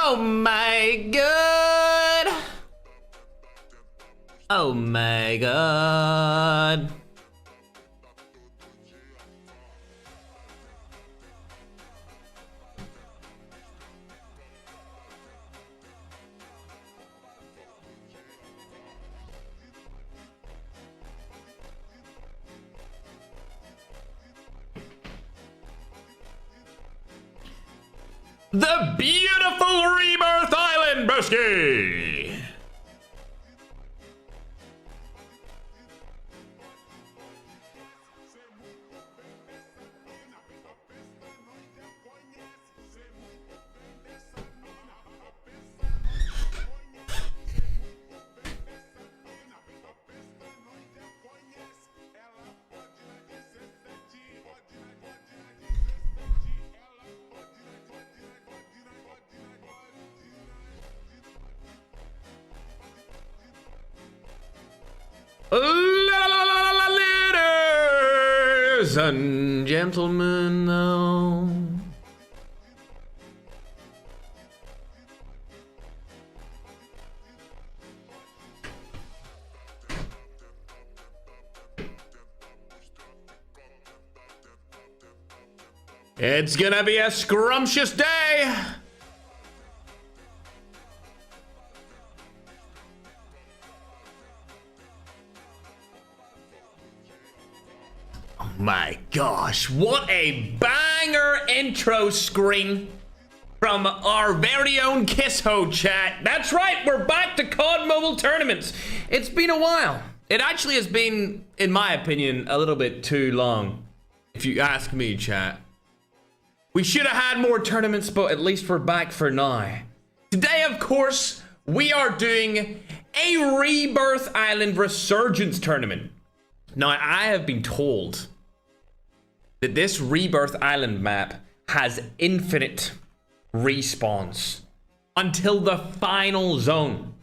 Oh my god. Oh my god. The beautiful Rebirth Island, broski! Ladies and gentlemen, now. It's gonna be a scrumptious day. My gosh, what a banger intro screen from our very own Kissho chat. That's right, we're back to COD Mobile tournaments. It's been a while. It actually has been, in my opinion, a little bit too long, if you ask me, chat. We should have had more tournaments, but at least we're back for now. Today, of course, we are doing a Rebirth Island Resurgence tournament. Now, I have been told that this Rebirth Island map has infinite respawns until the final zone.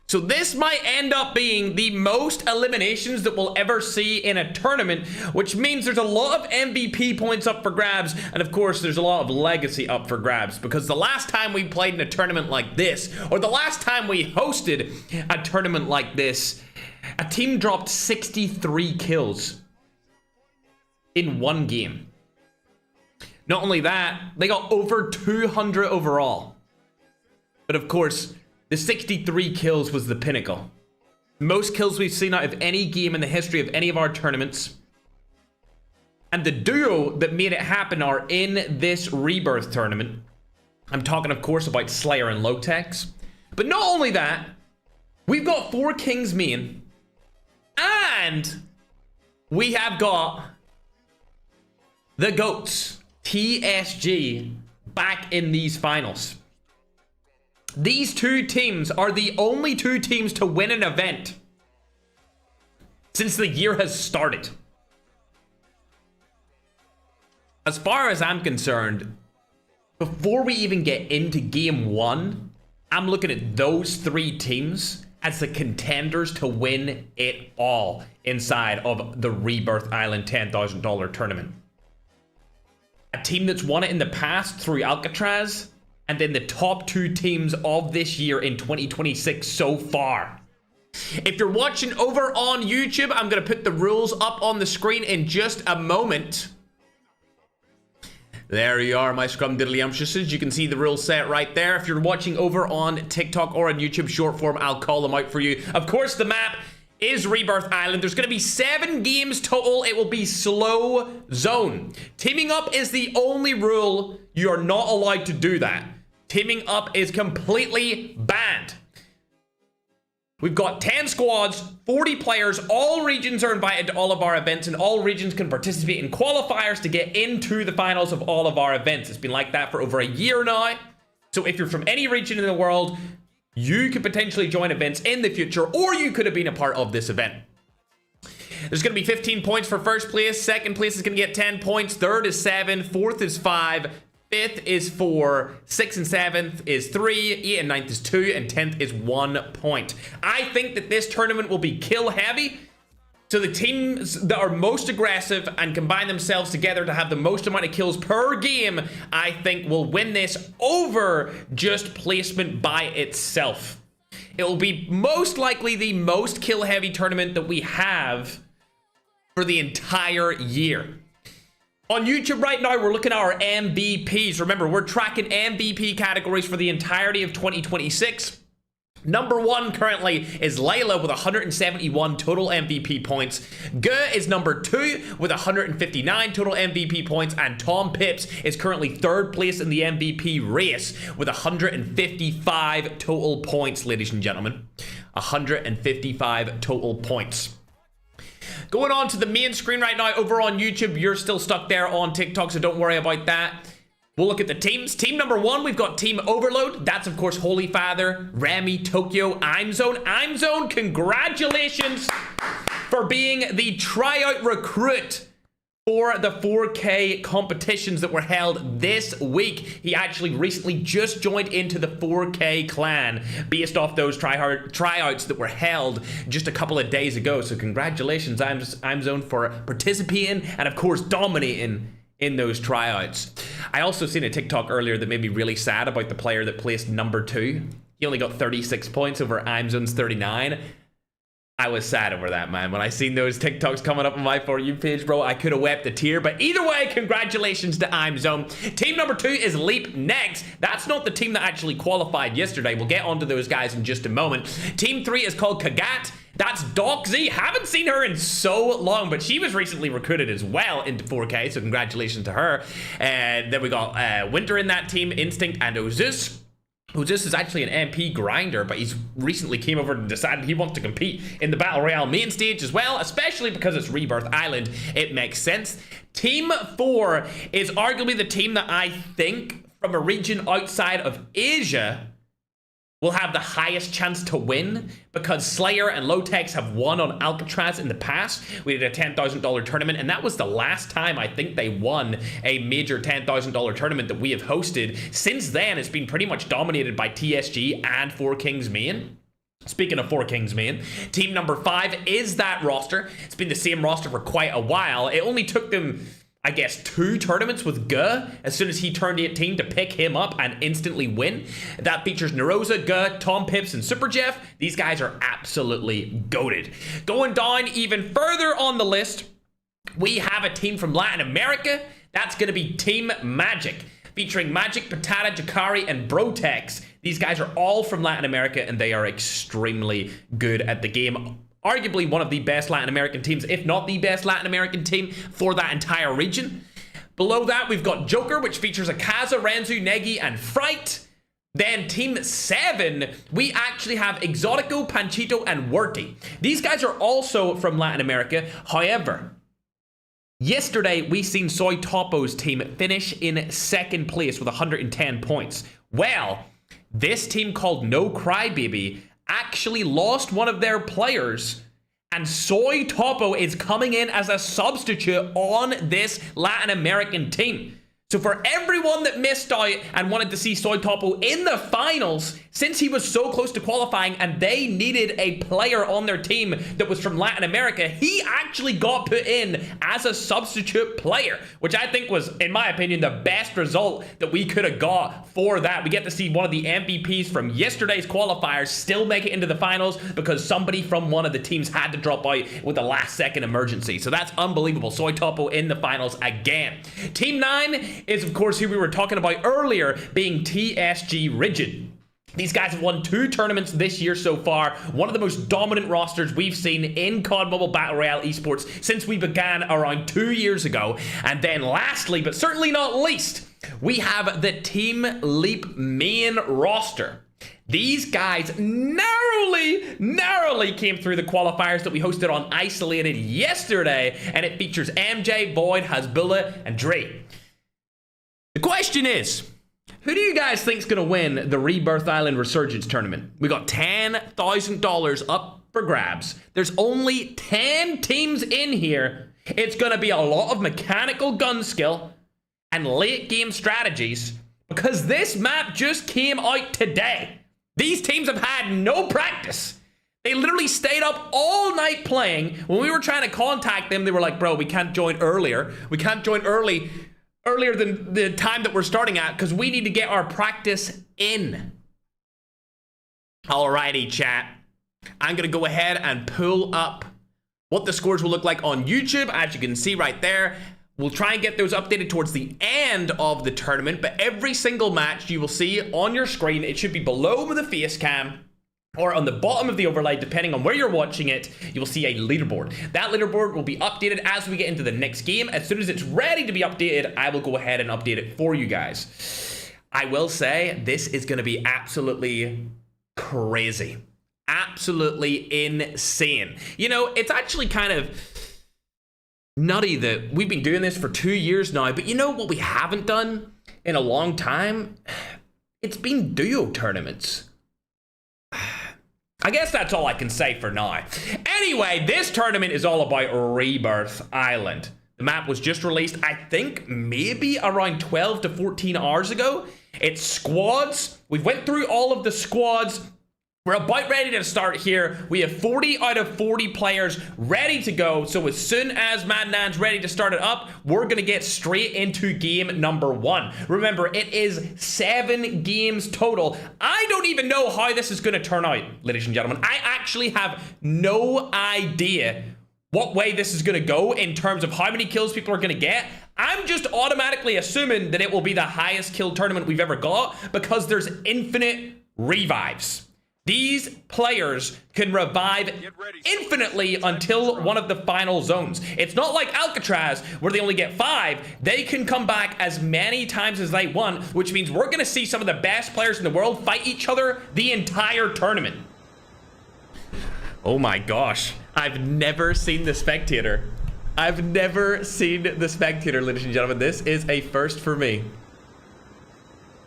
So this might end up being the most eliminations that we'll ever see in a tournament, which means there's a lot of MVP points up for grabs, and of course there's a lot of legacy up for grabs, because the last time we played in a tournament like this, or the last time we hosted a tournament like this, a team dropped 63 kills in one game. Not only that, they got over 200 overall. But of course, the 63 kills was the pinnacle. Most kills we've seen out of any game in the history of any of our tournaments. And the duo that made it happen are in this Rebirth tournament. I'm talking, of course, about Slayer and Lotex. But not only that, we've got 4 Kings main. And we have got the GOATs, TSG, back in these finals. These two teams are the only two teams to win an event since the year has started. As far as I'm concerned, before we even get into game 1, I'm looking at those 3 teams as the contenders to win it all inside of the Rebirth Island $10,000 tournament. A team that's won it in the past through Alcatraz, and then the top 2 teams of this year in 2026 so far. If you're watching over on YouTube, I'm going to put the rules up on the screen in just a moment. There you are, my scrumdiddlyumptiouses. You can see the rules set right there. If you're watching over on TikTok or on YouTube short form, I'll call them out for you. Of course, the map is Rebirth Island. There's going to be 7 games total. It will be slow zone. Teaming up is the only rule. You are not allowed to do that. Teaming up is completely banned. We've got 10 squads, 40 players. All regions are invited to all of our events, and all regions can participate in qualifiers to get into the finals of all of our events. It's been like that for over a year now. So if you're from any region in the world, you could potentially join events in the future, or you could have been a part of this event. There's going to be 15 points for first place. Second place is going to get 10 points. Third is 7. Fourth is 5. 5th is 4, 6th and 7th is 3, 8th and 9th is 2, and 10th is 1 point. I think that this tournament will be kill heavy. So the teams that are most aggressive and combine themselves together to have the most amount of kills per game, I think will win this over just placement by itself. It will be most likely the most kill-heavy tournament that we have for the entire year. On YouTube right now, we're looking at our MVPs. Remember, we're tracking MVP categories for the entirety of 2026. Number 1 currently is Layla with 171 total MVP points. Ge is number 2 with 159 total MVP points. And Tom Pips is currently 3rd place in the MVP race with 155 total points, ladies and gentlemen. 155 total points. Going on to the main screen right now over on YouTube. You're still stuck there on TikTok, so don't worry about that. We'll look at the teams. Team number 1, we've got Team Overload. That's, of course, Holy Father, Remy, Tokyo, I'mZone. I'mZone, congratulations for being the tryout recruit for the 4K competitions that were held this week. He actually recently just joined into the 4K clan based off those tryouts that were held just a couple of days ago. So congratulations, I'mZone, for participating and, of course, dominating in those tryouts. I also seen a TikTok earlier that made me really sad about the player that placed number 2. He only got 36 points over I'mZone's 39. I was sad over that, man. When I seen those TikToks coming up on my For You page, bro, I could have wept a tear. But either way, congratulations to I'mZone. Team number 2 is Leap Next. That's not the team that actually qualified yesterday. We'll get onto those guys in just a moment. Team 3 is called Kagat. That's Doxy. Haven't seen her in so long, but she was recently recruited as well into 4K, so congratulations to her. And then we got Winter in that team, Instinct, and Ozus. Ozus is actually an MP grinder, but he's recently came over and decided he wants to compete in the Battle Royale main stage as well, especially because it's Rebirth Island. It makes sense. Team 4 is arguably the team that I think, from a region outside of Asia, will have the highest chance to win, because Slayer and Lotex have won on Alcatraz in the past. We did a $10,000 tournament, and that was the last time I think they won a major $10,000 tournament that we have hosted. Since then, it's been pretty much dominated by TSG and 4Kings main. Speaking of 4Kings main, team number 5 is that roster. It's been the same roster for quite a while. It only took them, I guess, 2 tournaments with Ge as soon as he turned 18 to pick him up and instantly win. That features Neroza, Ge, Tom Pips, and Super Jeff. These guys are absolutely goated. Going down even further on the list, we have a team from Latin America. That's going to be Team Magic, featuring Magic, Patata, Jakari, and Brotex. These guys are all from Latin America, and they are extremely good at the game. Arguably one of the best Latin American teams, if not the best Latin American team for that entire region. Below that, we've got Joker, which features Akaza, Renzu, Negi, and Fright. Then Team 7, we actually have Exotico, Panchito, and Werty. These guys are also from Latin America. However, yesterday, we seen Soy Topo's team finish in 2nd place with 110 points. Well, this team called No Crybaby actually lost one of their players, and Soy Topo is coming in as a substitute on this Latin American team. So for everyone that missed out and wanted to see Soy Topo in the finals, since he was so close to qualifying and they needed a player on their team that was from Latin America, he actually got put in as a substitute player, which I think was, in my opinion, the best result that we could have got for that. We get to see one of the MVPs from yesterday's qualifiers still make it into the finals because somebody from one of the teams had to drop out with a last-second emergency. So that's unbelievable. Soy Topo in the finals again. Team 9 is, of course, who we were talking about earlier, being TSG Rigid. These guys have won 2 tournaments this year so far. One of the most dominant rosters we've seen in COD Mobile Battle Royale esports since we began around 2 years ago. And then lastly, but certainly not least, we have the Team Leap main roster. These guys narrowly came through the qualifiers that we hosted on Isolated yesterday, and it features MJ, Void, Hasbulla, and Dre. The question is, who do you guys think is going to win the Rebirth Island Resurgence tournament? We got $10,000 up for grabs. There's only 10 teams in here. It's going to be a lot of mechanical gun skill and late game strategies because this map just came out today. These teams have had no practice. They literally stayed up all night playing. When we were trying to contact them, they were like, bro, we can't join earlier. We can't join earlier than the time that we're starting at because we need to get our practice in. Alrighty, chat. I'm going to go ahead and pull up what the scores will look like on YouTube. As you can see right there, we'll try and get those updated towards the end of the tournament. But every single match you will see on your screen, it should be below the face cam or on the bottom of the overlay, depending on where you're watching it, you will see a leaderboard. That leaderboard will be updated as we get into the next game. As soon as it's ready to be updated, I will go ahead and update it for you guys. I will say this is going to be absolutely crazy. Absolutely insane. You know, it's actually kind of nutty that we've been doing this for 2 years now, but you know what we haven't done in a long time? It's been duo tournaments. I guess that's all I can say for now. Anyway, this tournament is all about Rebirth Island. The map was just released, I think, maybe around 12 to 14 hours ago. It's squads. We've went through all of the squads. We're about ready to start here. We have 40 out of 40 players ready to go. So as soon as Madnan's ready to start it up, we're going to get straight into game number 1. Remember, it is 7 games total. I don't even know how this is going to turn out, ladies and gentlemen. I actually have no idea what way this is going to go in terms of how many kills people are going to get. I'm just automatically assuming that it will be the highest kill tournament we've ever got because there's infinite revives. These players can revive infinitely until one of the final zones. It's not like Alcatraz, where they only get 5. They can come back as many times as they want, which means we're going to see some of the best players in the world fight each other the entire tournament. Oh my gosh. I've never seen the spectator. I've never seen the spectator, ladies and gentlemen. This is a first for me.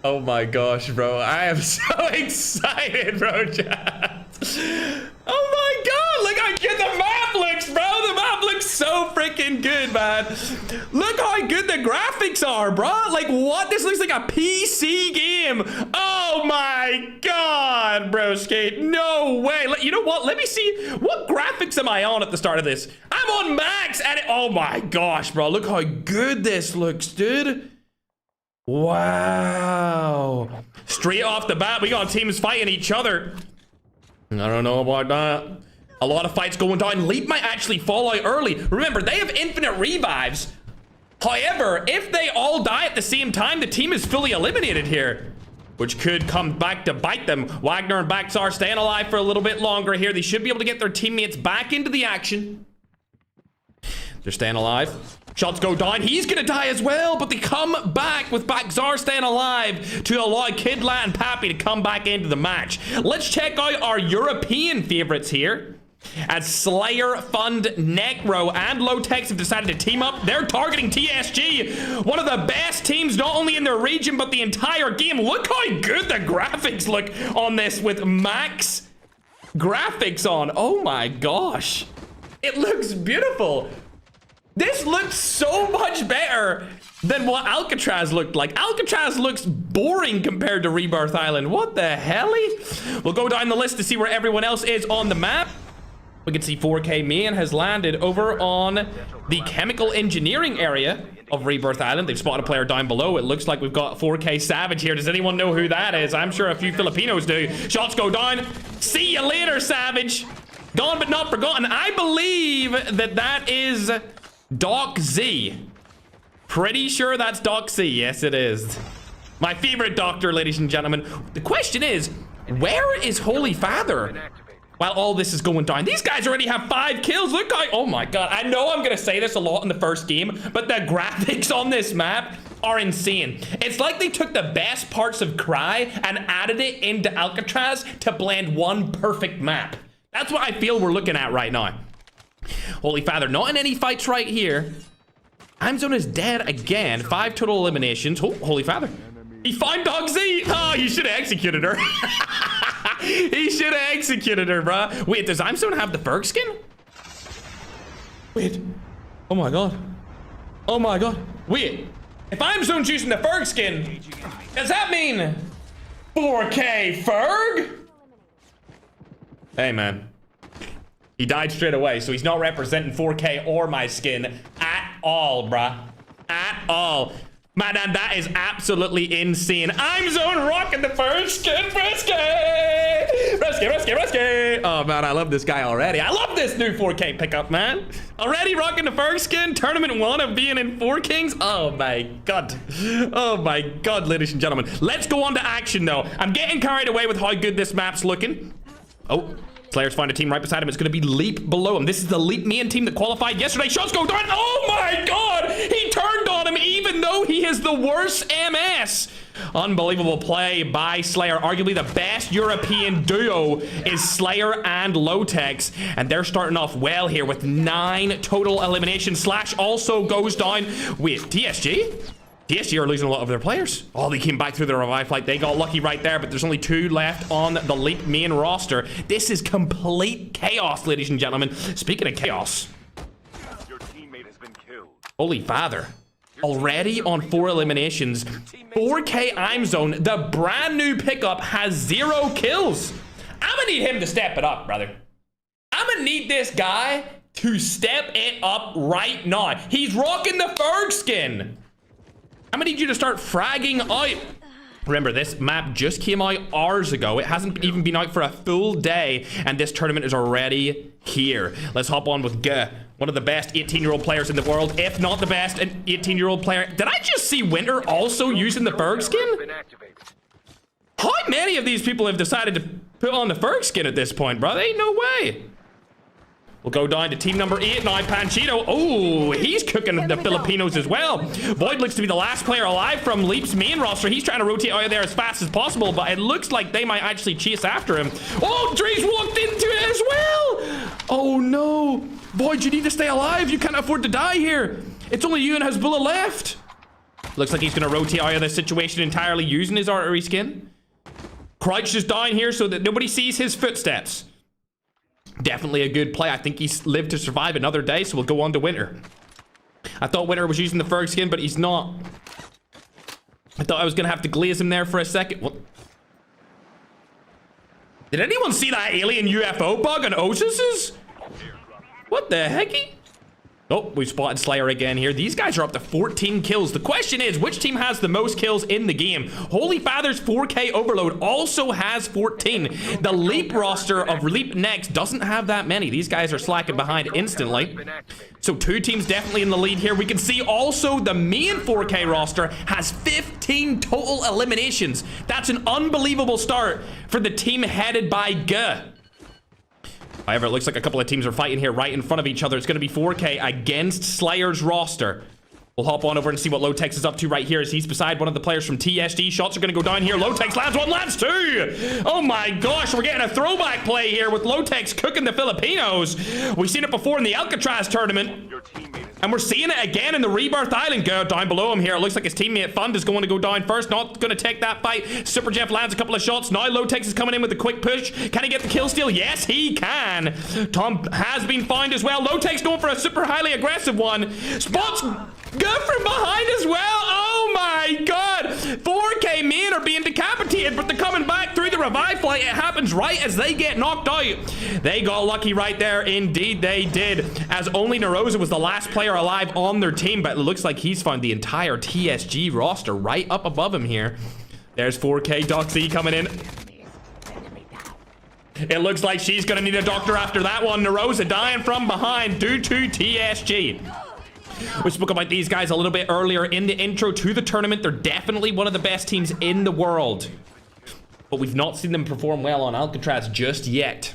Oh my gosh, bro. I am so excited, bro, chat. Oh my god, look how good the map looks, bro. The map looks so freaking good, man. Look how good the graphics are, bro. Like, what? This looks like a PC game. Oh my god, broski. No way. You know what? Let me see. What graphics am I on at the start of this? I'm on max, and oh my gosh, bro. Look how good this looks, dude. Wow. Straight off the bat, we got teams fighting each other. I don't know about that. A lot of fights going down. Leap might actually fall out early. Remember, they have infinite revives. However, if they all die at the same time, the team is fully eliminated here, which could come back to bite them. Wagner and Baxar staying alive for a little bit longer here. They should be able to get their teammates back into the action. They're staying alive. Shots go down. He's gonna die as well, but they come back with Baxar staying alive to allow Kidlat and Pappy to come back into the match. Let's check out our European favorites here. As Slayer, Fund, Necro, and Lowtex have decided to team up, they're targeting TSG, one of the best teams not only in their region but the entire game. Look how good the graphics look on this with max graphics on. Oh my gosh. It looks beautiful. This looks so much better than what Alcatraz looked like. Alcatraz looks boring compared to Rebirth Island. What the helly? We'll go down the list to see where everyone else is on the map. We can see 4K Main has landed over on the chemical engineering area of Rebirth Island. They've spotted a player down below. It looks like we've got 4K Savage here. Does anyone know who that is? I'm sure a few Filipinos do. Shots go down. See you later, Savage. Gone but not forgotten. I believe that that is Doc Z. Pretty sure that's Doc Z. Yes, it is. My favorite doctor, ladies and gentlemen. The question is, where is Holy Father while all this is going down? These guys already have 5 kills. Look how, oh my god. I know I'm gonna say this a lot in the first game, but the graphics on this map are insane. It's like they took the best parts of Cry and added it into Alcatraz to blend one perfect map. That's what I feel we're looking at right now. Holy Father, not in any fights right here. Timezone is dead again. 5 total eliminations. Oh, Holy Father. He found Dog Z. Oh, you should have executed her. He should have executed her, bruh. Wait, does Timezone have the Ferg skin? Wait. Oh my god. Oh my god. Wait. If Timezone's using the Ferg skin, does that mean 4K Ferg? Hey, man. He died straight away, so he's not representing 4K or my skin at all, bruh. At all. Man, and that is absolutely insane. I'm zone rocking the first skin, Frisky! Frisky! Oh, man, I love this guy already. I love this new 4K pickup, man. Already rocking the first skin. Tournament 1 of being in 4 Kings. Oh, my God. Oh, my God, ladies and gentlemen. Let's go on to action, though. I'm getting carried away with how good this map's looking. Oh. Slayers find a team right beside him. It's going to be Leap below him. This is the Leap main team that qualified yesterday. Shots go down. Oh my God! He turned on him even though he is the worst MS. Unbelievable play by Slayer. Arguably the best European duo is Slayer and Lowtex. And they're starting off well here with 9 total eliminations. Slash also goes down with TSG. TSG are losing a lot of their players. Oh, they came back through the revive flight. They got lucky right there, but there's only 2 left on the Leap main roster. This is complete chaos, ladies and gentlemen. Speaking of chaos. Your teammate has been killed. Holy father. Already on 4 eliminations. 4K I'm Zone, the brand new pickup, has 0 kills. I'm gonna need him to step it up, brother. I'm gonna need this guy to step it up right now. He's rocking the Ferg skin. I'm gonna need you to start fragging out. Remember, this map just came out hours ago. It hasn't even been out for a full day, and this tournament is already here. Let's hop on with G, one of the best 18-year-old players in the world, if not the best 18-year-old player. Did I just see Winter also using the Ferg skin? How many of these people have decided to put on the Ferg skin at this point, bro? Ain't no way. We'll go down to team number 8 now, Panchito. Oh, he's cooking the Filipinos as well. Void looks to be the last player alive from Leap's main roster. He's trying to rotate out of there as fast as possible, but it looks like they might actually chase after him. Oh, Dre's walked into it as well. Oh, no. Void, you need to stay alive. You can't afford to die here. It's only you and Hezbollah left. Looks like he's going to rotate out of this situation entirely using his artery skin. Crouch is down here so that nobody sees his footsteps. Definitely a good play. I think he's lived to survive another day, so we'll go on to Winter. I thought Winter was using the Ferg skin, but he's not. I thought I was going to have to glaze him there for a second. What? Did anyone see that alien UFO bug on Osis's? What the hecky? Oh, we've spotted Slayer again here. These guys are up to 14 kills. The question is, which team has the most kills in the game? Holy Father's 4K Overload also has 14. The Leap roster of Leap Next doesn't have that many. These guys are slacking behind instantly. So 2 teams definitely in the lead here. We can see also the main 4K roster has 15 total eliminations. That's an unbelievable start for the team headed by G. However, it looks like a couple of teams are fighting here right in front of each other. It's going to be 4K against Slayer's roster. We'll hop on over and see what Lowtex is up to right here as he's beside one of the players from TSG. Shots are going to go down here. Lowtex lands 1, lands 2. Oh my gosh, we're getting a throwback play here with Lowtex cooking the Filipinos. We've seen it before in the Alcatraz tournament. And we're seeing it again in the Rebirth Island. Go down below him here. It looks like his teammate Fund is going to go down first. Not going to take that fight. Super Jeff lands a couple of shots. Now Lowtex is coming in with a quick push. Can he get the kill steal? Yes, he can. Tom has been found as well. Lowtex going for a super highly aggressive one. Spots go from behind as well. Oh my God. 4K main are being decapitated, but they're coming back through the revive flight. It happens right as they get knocked out. They got lucky right there. Indeed, they did. As only Narosa was the last player alive on their team, but it looks like he's found the entire TSG roster right up above him here. There's 4K Doxy coming in. It looks like she's gonna need a doctor after that one. Narosa dying from behind due to TSG. We spoke about these guys a little bit earlier in the intro to the tournament. They're definitely one of the best teams in the world, but we've not seen them perform well on Alcatraz just yet.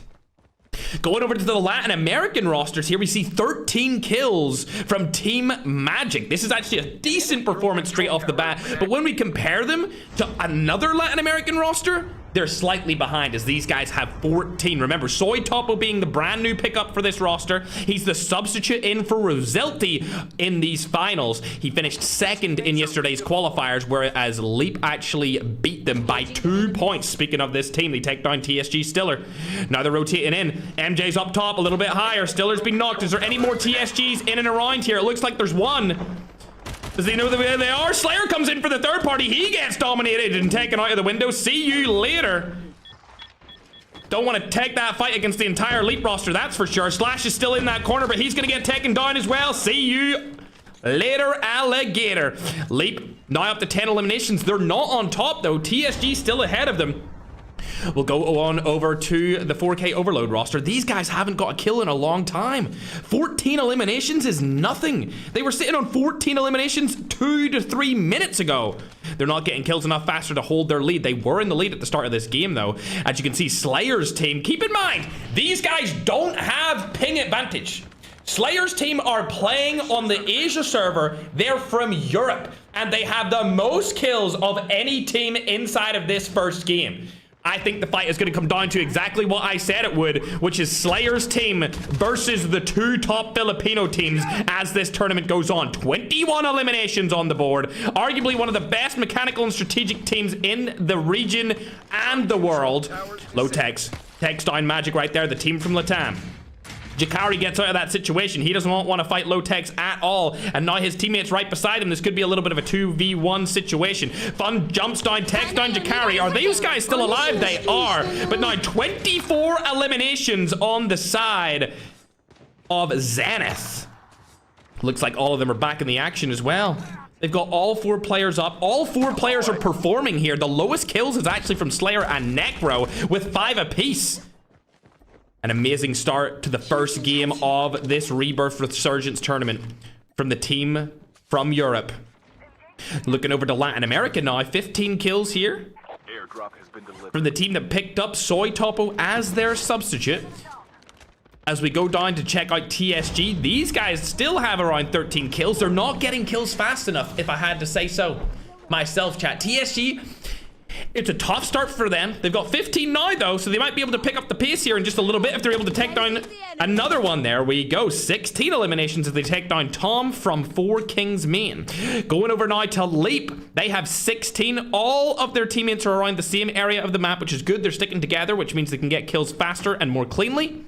Going over to the Latin American rosters here, we see 13 kills from Team Magic. This is actually a decent performance straight off the bat, but when we compare them to another Latin American roster, they're slightly behind as these guys have 14. Remember, Soy Topo being the brand new pickup for this roster. He's the substitute in for Roselti in these finals. He finished second in yesterday's qualifiers, whereas Leap actually beat them by 2 points. Speaking of this team, they take down TSG Stiller. Now they're rotating in. MJ's up top a little bit higher. Stiller's been knocked. Is there any more TSGs in and around here? It looks like there's one. Does he know where they are? Slayer comes in for the third party. He gets dominated and taken out of the window. See you later. Don't want to take that fight against the entire Leap roster, that's for sure. Slash is still in that corner, but he's going to get taken down as well. See you later, alligator. Leap now up to 10 eliminations. They're not on top, though. TSG still ahead of them. We'll go on over to the 4K Overload roster. These guys haven't got a kill in a long time. 14 eliminations is nothing. They were sitting on 14 eliminations 2 to 3 minutes ago. They're not getting kills enough faster to hold their lead. They were in the lead at the start of this game, though. As you can see, Slayer's team, keep in mind, these guys don't have ping advantage. Slayer's team are playing on the Asia server. They're from Europe, and they have the most kills of any team inside of this first game. I think the fight is going to come down to exactly what I said it would, which is Slayer's team versus the 2 top Filipino teams as this tournament goes on. 21 eliminations on the board. Arguably one of the best mechanical and strategic teams in the region and the world. Low Tex. Tex down Magic right there, the team from Latam. Jakari gets out of that situation. He doesn't want to fight Low Tex at all. And now his teammates right beside him. This could be a little bit of a 2v1 situation. Fun jumps down, Tex down Jakari. Are these guys still alive? They are. But now 24 eliminations on the side of Zenith. Looks like all of them are back in the action as well. They've got all 4 players up. All 4 players are performing here. The lowest kills is actually from Slayer and Necro with 5 apiece. An amazing start to the first game of this Rebirth Resurgence tournament from the team from Europe. Looking over to Latin America now, 15 kills here Airdrop has been delivered. from the team that picked up Soy Topo as their substitute. As we go down to check out TSG, these guys still have around 13 kills. They're not getting kills fast enough, if I had to say so myself, chat. TSG, it's a tough start for them. They've got 15 now, though, so they might be able to pick up the pace here in just a little bit if they're able to take down another one. There we go. 16 eliminations as they take down Tom from 4 Kings main. Going over now to Leap. They have 16. All of their teammates are around the same area of the map, which is good. They're sticking together, which means they can get kills faster and more cleanly.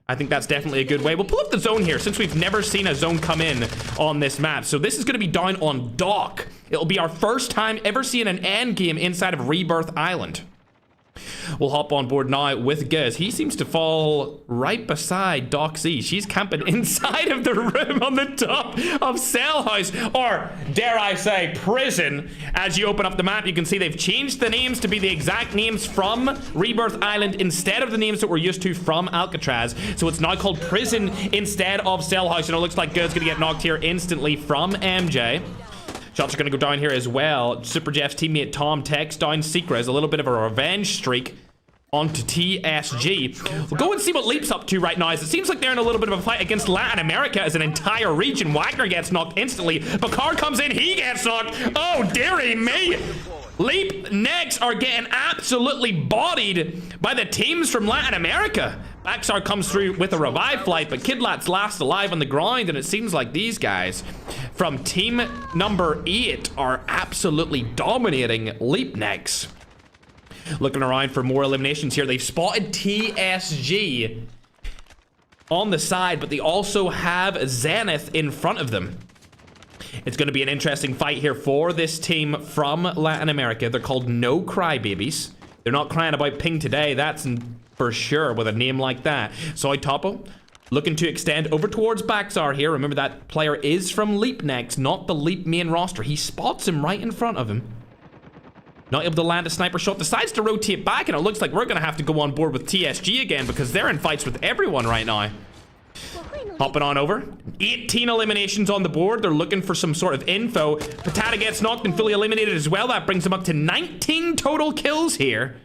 I think that's definitely a good way. We'll pull up the zone here since we've never seen a zone come in on this map. So this is going to be down on Dock. It'll be our first time ever seeing an end game inside of Rebirth Island. We'll hop on board now with Guz. He seems to fall right beside Doc Z. She's camping inside of the room on the top of Cell House, or dare I say prison. As you open up the map, you can see they've changed the names to be the exact names from Rebirth Island instead of the names that we're used to from Alcatraz. So it's now called prison instead of Cell House, and it looks like Guz gonna get knocked here instantly from MJ. Shots are going to go down here as well. Super Jeff's teammate Tom Tex down Secret as a little bit of a revenge streak onto TSG. We'll go and see what Leap's up to right now, as it seems like they're in a little bit of a fight against Latin America as an entire region. Wagner gets knocked instantly. Bakar comes in, he gets knocked. Oh, dearie me. Leap next are getting absolutely bodied by the teams from Latin America. Baxar comes through with a revive flight, but Kidlat's last alive on the ground, and it seems like these guys from team number 8 are absolutely dominating Leap next. Looking around for more eliminations here. They've spotted TSG on the side, but they also have Zenith in front of them. It's going to be an interesting fight here for this team from Latin America. They're called No Crybabies. They're not crying about ping today, that's for sure, with a name like that. Soy Topo looking to extend over towards Baxar here. Remember, that player is from Leap next, not the Leap main roster. He spots him right in front of him. Not able to land a sniper shot. Decides to rotate back, and it looks like we're going to have to go on board with TSG again because they're in fights with everyone right now. Hopping on over. 18 eliminations on the board. They're looking for some sort of info. Patata gets knocked and fully eliminated as well. That brings them up to 19 total kills here.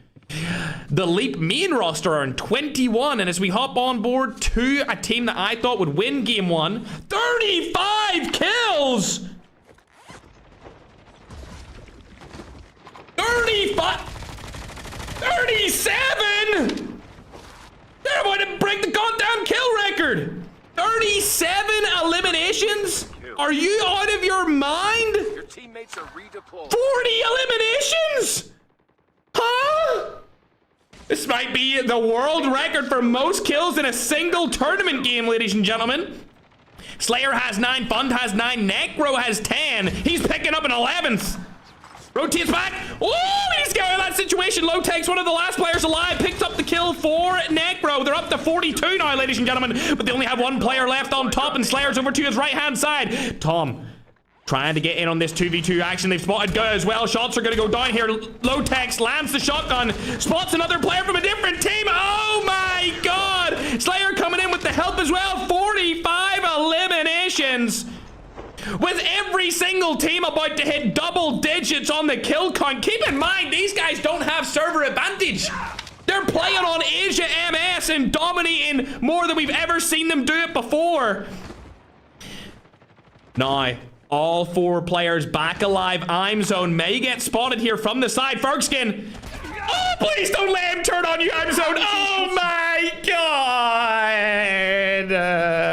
The Leap main roster are in 21, and as we hop on board to a team that I thought would win game 1, 35 kills! 35! 37! They're about to break the countdown kill record! 37 eliminations? Are you out of your mind? Your teammates are redeployed. 40 eliminations? Huh? This might be the world record for most kills in a single tournament game, ladies and gentlemen. Slayer has 9, Fund has 9, Necro has 10. He's picking up an 11th. Rotates back. Oh, he's got out of that situation. Low takes one of the last players alive. Picks up the kill for Necro. They're up to 42 now, ladies and gentlemen. But they only have one player left on top, and Slayer's over to his right-hand side. Tom trying to get in on this 2v2 action. They've spotted Go as well. Shots are going to go down here. Low text lands the shotgun. Spots another player from a different team. Oh my god. Slayer coming in with the help as well. 45 eliminations. With every single team about to hit double digits on the kill count. Keep in mind, these guys don't have server advantage. They're playing on Asia MS and dominating more than we've ever seen them do it before. Now, all 4 players back alive. I'm Zone may get spotted here from the side. Fergskin. Oh, please don't let him turn on you, I'm Zone. Oh my god.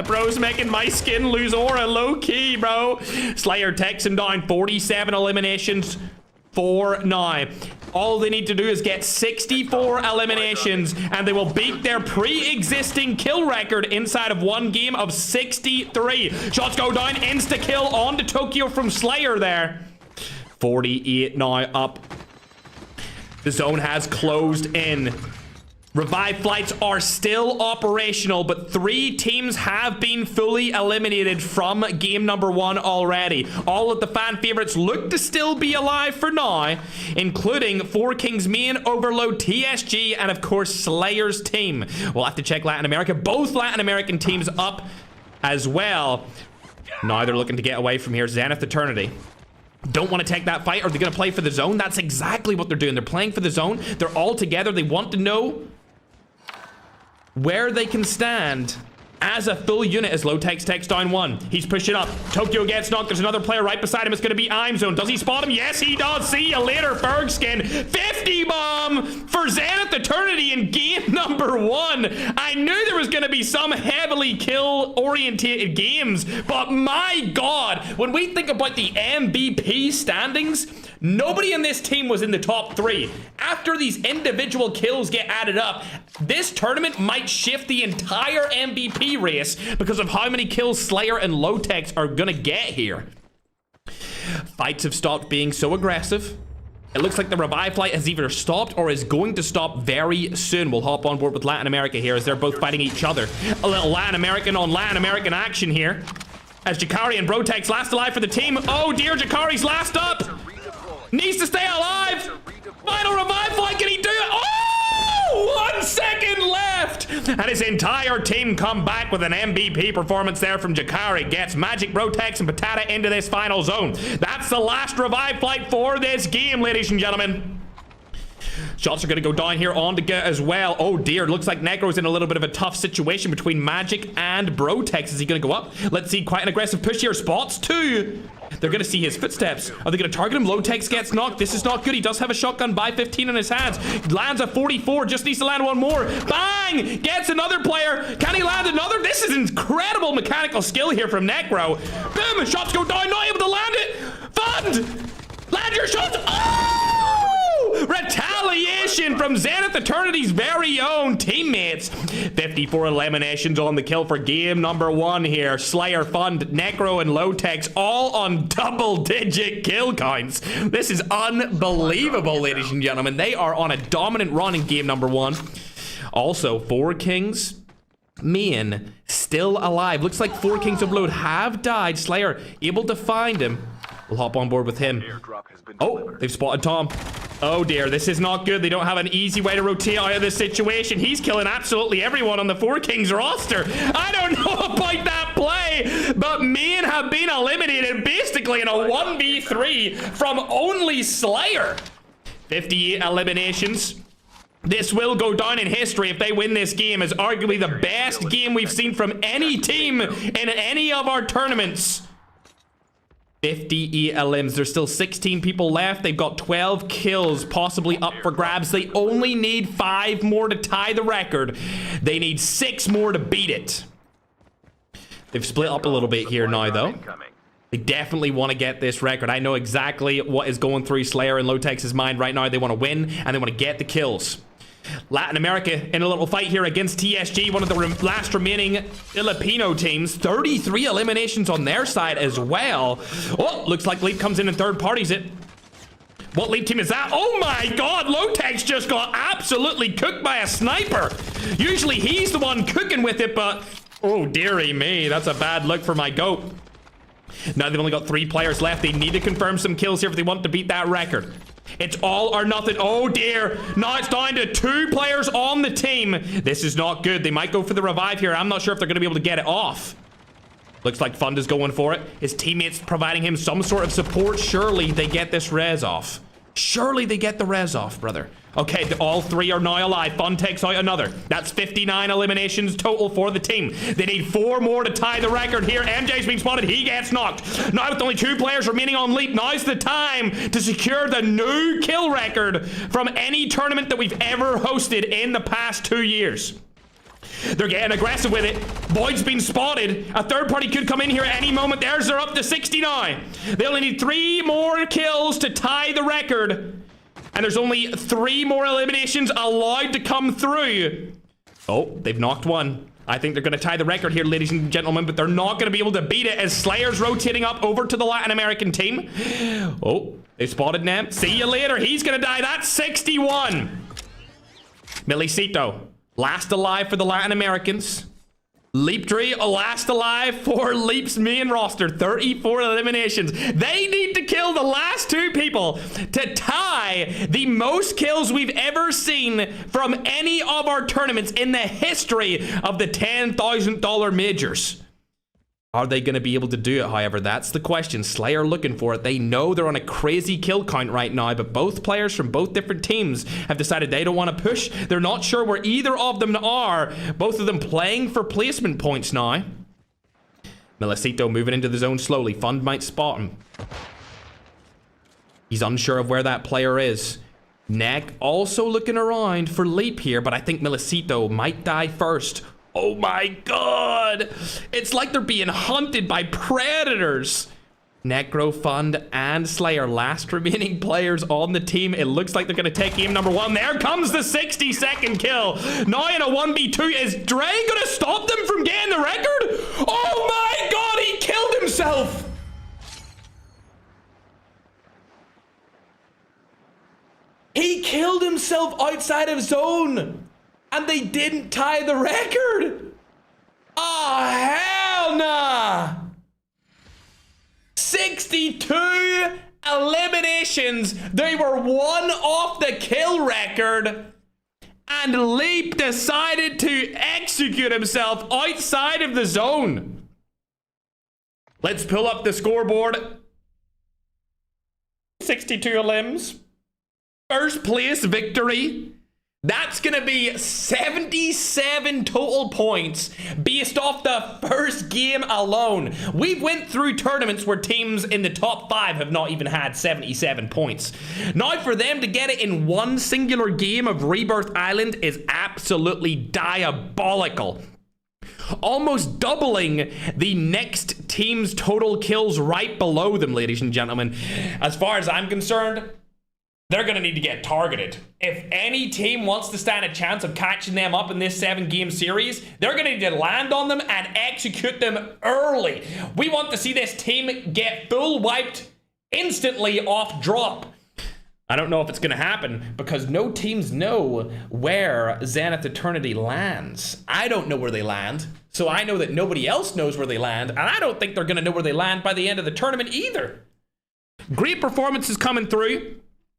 Bro's making my skin lose aura low key, bro. Slayer takes him down. 47 eliminations for now. All they need to do is get 64 eliminations and they will beat their pre-existing kill record inside of 1 game of 63. Shots go down, insta-kill onto Tokyo from Slayer there. 48 now up. The zone has closed in. Revive flights are still operational, but 3 teams have been fully eliminated from game number 1 already. All of the fan favorites look to still be alive for now, including 4 Kings main, Overload, TSG, and of course Slayer's team. We'll have to check Latin America. Both Latin American teams up as well. Now they're looking to get away from here. Zenith Eternity don't want to take that fight. Are they going to play for the zone? That's exactly what they're doing. They're playing for the zone. They're all together. They want to know where they can stand as a full unit. As Low takes down 1. He's pushing up. Tokyo gets knocked. There's another player right beside him. It's going to be I'm Zone. Does he spot him? Yes, he does. See you later, Fergskin. 50 bomb for Zenith Eternity in game number 1. I knew there was going to be some heavily kill-orientated games, but my god, when we think about the MVP standings, nobody in this team was in the top 3. After these individual kills get added up, this tournament might shift the entire MVP race because of how many kills Slayer and Low-Tex are gonna get here. Fights have stopped being so aggressive. It looks like the revive flight has either stopped or is going to stop very soon. We'll hop on board with Latin America here as they're both fighting each other. A little Latin American on Latin American action here. As Jakari and Brotex last alive for the team. Oh dear, Jakari's last up. Needs to stay alive. Final revive flight, can he do it? Oh! 1 second left. And his entire team come back with an MVP performance there from Jakari. Gets Magic, Brotex, and Patata into this final zone. That's the last revive flight for this game, ladies and gentlemen. Shots are going to go down here on to get as well. Oh dear, looks like Necro's in a little bit of a tough situation between Magic and Brotex. Is he going to go up? Let's see, quite an aggressive push here. Spots 2. They're going to see his footsteps. Are they going to target him? Low-Tex gets knocked. This is not good. He does have a shotgun by 15 in his hands. Lands a 44. Just needs to land 1 more. Bang! Gets another player. Can he land another? This is incredible mechanical skill here from Necro. Boom! Shots go down. Not able to land it. Fund! Land your shots. Oh! Retaliation from Zenith Eternity's very own teammates. 54 eliminations on the kill for game number 1 here. Slayer, Fund, Necro, and Low-Tex all on double-digit kill counts. This is unbelievable, ladies and gentlemen. They are on a dominant run in game number 1. Also, 4 Kings main still alive. Looks like 4 Kings of Load have died. Slayer able to find him. We'll hop on board with him. Oh, they've spotted Tom. Oh dear, this is not good. They don't have an easy way to rotate out of this situation. He's killing absolutely everyone on the 4 Kings roster. I don't know about that play, but main have been eliminated basically in a 1v3 from only Slayer. 58 eliminations. This will go down in history if they win this game as arguably the best game we've seen from any team in any of our tournaments. 58 elims. There's still 16 people left. They've got 12 kills possibly up for grabs. They only need 5 more to tie the record. They need 6 more to beat it. They've split up a little bit here now, though. They definitely want to get this record. I know exactly what is going through Slayer and Low-Tex's mind right now. They want to win, and they want to get the kills. Latin America in a little fight here against TSG, one of the last remaining Filipino teams. 33 eliminations on their side as well. Oh, looks like Leap comes in and third parties it. What Leap team is that? Oh my god, Lowtex just got absolutely cooked by a sniper. Usually he's the one cooking with it, but oh dearie me, that's a bad look for my goat. Now they've only got 3 players left. They need to confirm some kills here if they want to beat that record. It's all or nothing. Oh dear. Now it's down to 2 players on the team. This is not good. They might go for the revive here. I'm not sure if they're going to be able to get it off. Looks like Fund is going for it. His teammates providing him some sort of support. Surely they get this res off. Surely they get the res off, brother. Okay, all 3 are now alive. Fun takes out another. That's 59 eliminations total for the team. They need 4 more to tie the record here. MJ's being spotted. He gets knocked. Now with only 2 players remaining on Leap, now's the time to secure the new kill record from any tournament that we've ever hosted in the past 2 years. They're getting aggressive with it. Boyd's been spotted. A third party could come in here at any moment. Theirs are up to 69. They only need 3 more kills to tie the record. And there's only 3 more eliminations allowed to come through. Oh, they've knocked one. I think they're going to tie the record here, ladies and gentlemen, but they're not going to be able to beat it as Slayer's rotating up over to the Latin American team. Oh, they spotted Nem. See you later. He's going to die. That's 61. Milicito. Last alive for the Latin Americans. Leaptree, last alive for Leap's main roster. 34 eliminations. They need to kill the last 2 people to tie the most kills we've ever seen from any of our tournaments in the history of the $10,000 majors. Are they going to be able to do it, however? That's the question. Slayer looking for it. They know they're on a crazy kill count right now, but both players from both different teams have decided they don't want to push. They're not sure where either of them are. Both of them playing for placement points now. Milicito moving into the zone slowly. Fund might spot him. He's unsure of where that player is. Neck also looking around for Leap here, but I think Milicito might die first. Oh my god! It's like they're being hunted by predators. Necro, Fund, and Slayer, last remaining players on the team. It looks like they're going to take game number 1. There comes the 60-second kill. Now in a 1v2, is Dre going to stop them from getting the record? Oh my god, he killed himself! He killed himself outside of zone! And they didn't tie the record. Oh, hell nah. 62 eliminations. They were 1 off the kill record. And Leap decided to execute himself outside of the zone. Let's pull up the scoreboard. 62 elims. First place victory. That's going to be 77 total points based off the first game alone. We've went through tournaments where teams in the top 5 have not even had 77 points. Now for them to get it in one singular game of Rebirth Island is absolutely diabolical. Almost doubling the next team's total kills right below them, ladies and gentlemen. As far as I'm concerned, they're going to need to get targeted. If any team wants to stand a chance of catching them up in this 7-game series, they're going to need to land on them and execute them early. We want to see this team get full wiped instantly off drop. I don't know if it's going to happen because no teams know where Zenith Eternity lands. I don't know where they land, so I know that nobody else knows where they land, and I don't think they're going to know where they land by the end of the tournament either. Great performances coming through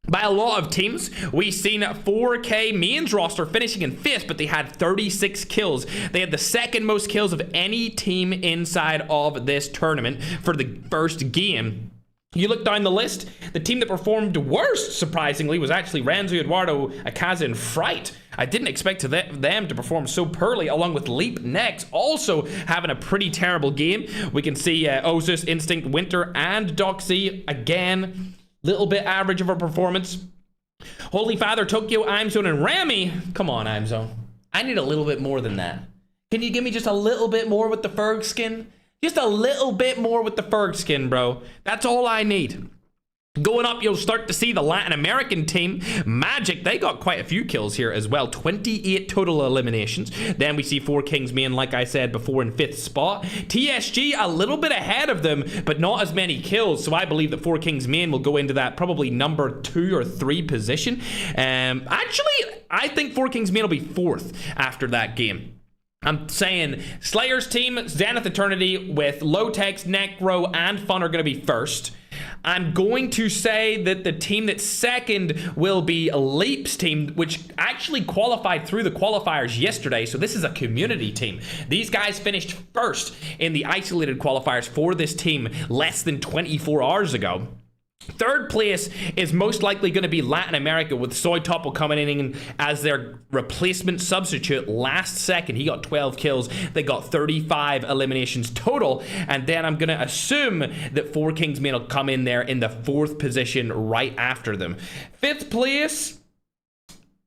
by a lot of teams. We've seen 4K mains roster finishing in 5th, but they had 36 kills. They had the 2nd most kills of any team inside of this tournament for the first game. You look down the list, the team that performed worst, surprisingly, was actually Renzo, Eduardo, Akaza, and Fright. I didn't expect them to perform so poorly, along with Leap next, also having a pretty terrible game. We can see Ozus, Instinct, Winter, and Doxy again. Little bit average of a performance. Holy Father, Tokyo, Imezone, and Rami. Come on, Imezone. I need a little bit more than that. Can you give me just a little bit more with the Ferg skin? Just a little bit more with the Ferg skin, bro. That's all I need. Going up, you'll start to see the Latin American team, Magic. They got quite a few kills here as well. 28 total eliminations. Then we see 4Kings Main, like I said before, in 5th spot. TSG a little bit ahead of them, but not as many kills. So I believe that 4Kings Main will go into that probably number 2 or 3 position. Actually, I think 4Kings Main will be 4th after that game. I'm saying Slayer's team, Zenith Eternity with Lotex, Necro, and Fun are going to be 1st. I'm going to say that the team that's 2nd will be Leap's team, which actually qualified through the qualifiers yesterday. So this is a community team. These guys finished 1st in the isolated qualifiers for this team less than 24 hours ago. 3rd place is most likely going to be Latin America, with Soy Topple coming in as their replacement substitute last second. He got 12 kills. They got 35 eliminations total. And then I'm going to assume that 4Kings Main will come in there in the 4th position right after them. 5th place,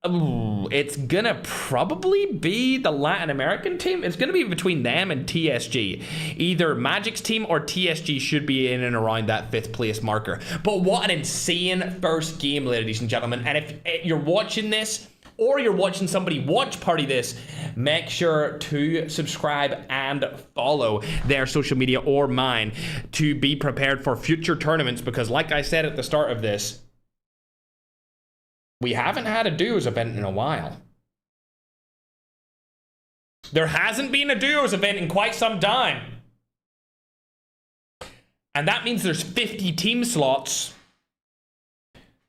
it's gonna probably be the Latin American team. It's gonna be between them and TSG. Either Magic's team or TSG should be in and around that 5th place marker. But what an insane first game, ladies and gentlemen. And if you're watching this, or you're watching somebody watch party this, make sure to subscribe and follow their social media or mine to be prepared for future tournaments, because like I said at the start of this, we haven't had a duos event in a while. There hasn't been a duos event in quite some time. And that means there's 50 team slots,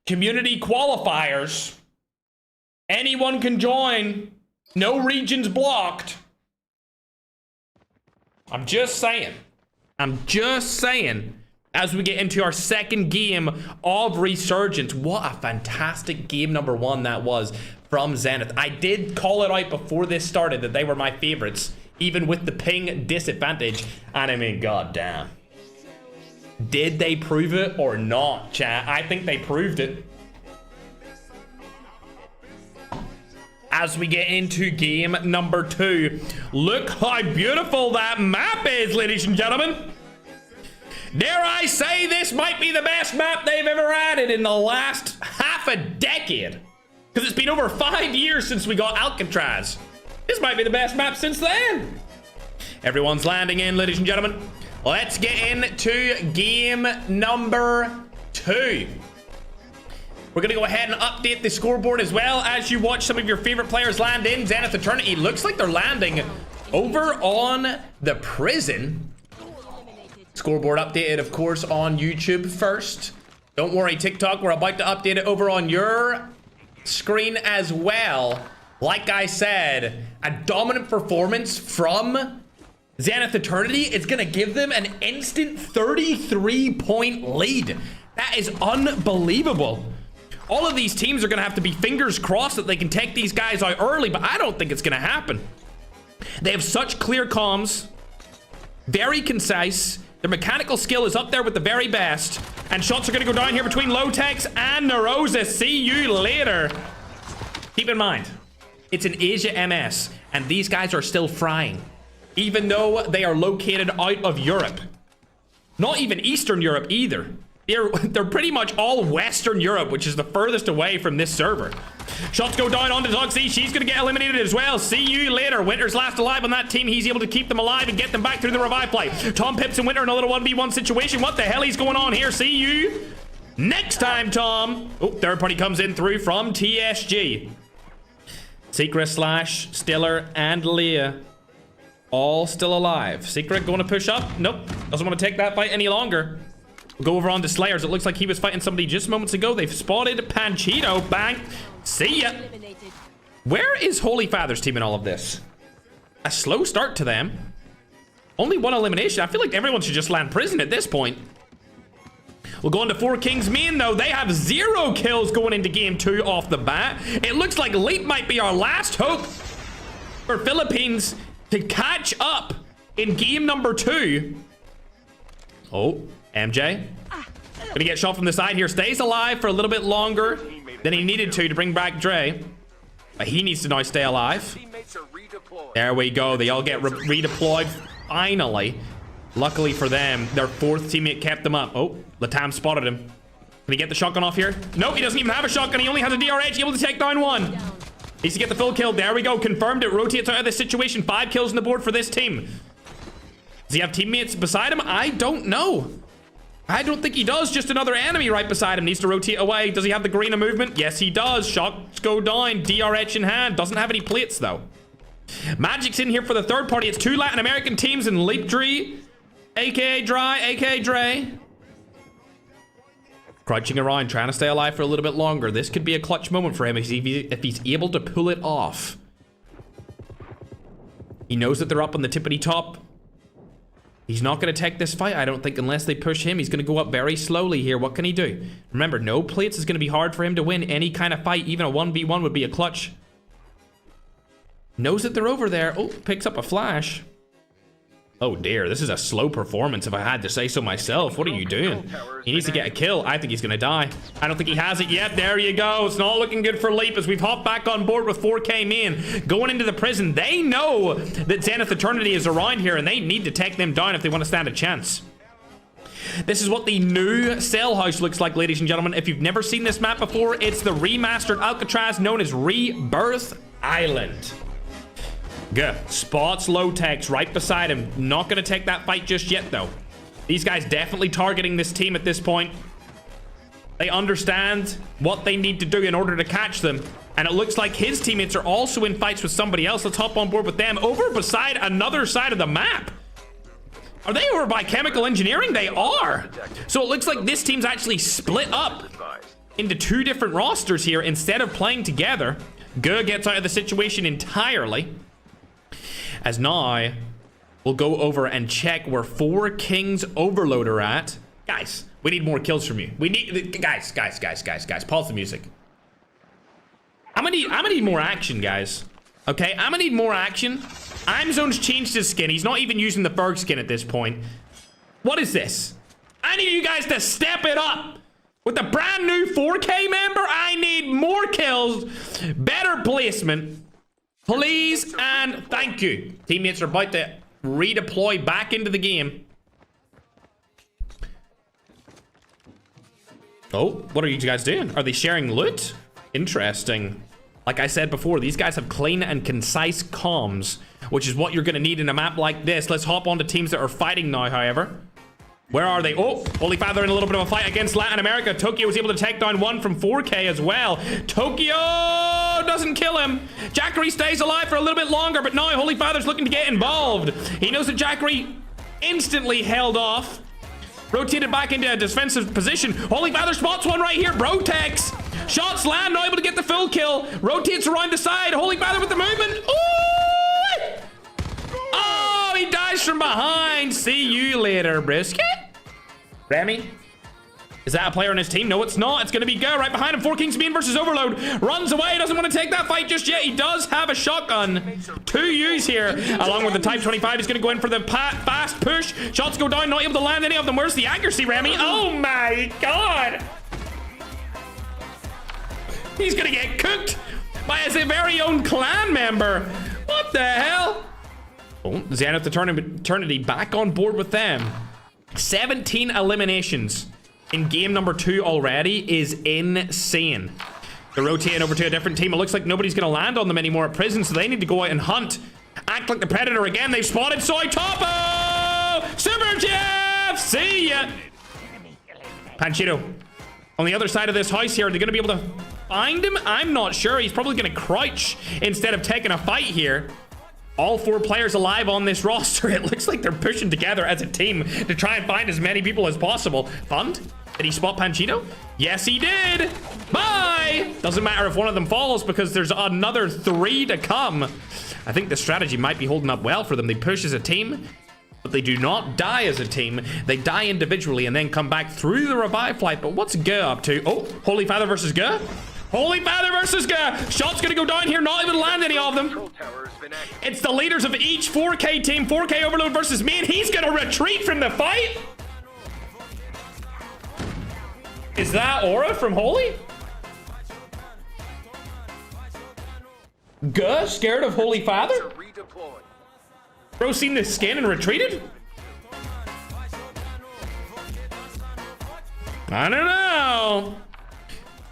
community qualifiers, anyone can join, no regions blocked. I'm just saying. As we get into our 2nd game of Resurgence. What a fantastic game number 1 that was from Zenith. I did call it out before this started that they were my favorites, even with the ping disadvantage. And I mean, goddamn. Did they prove it or not, chat? I think they proved it. As we get into game number 2. Look how beautiful that map is, ladies and gentlemen. Dare I say this might be the best map they've ever added in the last half a decade. Because it's been over 5 years since we got Alcatraz. This might be the best map since then. Everyone's landing in, ladies and gentlemen. Let's get into game number 2. We're going to go ahead and update the scoreboard as well as you watch some of your favorite players land in. Zenith Eternity looks like they're landing over on the prison. Scoreboard updated, of course, on YouTube first. Don't worry, TikTok, we're about to update it over on your screen as well. Like I said, a dominant performance from Zenith Eternity. It's going to give them an instant 33-point lead. That is unbelievable. All of these teams are going to have to be fingers crossed that they can take these guys out early, but I don't think it's going to happen. They have such clear comms, very concise. Their mechanical skill is up there with the very best. And shots are going to go down here between Lotex and Narosa. See you later. Keep in mind, it's an Asia MS, and these guys are still frying, even though they are located out of Europe. Not even Eastern Europe either. They're pretty much all Western Europe, which is the furthest away from this server. Shots go down onto Dogsy. She's going to get eliminated as well. See you later. Winter's last alive on that team. He's able to keep them alive and get them back through the revive play. Tom Pips and Winter in a little 1v1 situation. What the hell is going on here? See you next time, Tom. Oh, third party comes in through from TSG. Secret, Slash, Stiller, and Leah all still alive. Secret going to push up. Nope. Doesn't want to take that fight any longer. We'll go over on to Slayers. It looks like he was fighting somebody just moments ago. They've spotted Panchito. Bang. See ya. Where is Holy Father's team in all of this? A slow start to them. Only 1 elimination. I feel like everyone should just land prison at this point. We'll go into 4Kings Main, though. They have 0 kills going into game 2 off the bat. It looks like Leap might be our last hope for Philippines to catch up in game number 2. Oh, MJ. Gonna get shot from the side here. Stays alive for a little bit longer than he needed to bring back Dre. But he needs to now stay alive. There we go. They all get redeployed finally. Luckily for them, their 4th teammate kept them up. Oh, Latam spotted him. Can he get the shotgun off here? Nope, he doesn't even have a shotgun. He only has a DRH, able to take down one. Needs to get the full kill. There we go. Confirmed it. Rotates out of this situation. 5 kills on the board for this team. Does he have teammates beside him? I don't know. I don't think he does. Just another enemy right beside him. Needs to rotate away. Does he have the green of movement? Yes, he does. Shots go down. DRH in hand. Doesn't have any plates, though. Magic's in here for the third party. It's 2 Latin American teams in Leaptree, aka Dry, aka Dre. Crouching around, trying to stay alive for a little bit longer. This could be a clutch moment for him if he's able to pull it off. He knows that they're up on the tippity top. He's not going to take this fight, I don't think, unless they push him. He's going to go up very slowly here. What can he do? Remember, no plates is going to be hard for him to win any kind of fight. Even a 1v1 would be a clutch. Knows that they're over there. Oh, picks up a flash. Oh dear, this is a slow performance if I had to say so myself. What are you doing? He needs to get a kill. I think he's gonna die. I don't think he has it yet. There you go. It's not looking good for Leap as we've hopped back on board with 4K main. Going into the prison. They know that Zenith Eternity is around here and they need to take them down if they want to stand a chance. This is what the new cell house looks like, ladies and gentlemen. If you've never seen this map before, it's the remastered Alcatraz known as Rebirth Island. Good. Spots low techs right beside him. Not going to take that fight just yet, though. These guys definitely targeting this team at this point. They understand what they need to do in order to catch them. And it looks like his teammates are also in fights with somebody else. Let's hop on board with them. Over beside another side of the map. Are they over by chemical engineering? They are. So it looks like this team's actually split up into 2 different rosters here instead of playing together. Guh gets out of the situation entirely. As now, we'll go over and check where 4 Kings Overload are at. Guys, we need more kills from you. We need... Guys. Pause the music. I'm gonna need more action, guys. Okay, I'm gonna need more action. I'mZone's changed his skin. He's not even using the Ferg skin at this point. What is this? I need you guys to step it up. With the brand new 4K member, I need more kills, better placement. Please and thank you. Teammates are about to redeploy back into the game. Oh, what are you guys doing? Are they sharing loot? Interesting. Like I said before, these guys have clean and concise comms, which is what you're going to need in a map like this. Let's hop on to teams that are fighting now, however. Where are they? Oh, Holy Father in a little bit of a fight against Latin America. Tokyo was able to take down 1 from 4K as well. Tokyo doesn't kill him. Jackery stays alive for a little bit longer, but now Holy Father's looking to get involved. He knows that Jackery instantly held off. Rotated back into a defensive position. Holy Father spots one right here. Brotex. Shots land, not able to get the full kill. Rotates around the side. Holy Father with the movement. Ooh! Oh, he dies from behind. See you later, brisket. Remy? Is that a player on his team? No, it's not. It's going to be Go right behind him. 4 Kings Bean versus Overload. Runs away. Doesn't want to take that fight just yet. He does have a shotgun. 2 U's here. Along with the Type 25. He's going to go in for the fast push. Shots go down. Not able to land any of them. Where's the accuracy, Remy? Oh, my God. He's going to get cooked by his very own clan member. What the hell? Oh, Zenith Eternity back on board with them. 17 eliminations in game number 2 already is insane. They're rotating over to a different team. It looks like nobody's going to land on them anymore at prison, so they need to go out and hunt. Act like the Predator again. They've spotted Soy Topo! Super Jeff! See ya! Panchito. On the other side of this house here, are they going to be able to find him? I'm not sure. He's probably going to crouch instead of taking a fight here. All 4 players alive on this roster. It looks like they're pushing together as a team to try and find as many people as possible. Fund? Did he spot Panchito? Yes, he did. Bye. Doesn't matter if one of them falls because there's another 3 to come. I think the strategy might be holding up well for them. They push as a team, but they do not die as a team. They die individually and then come back through the revive flight. But what's Go up to? Oh, Holy Father versus Go. Holy Father versus Go. Shot's gonna go down here, not even land any of them. It's the leaders of each 4K team. 4K Overload versus me, and he's gonna retreat from the fight. Is that Aura from Holy? Go scared of Holy Father? Bro seen the skin and retreated? I don't know.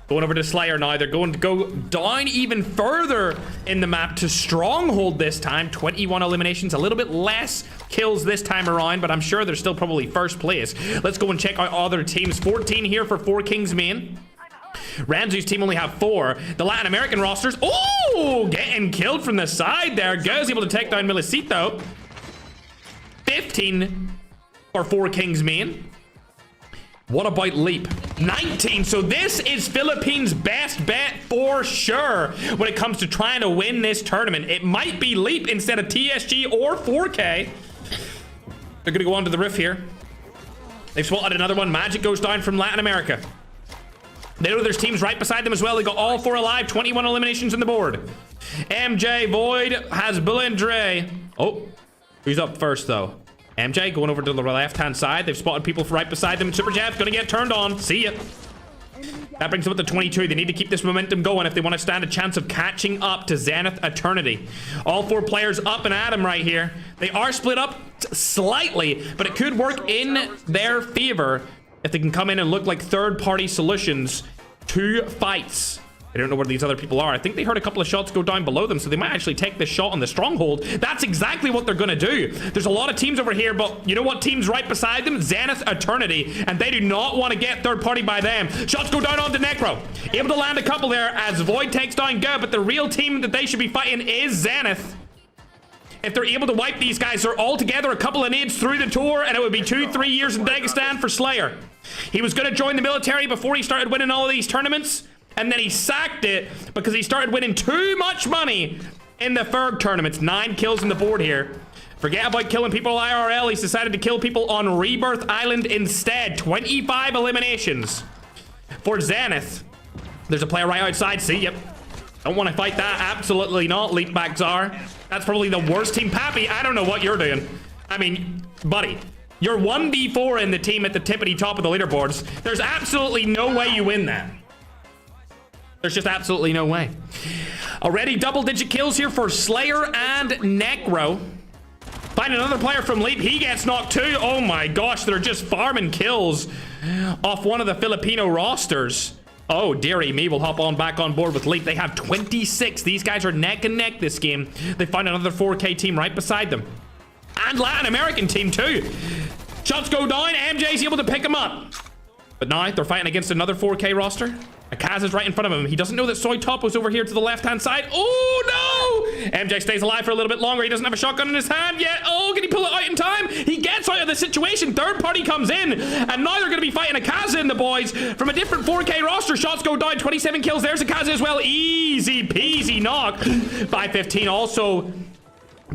Going over to Slayer now. They're going to go down even further in the map to Stronghold this time. 21 eliminations, a little bit less kills this time around, but I'm sure they're still probably first place. Let's go and check out other teams. 14 here for 4 Kings main. Ramsey's team only have 4. The Latin American rosters, oh, getting killed from the side there. Goes able to take down Milicito. 15 for 4 Kings main. What about Leap? 19. So this is Philippines' best bet for sure when it comes to trying to win this tournament. It might be Leap instead of TSG or 4K. They're going to go on to the Rift here. They've spotted another one. Magic goes down from Latin America. They know there's teams right beside them as well. They got all 4 alive. 21 eliminations on the board. MJ, Void, has and Dre. Oh, who's up first though? MJ going over to the left-hand side. They've spotted people right beside them. Super Jeff's gonna get turned on. See ya. That brings them up to 22. They need to keep this momentum going if they want to stand a chance of catching up to Zenith Eternity. All 4 players up and at him right here. They are split up slightly, but it could work in their favor if they can come in and look like third-party solutions to fights. I don't know where these other people are. I think they heard a couple of shots go down below them, so they might actually take this shot on the Stronghold. That's exactly what they're gonna do. There's a lot of teams over here, but you know what team's right beside them? Zenith Eternity, and they do not want to get third party by them. Shots go down onto Necro. Able to land a couple there as Void takes down Go, but the real team that they should be fighting is Zenith. If they're able to wipe these guys, they're all together, a couple of nades through the tour, and it would be 2-3 years in Dagestan for Slayer. He was gonna join the military before he started winning all of these tournaments, and then he sacked it because he started winning too much money in the Ferg tournaments. 9 kills on the board here. Forget about killing people IRL. He's decided to kill people on Rebirth Island instead. 25 eliminations for Zenith. There's a player right outside. See, yep. Don't want to fight that. Absolutely not. Leap back Czar. That's probably the worst team. Pappy, I don't know what you're doing. I mean, buddy, you're 1v4 in the team at the tippity top of the leaderboards. There's absolutely no way you win that. There's just absolutely no way. Already double-digit kills here for Slayer and Necro. Find another player from Leap. He gets knocked too. Oh my gosh, they're just farming kills off one of the Filipino rosters. Oh, dearie me, we'll hop on back on board with Leap. They have 26. These guys are neck and neck this game. They find another 4K team right beside them. And Latin American team too. Shots go down. MJ's able to pick them up. But now they're fighting against another 4K roster. Akaz is right in front of him. He doesn't know that Soy Top was over here to the left-hand side. Oh, no! MJ stays alive for a little bit longer. He doesn't have a shotgun in his hand yet. Oh, can he pull it out in time? He gets out of the situation. Third party comes in. And now they're going to be fighting Akaza and the boys from a different 4K roster. Shots go down. 27 kills. There's Akaza as well. Easy peasy knock. 515 also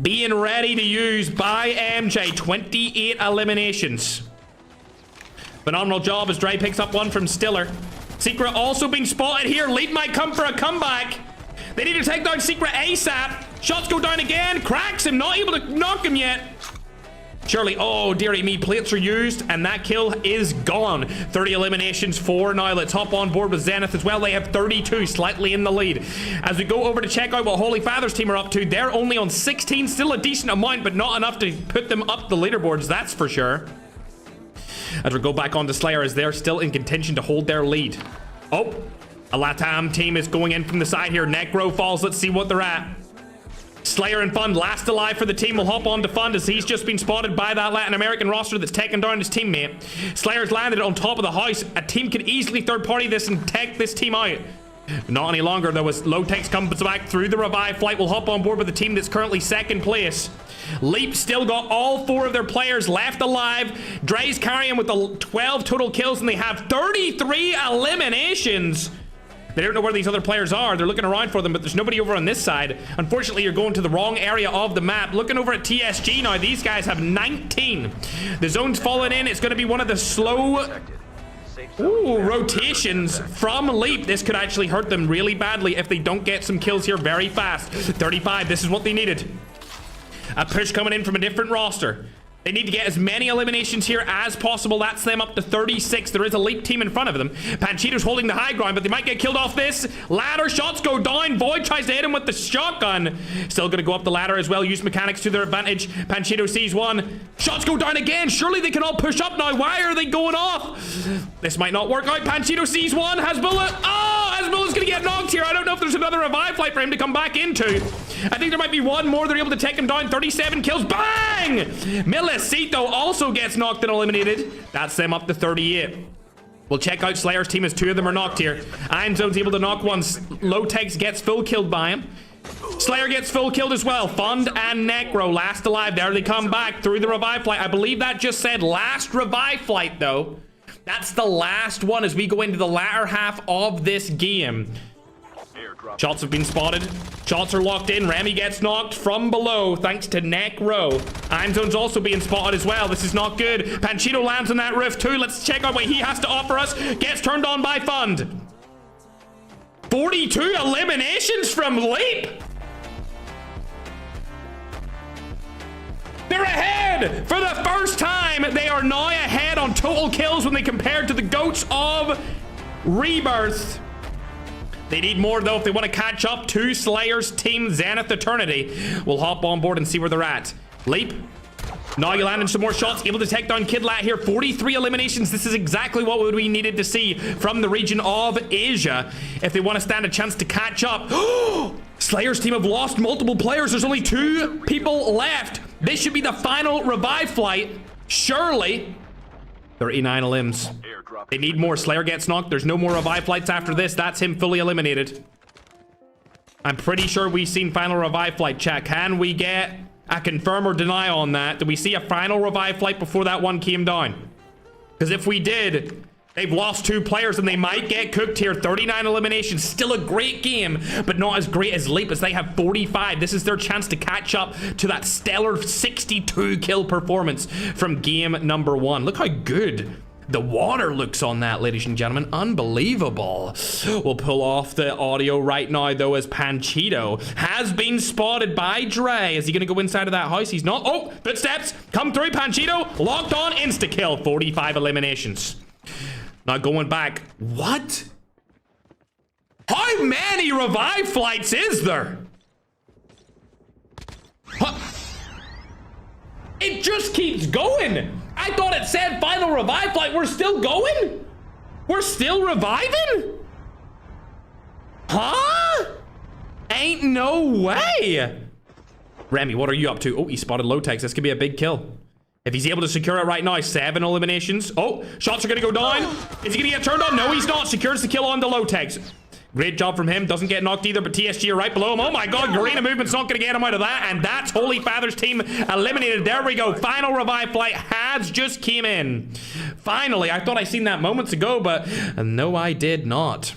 being ready to use by MJ. 28 eliminations. Phenomenal job as Dre picks up one from Stiller. Secret also being spotted here. Leap might come for a comeback. They need to take down Secret ASAP. Shots go down again. Cracks him. Not able to knock him yet. Surely, oh, dearie me. Plates are used, and that kill is gone. 30 eliminations for now. Let's hop on board with Zenith as well. They have 32, slightly in the lead. As we go over to check out what Holy Father's team are up to, they're only on 16. Still a decent amount, but not enough to put them up the leaderboards, that's for sure. As we go back on to Slayer, as they're still in contention to hold their lead. Oh, a LATAM team is going in from the side here. Necro falls. Let's see what they're at. Slayer and Fund last alive for the team. Will hop on to Fund as he's just been spotted by that Latin American roster that's taken down his teammate. Slayer's landed on top of the house. A team could easily third party this and take this team out. Not any longer though, as Low-Tech's comes back through the revive flight. Will hop on board with the team that's currently second place. Leap still got all 4 of their players left alive. Dre's carrying with the 12 total kills, and they have 33 eliminations. They don't know where these other players are. They're looking around for them, but there's nobody over on this side. Unfortunately, you're going to the wrong area of the map. Looking over at TSG now, these guys have 19. The zone's fallen in. It's going to be one of the slow rotations from Leap. This could actually hurt them really badly if they don't get some kills here very fast. 35, this is what they needed. A push coming in from a different roster. They need to get as many eliminations here as possible. That's them up to 36. There is a Leap team in front of them. Panchito's holding the high ground, but they might get killed off this. Ladder shots go down. Void tries to hit him with the shotgun. Still going to go up the ladder as well. Use mechanics to their advantage. Panchito sees one. Shots go down again. Surely they can all push up now. Why are they going off? This might not work out. Panchito sees one. Hasbulla. Oh, Hasbulla's going to get knocked here. I don't know if there's another revive flight for him to come back into. I think there might be one more. They're able to take him down. 37 kills. Bang! Millicito also gets knocked and eliminated. That's them up to 38. We'll check out Slayer's team as 2 of them are knocked here. Iron Zone's able to knock one. Low-Tex gets full killed by him. Slayer gets full killed as well. Fund and Necro last alive. There they come back through the revive flight. I believe that just said last revive flight though. That's the last one as we go into the latter half of this game. Shots have been spotted. Shots are locked in. Remy gets knocked from below thanks to Necro. Iron Zone's also being spotted as well. This is not good. Panchito lands on that roof too. Let's check out what he has to offer us. Gets turned on by Fund. 42 eliminations from Leap. They're ahead! For the first time, they are now ahead on total kills when they compare to the GOATs of Rebirth. They need more, though, if they want to catch up to Slayer's team, Zenith Eternity. We'll hop on board and see where they're at. Leap. Now you land in some more shots. Able to take down Kidlat here. 43 eliminations. This is exactly what we needed to see from the region of Asia if they want to stand a chance to catch up. Slayer's team have lost multiple players. There's only 2 people left. This should be the final revive flight. Surely. 39 elims. They need more. Slayer gets knocked. There's no more revive flights after this. That's him fully eliminated. I'm pretty sure we've seen final revive flight. Chat. Can we get a confirm or deny on that? Did we see a final revive flight before that one came down? Because if we did, they've lost 2 players and they might get cooked here. 39 eliminations. Still a great game, but not as great as Leap as they have 45. This is their chance to catch up to that stellar 62 kill performance from game number 1. Look how good the water looks on that, ladies and gentlemen. Unbelievable. We'll pull off the audio right now, though, as Panchito has been spotted by Dre. Is he going to go inside of that house? He's not. Oh, footsteps come through. Panchito locked on. Insta-kill. 45 eliminations. Now going back. What? How many revive flights is there? Huh? It just keeps going. I thought it said final revive flight. We're still going? We're still reviving? Huh? Ain't no way. Remy, what are you up to? Oh, he spotted Low-Tex. This could be a big kill. If he's able to secure it right now, 7 eliminations. Oh, shots are going to go down. Is he going to get turned on? No, he's not. Secures the kill on the Low-Tex. Great job from him. Doesn't get knocked either, but TSG are right below him. Oh my god, Garena movement's not going to get him out of that. And that's Holy Father's team eliminated. There we go. Final revive flight has just came in. Finally, I thought I seen that moments ago, but no, I did not.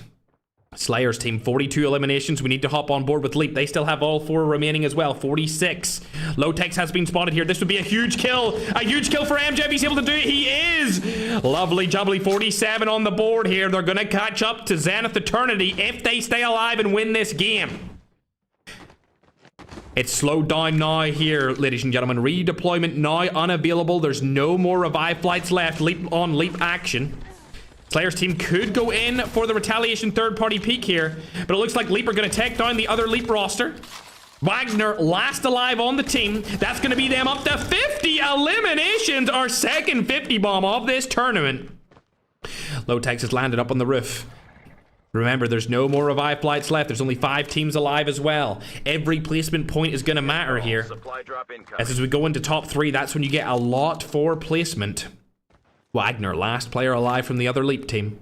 Slayer's team, 42 eliminations. We need to hop on board with Leap. They still have all 4 remaining as well, 46. Low-Tex has been spotted here. This would be a huge kill. A huge kill for MJ if he's able to do it. He is. Lovely jubbly, 47 on the board here. They're going to catch up to Zenith Eternity if they stay alive and win this game. It's slowed down now here, ladies and gentlemen. Redeployment now unavailable. There's no more revive flights left. Leap on Leap action. Slayer's team could go in for the retaliation third-party peek here, but it looks like Leap are going to take down the other Leap roster. Wagner last alive on the team. That's going to be them up to 50 eliminations. Our second 50 bomb of this tournament. Low-Tex has landed up on the roof. Remember, there's no more revive flights left. There's only 5 teams alive as well. Every placement point is going to matter here. As we go into top 3, that's when you get a lot for placement. Wagner, last player alive from the other Leap team.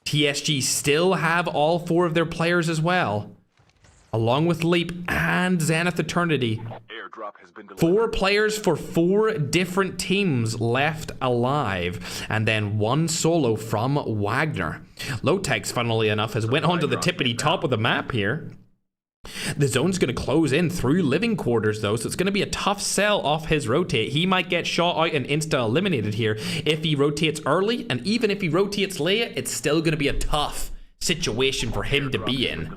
TSG still have all 4 of their players as well, along with Leap and Zenith Eternity. 4 players for 4 different teams left alive, and then 1 solo from Wagner. Low-Tex, funnily enough, has went onto the tippity top of the map here. The zone's going to close in through living quarters, though, so it's going to be a tough sell off his rotate. He might get shot out and insta-eliminated here if he rotates early, and even if he rotates late, it's still going to be a tough situation for him to be in.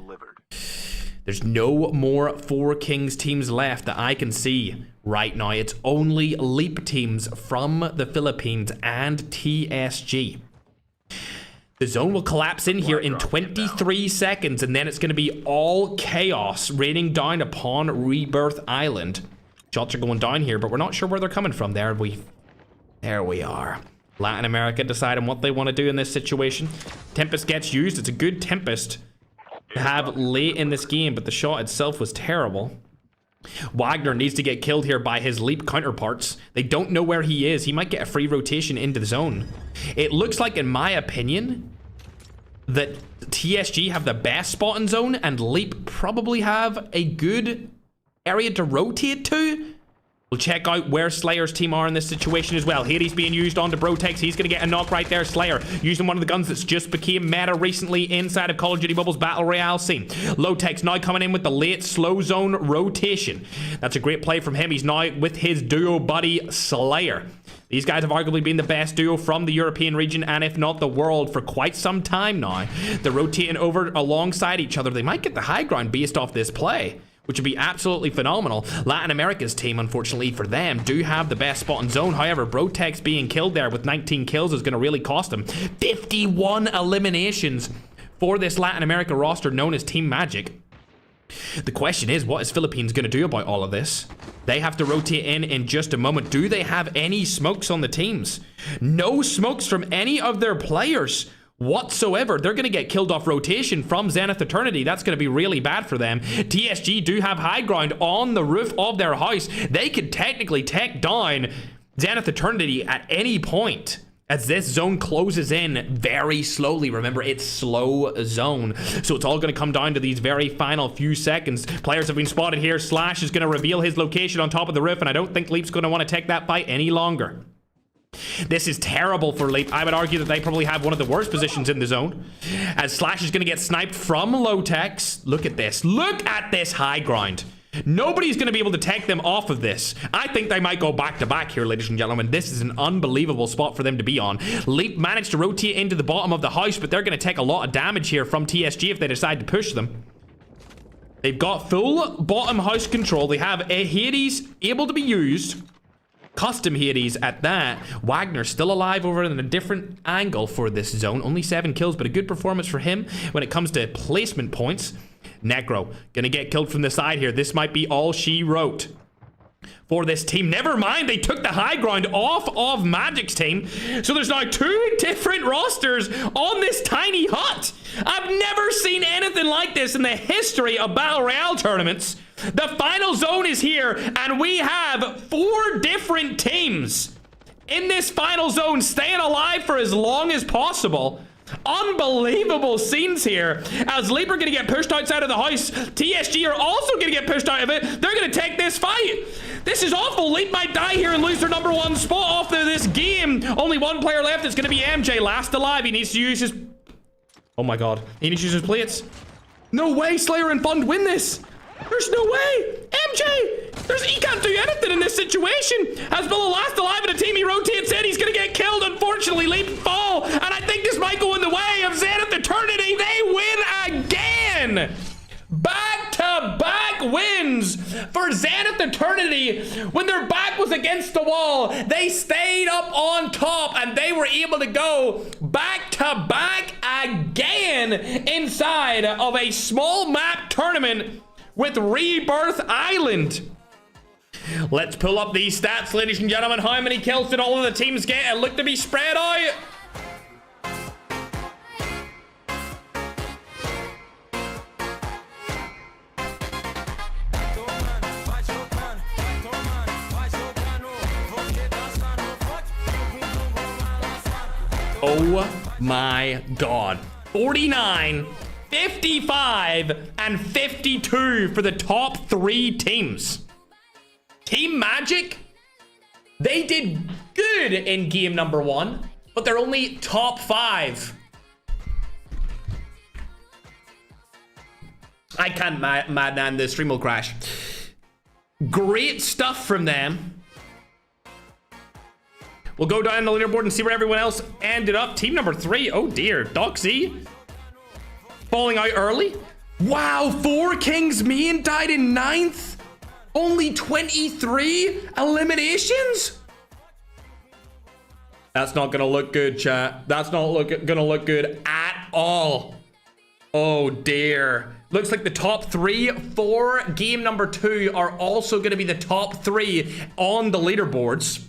There's no more Four Kings teams left that I can see right now. It's only Leap teams from the Philippines and TSG. The zone will collapse in here in 23 seconds, and then it's going to be all chaos raining down upon Rebirth Island. Shots are going down here, but we're not sure where they're coming from. There we are. Latin America deciding what they want to do in this situation. Tempest gets used. It's a good Tempest to have late in this game, but the shot itself was terrible. Wagner needs to get killed here by his Leap counterparts. They don't know where he is. He might get a free rotation into the zone. It looks like, in my opinion, that TSG have the best spot in zone, and Leap probably have a good area to rotate to. We'll check out where Slayer's team are in this situation as well. Hades being used onto Brotex. He's going to get a knock right there. Slayer using one of the guns that's just became meta recently inside of Call of Duty Mobile's Battle Royale scene. Lowtex now coming in with the late slow zone rotation. That's a great play from him. He's now with his duo buddy Slayer. These guys have arguably been the best duo from the European region, and if not the world, for quite some time now. They're rotating over alongside each other. They might get the high ground based off this play, which would be absolutely phenomenal. Latin America's team, unfortunately for them, do have the best spot in zone. However, Brotex being killed there with 19 kills is going to really cost them. 51 eliminations for this Latin America roster known as Team Magic. The question is, what is Philippines going to do about all of this? They have to rotate in just a moment. Do they have any smokes on the teams? No smokes from any of their players whatsoever. They're going to get killed off rotation from Zenith Eternity. That's going to be really bad for them. TSG do have high ground on the roof of their house. They could technically take down Zenith Eternity at any point as this zone closes in very slowly. Remember, it's slow zone, so it's all going to come down to these very final few seconds. Players have been spotted here. Slash is going to reveal his location on top of the roof, and I don't think Leap's going to want to take that fight any longer. This is terrible for Leap. I would argue that they probably have one of the worst positions in the zone, as Slash is going to get sniped from Lowtex. Look at this. Look at this high ground. Nobody's going to be able to take them off of this. I think they might go back to back here, ladies and gentlemen. This is an unbelievable spot for them to be on. Leap managed to rotate into the bottom of the house, but they're going to take a lot of damage here from TSG if they decide to push them. They've got full bottom house control. They have a Hades able to be used. Custom Hades at that. Wagner still alive over in a different angle for this zone. Only 7 kills, but a good performance for him when it comes to placement points. Necro gonna get killed from the side here. This might be all she wrote for this team. Never mind, they took the high ground off of Magic's team, so there's now 2 different rosters on this tiny hut. I've never seen anything like this in the history of Battle Royale tournaments. The final zone is here, and we have 4 different teams in this final zone staying alive for as long as possible. Unbelievable scenes here, as Leap are going to get pushed outside of the house. TSG are also going to get pushed out of it. They're going to take this fight. This is awful. Leap might die here and lose their #1 spot off of this game. Only 1 player left. It's going to be MJ, last alive. He needs to use his... Oh my god. He needs to use his plates. No way Slayer and Fund win this. There's no way. MJ, he can't do anything in this situation. As Bill last alive in a team, he rotates in. He's going to get killed. Unfortunately, Leap fall. And I think this might go in the way of Zenith Eternity. They win again. Back-to-back wins for Zenith Eternity. When their back was against the wall, they stayed up on top, and they were able to go back-to-back again inside of a small map tournament with Rebirth Island. Let's pull up these stats, ladies and gentlemen. How many kills did all of the teams get? It looked to be spread out. Oh my god. 49, 55, and 52 for the top 3 teams. Team Magic, they did good in game #1, but they're only top 5. I can't, madman, the stream will crash. Great stuff from them. We'll go down the leaderboard and see where everyone else ended up. Team #3, oh dear, Doxy falling out early. Wow, 4 Kings main died in 9th? Only 23 eliminations? That's not gonna look good, chat. That's not gonna look good at all. Oh dear. Looks like the top 3 for game number 2 are also gonna be the top 3 on the leaderboards.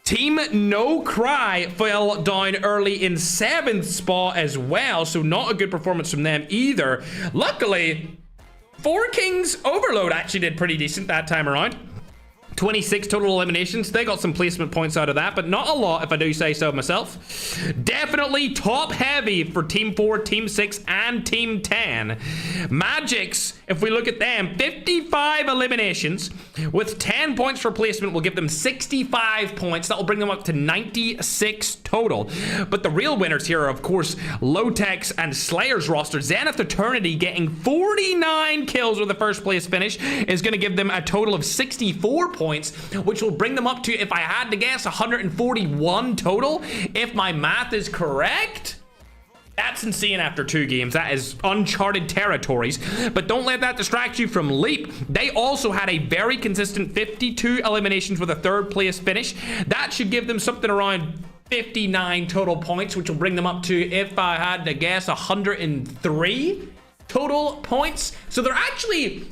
Team No Cry fell down early in 7th spot as well, so not a good performance from them either. Luckily, 4 Kings Overload actually did pretty decent that time around. 26 total eliminations. They got some placement points out of that, but not a lot if I do say so myself. Definitely top heavy for Team 4, Team 6, and Team 10. Magics, if we look at them, 55 eliminations with 10 points for placement will give them 65 points. That will bring them up to 96 total. But the real winners here are, of course, Low-Tech's and Slayer's roster. Zenith Eternity getting 49 kills with the first place finish is going to give them a total of 64 points, which will bring them up to, if I had to guess, 141 total. If my math is correct, that's insane after 2 games. That is uncharted territories. But don't let that distract you from Leap. They also had a very consistent 52 eliminations with a 3rd place finish. That should give them something around 59 total points, which will bring them up to, if I had to guess, 103 total points. So they're actually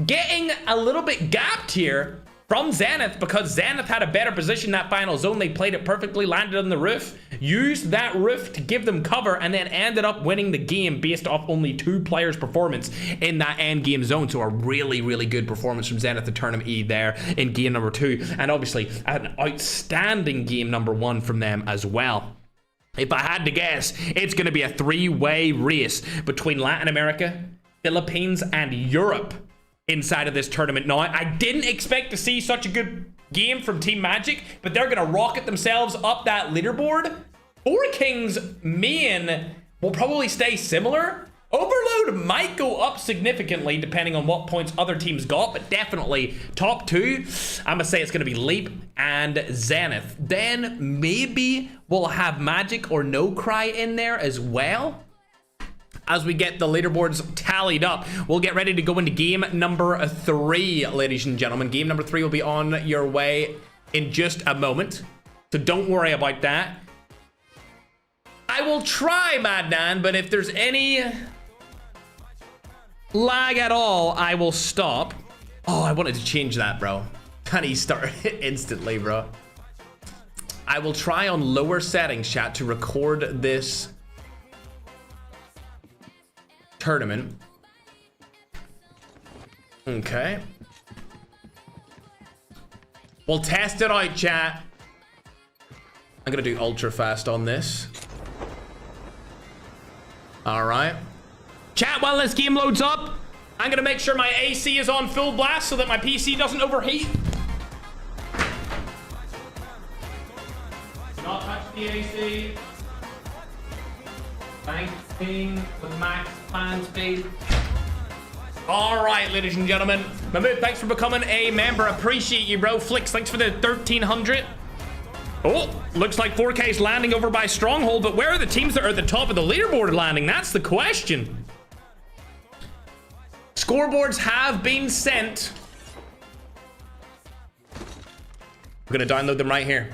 getting a little bit gapped here from Zenith, because Zenith had a better position in that final zone. They played it perfectly, landed on the roof, used that roof to give them cover, and then ended up winning the game based off only 2 players' performance in that end game zone. So a really, really good performance from Zenith the Tournament E there in game number 2, and obviously an outstanding game number 1 from them as well. If I had to guess, it's going to be a 3-way race between Latin America, Philippines, and Europe inside of this tournament. Now, I didn't expect to see such a good game from Team Magic, but they're gonna rocket themselves up that leaderboard. 4 Kings main will probably stay similar. Overload might go up significantly depending on what points other teams got, but definitely top 2, I'm gonna say it's gonna be Leap and Zenith. Then maybe we'll have Magic or No Cry in there as well. As we get the leaderboards tallied up, we'll get ready to go into game number 3, ladies and gentlemen. Game number 3 will be on your way in just a moment, so don't worry about that. I will try, Madnan, but if there's any lag at all, I will stop. Oh, I wanted to change that, bro. And he started instantly, bro. I will try on lower settings, chat, to record this tournament. Okay. We'll test it out, chat. I'm gonna do ultra fast on this. All right. Chat, while this game loads up, I'm gonna make sure my AC is on full blast so that my PC doesn't overheat. Do not touch the AC. Banking with max fan speed. All right, ladies and gentlemen. Mahmood, thanks for becoming a member. Appreciate you, bro. Flicks, thanks for the 1300. Oh, looks like 4K's landing over by Stronghold, but where are the teams that are at the top of the leaderboard landing? That's the question. Scoreboards have been sent. I'm gonna download them right here.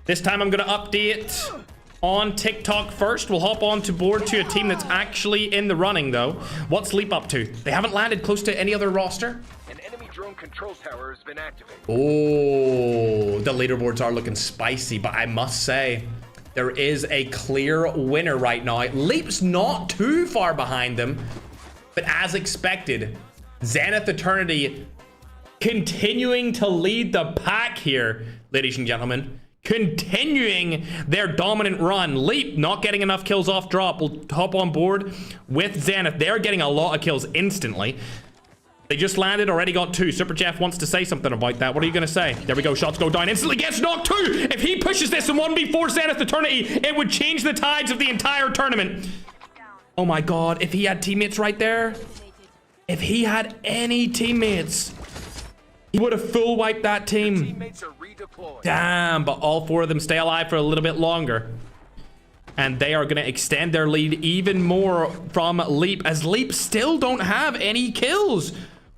This time I'm gonna update on TikTok first. We'll hop on to board to a team that's actually in the running, though. What's Leap up to? They haven't landed close to any other roster. An enemy drone control tower has been activated. Oh, the leaderboards are looking spicy, but I must say, there is a clear winner right now. Leap's not too far behind them, but as expected, Zenith Eternity continuing to lead the pack here, ladies and gentlemen. Continuing their dominant run. Leap not getting enough kills off drop. We'll hop on board with Zenith. They're getting a lot of kills instantly. They just landed, already got 2. Super Jeff wants to say something about that. What are you going to say? There we go. Shots go down instantly. Gets knocked 2. If he pushes this in 1v4 Zenith Eternity, it would change the tides of the entire tournament. Oh my god. If he had teammates right there. If he had any teammates, he would have full wiped that team. Teammates are redeployed. Damn, but all 4 of them stay alive for a little bit longer. And they are going to extend their lead even more from Leap, as Leap still don't have any kills.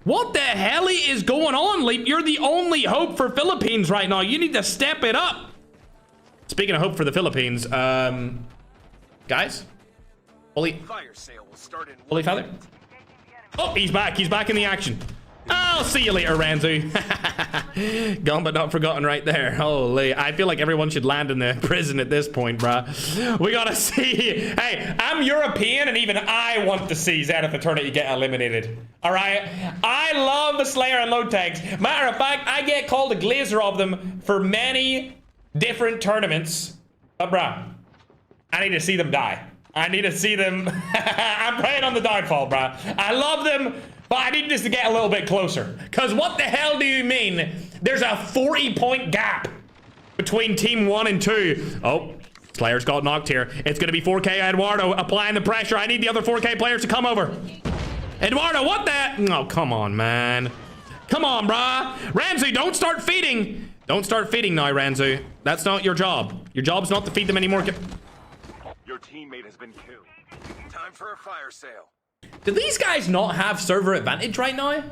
What the hell is going on, Leap? You're the only hope for Philippines right now. You need to step it up. Speaking of hope for the Philippines, guys, Holy Fire sale will start in Holy Father. Oh, he's back. He's back in the action. I'll see you later, Ranzu. Gone but not forgotten right there. Holy, I feel like everyone should land in the prison at this point, bruh. We gotta see. Hey, I'm European, and even I want to see Zenith Eternity get eliminated. All right? I love the Slayer and low tags. Matter of fact, I get called a glazer of them for many different tournaments. But, bruh, I need to see them die. I need to see them. I'm praying on the downfall, bruh. I love them, but I need this to get a little bit closer. Because what the hell do you mean there's a 40-point gap between Team 1 and 2? Oh, Slayer's got knocked here. It's going to be 4K Eduardo applying the pressure. I need the other 4K players to come over. Eduardo, what the? Oh, come on, man. Come on, bruh. Ranzu, don't start feeding. Don't start feeding now, Ranzu. That's not your job. Your job's not to feed them anymore. Your teammate has been killed. Time for a fire sale. Do these guys not have server advantage right now?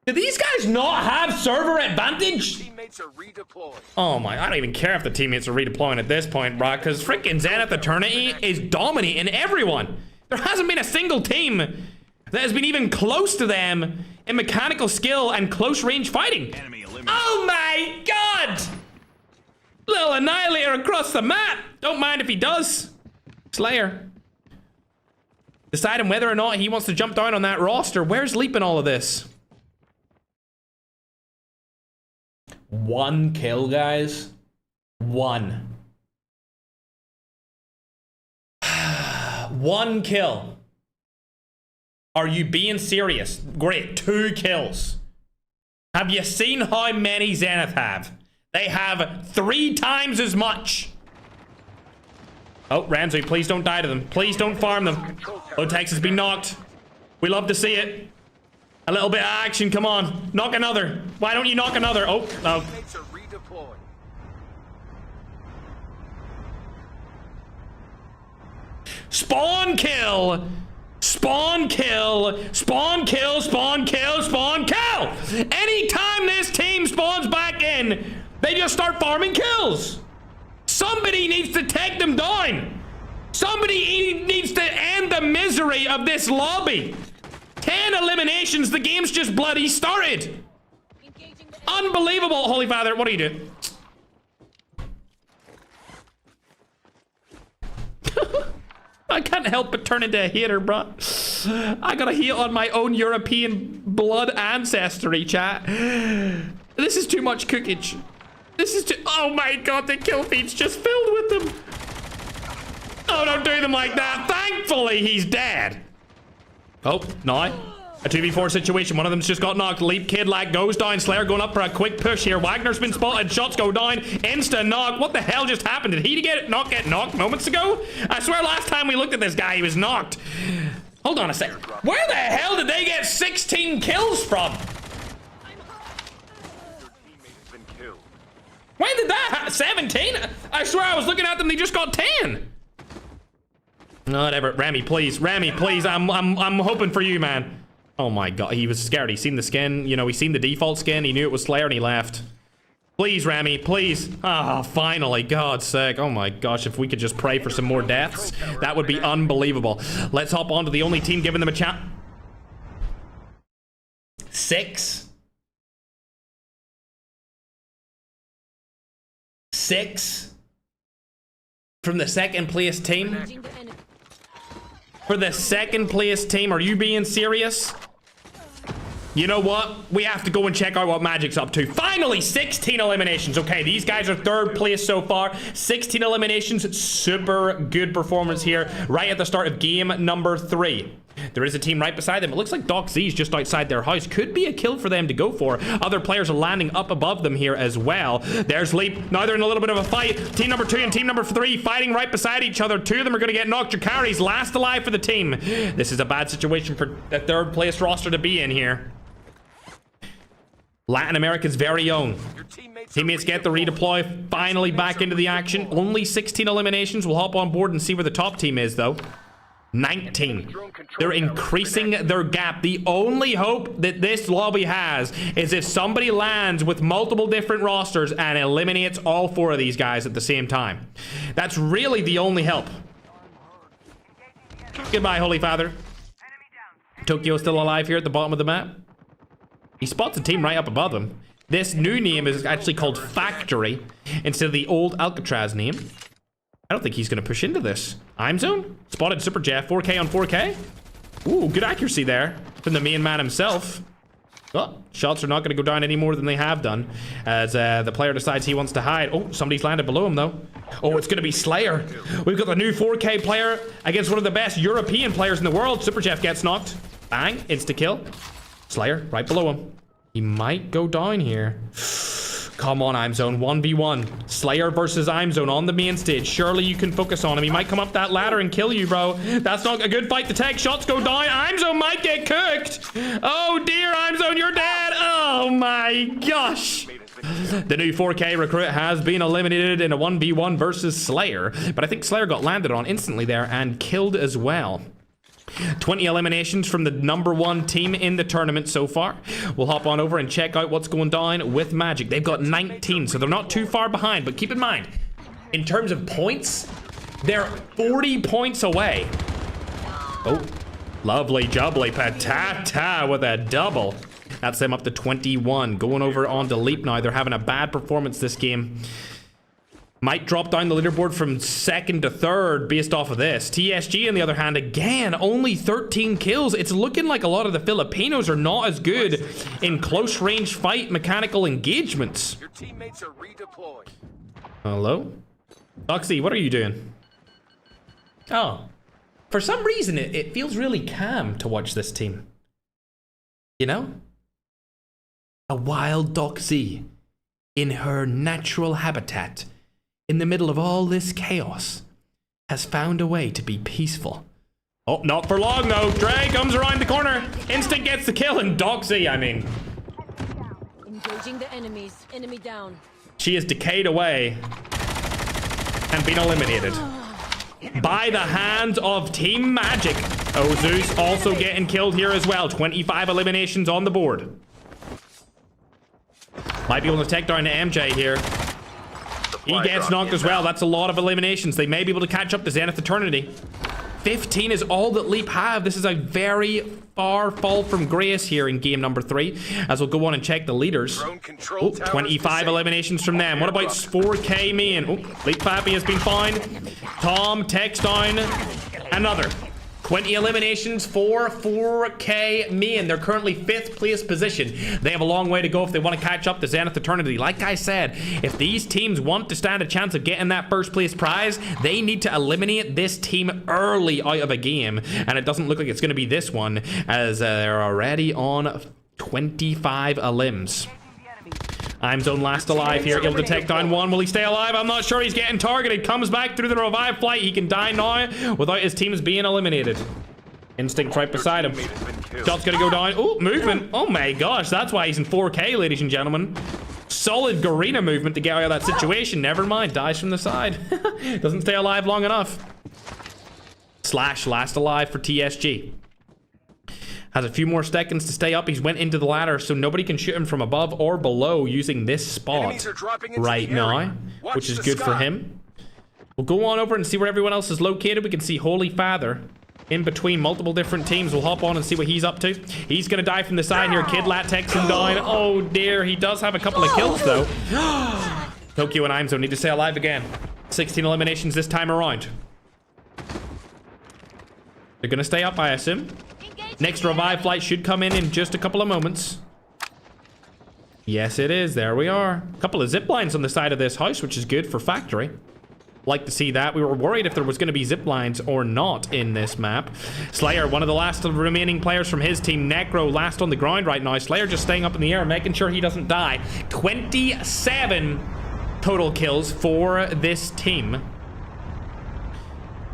Do these guys not have server advantage? Teammates are redeployed. Oh my, I don't even care if the teammates are redeploying at this point, bro, because freaking Zenith Eternity is dominating everyone. There hasn't been a single team that has been even close to them in mechanical skill and close range fighting. Oh my god! Little annihilator across the map. Don't mind if he does. Slayer deciding whether or not he wants to jump down on that roster. Where's Leap in all of this? 1 kill, guys. 1. 1 kill. Are you being serious? Great, 2 kills. Have you seen how many Zenith have? They have 3 times as much. Oh, Ramsey, please don't die to them. Please don't farm them. Otex has been knocked. We love to see it. A little bit of action, come on. Knock another. Why don't you knock another? Oh, oh. Spawn kill. Spawn kill. Spawn kill. Spawn kill. Spawn kill. Anytime this team spawns back in, they just start farming kills. Somebody needs to take them down. Somebody needs to end the misery of this lobby. 10 eliminations, the game's just bloody started. Unbelievable. Holy Father, what are you doing? I can't help but turn into a hater, bro. I gotta hate on my own European blood ancestry, chat. This is too much cookage. This is too— oh my god, the kill feed's just filled with them. Oh, don't do them like that. Thankfully, he's dead. Oh, no. A 2v4 situation. One of them's just got knocked. Leap Kid Lag goes down. Slayer going up for a quick push here. Wagner's been spotted. Shots go down. Insta knock. What the hell just happened? Did he get knocked moments ago? I swear last time we looked at this guy, he was knocked. Hold on a sec. Where the hell did they get 16 kills from? When did that happen? 17? I swear I was looking at them, they just got 10. Whatever. Rami, please. Rami, please. I'm hoping for you, man. Oh my god, he was scared. He seen the skin. You know, he seen the default skin. He knew it was Slayer and he left. Please, Rami, please. Ah, finally. God's sake. Oh my gosh, if we could just pray for some more deaths, that would be unbelievable. Let's hop on to the only team giving them a chance. 6. 6 from the second place team. For the second place team, are you being serious? You know what? We have to go and check out what Magic's up to. Finally, 16 eliminations. Okay, these guys are 3rd place so far. 16 eliminations. Super good performance here right at the start of game number 3. There is a team right beside them. It looks like Doc Z's just outside their house. Could be a kill for them to go for. Other players are landing up above them here as well. There's Leap. Now they're in a little bit of a fight. Team number 2 and team number 3 fighting right beside each other. 2 of them are going to get knocked. Jakari's last alive for the team. This is a bad situation for the 3rd place roster to be in here. Latin America's very own. Teammates get the redeploy, finally back into the action. Only 16 eliminations. We'll hop on board and see where the top team is, though. 19. They're increasing their gap. The only hope that this lobby has is if somebody lands with multiple different rosters and eliminates all 4 of these guys at the same time. That's really the only help. Goodbye, Holy Father. Tokyo's still alive here at the bottom of the map. He spots a team right up above him. This new name is actually called Factory instead of the old Alcatraz name. I don't think he's going to push into this. I'm zone. Spotted Super Jeff. 4K on 4K. Ooh, good accuracy there from the main man himself. Oh, shots are not going to go down any more than they have done as the player decides he wants to hide. Oh, somebody's landed below him, though. Oh, it's going to be Slayer. We've got the new 4K player against one of the best European players in the world. Super Jeff gets knocked. Bang. Insta-kill. Slayer right below him. He might go down here. Come on, I'mZone. 1v1. Slayer versus I'mZone on the main stage. Surely you can focus on him. He might come up that ladder and kill you, bro. That's not a good fight to take. Shots go down. I'mZone might get cooked. Oh, dear, I'mZone, you're dead. Oh, my gosh. The new 4K recruit has been eliminated in a 1v1 versus Slayer. But I think Slayer got landed on instantly there and killed as well. 20 eliminations from the #1 team in the tournament so far. We'll hop on over and check out what's going down with Magic. They've got 19, so they're not too far behind. But keep in mind, in terms of points, they're 40 points away. Oh, lovely jubbly patata with a double. That's them up to 21. Going over on to Leap now. They're having a bad performance this game. Might drop down the leaderboard from 2nd to 3rd based off of this. TSG, on the other hand, again, only 13 kills. It's looking like a lot of the Filipinos are not as good in close range fight mechanical engagements. Your teammates are redeployed. Hello? Doxy, what are you doing? Oh. For some reason, it feels really calm to watch this team. You know? A wild Doxy in her natural habitat, in the middle of all this chaos, has found a way to be peaceful. Oh, not for long though. Dre comes around the corner. Instant gets the kill, and Doxy, I mean. Engaging the enemies. Enemy down. She is decayed away and been eliminated by the hands of Team Magic. Oh, Zeus also getting killed here as well. 25 eliminations on the board. Might be able to take down the MJ here. He gets knocked as well. That's a lot of eliminations. They may be able to catch up to Zenith Eternity. 15 is all that Leap have. This is a very far fall from grace here in game number 3. As we'll go on and check the leaders. Oh, 25 eliminations from them. What about 4K main? Oh, Leap Fappy has been found. Tom takes down another. 20 eliminations for 4K main. They're currently 5th place position. They have a long way to go if they want to catch up to Zenith Eternity. Like I said, if these teams want to stand a chance of getting that 1st place prize, they need to eliminate this team early out of a game. And it doesn't look like it's going to be this one, as they're already on 25 elims. I'mZone last alive here, able to take down one. Will he stay alive? I'm not sure. He's getting targeted. Comes back through the revive flight. He can die now without his teams being eliminated. Instinct right beside him. Shot's gonna go down. Oh, movement. Oh my gosh, that's why he's in 4K, ladies and gentlemen. Solid Garena movement to get out of that situation. Never mind, dies from the side. Doesn't stay alive long enough. Slash last alive for TSG. Has a few more seconds to stay up. He's went into the ladder, so nobody can shoot him from above or below using this spot right now, which is good for him. We'll go on over and see where everyone else is located. We can see Holy Father in between multiple different teams. We'll hop on and see what he's up to. He's going to die from the side here. Kidlat takes him down. Oh, dear. He does have a couple of kills, though. Tokyo and I'mZone need to stay alive again. 16 eliminations this time around. They're going to stay up, I assume. Next revive flight should come in just a couple of moments. Yes, it is. There we are. A couple of zip lines on the side of this house, which is good for Factory. Like to see that. We were worried if there was going to be zip lines or not in this map. Slayer, one of the last remaining players from his team. Necro, last on the ground right now. Slayer just staying up in the air, making sure he doesn't die. 27 total kills for this team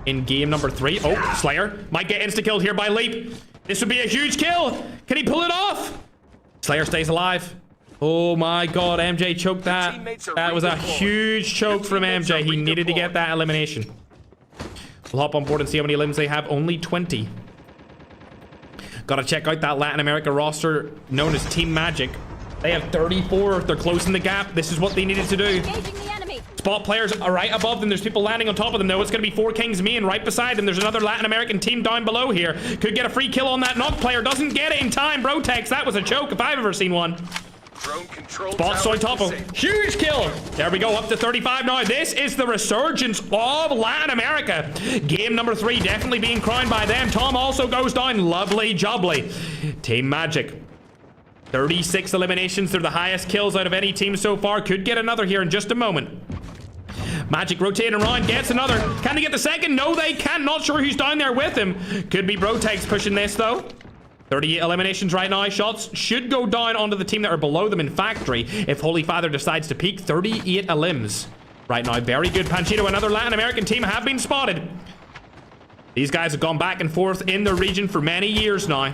in game number 3. Oh, Slayer might get insta-killed here by Leap. This would be a huge kill. Can he pull it off? Slayer stays alive. Oh my god, MJ choked that. That was a huge choke from MJ. He needed to get that elimination. We'll hop on board and see how many limbs they have. Only 20. Gotta check out that Latin America roster known as Team Magic. They have 34. They're closing the gap. This is what they needed to do. Spot players are right above them. There's people landing on top of them, though. It's going to be 4 Kings me, and right beside them, there's another Latin American team down below here. Could get a free kill on that knock player. Doesn't get it in time. Brotex, that was a choke if I've ever seen one. Spot Soy Topo. Huge kill. There we go. Up to 35 now. This is the resurgence of Latin America. Game number 3 definitely being crowned by them. Tom also goes down. Lovely jubbly. Team Magic. 36 eliminations. They're the highest kills out of any team so far. Could get another here in just a moment. Magic rotating around, gets another. Can they get the second? No, they can't. Not sure who's down there with him. Could be Brotex pushing this, though. 38 eliminations right now. Shots should go down onto the team that are below them in Factory if Holy Father decides to peek. 38 elims right now. Very good. Panchito, another Latin American team, have been spotted. These guys have gone back and forth in the region for many years now.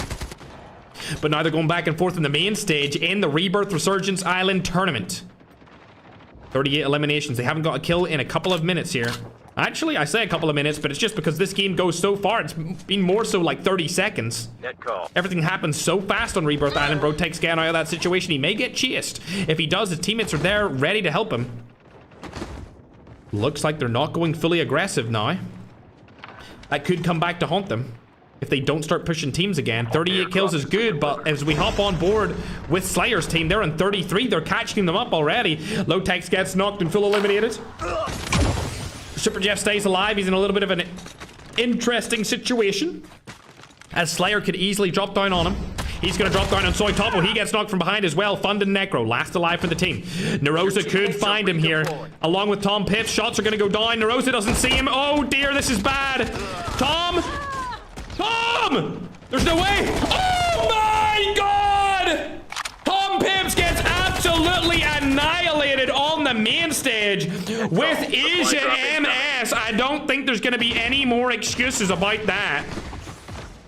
But now they're going back and forth in the main stage in the Rebirth Resurgence Island Tournament. 38 eliminations. They haven't got a kill in a couple of minutes here. Actually, I say a couple of minutes, but it's just because this game goes so far. It's been more so like 30 seconds. Net call. Everything happens so fast on Rebirth Island. Brotex getting out of that situation. He may get chased. If he does, his teammates are there ready to help him. Looks like they're not going fully aggressive now. That could come back to haunt them if they don't start pushing teams again. 38 kills is good, but as we hop on board with Slayer's team, they're on 33. They're catching them up already. Lotex gets knocked and full eliminated. Super Jeff stays alive. He's in a little bit of an interesting situation, as Slayer could easily drop down on him. He's going to drop down on Soy Topo. He gets knocked from behind as well. Fund and Necro, last alive for the team. Nerosa could find him here, along with Tom Pips. Shots are going to go down. Nerosa doesn't see him. Oh dear, this is bad. Tom! There's no way! Oh my god! Tom Pips gets absolutely annihilated on the main stage with Asia MS. I don't think there's going to be any more excuses about that.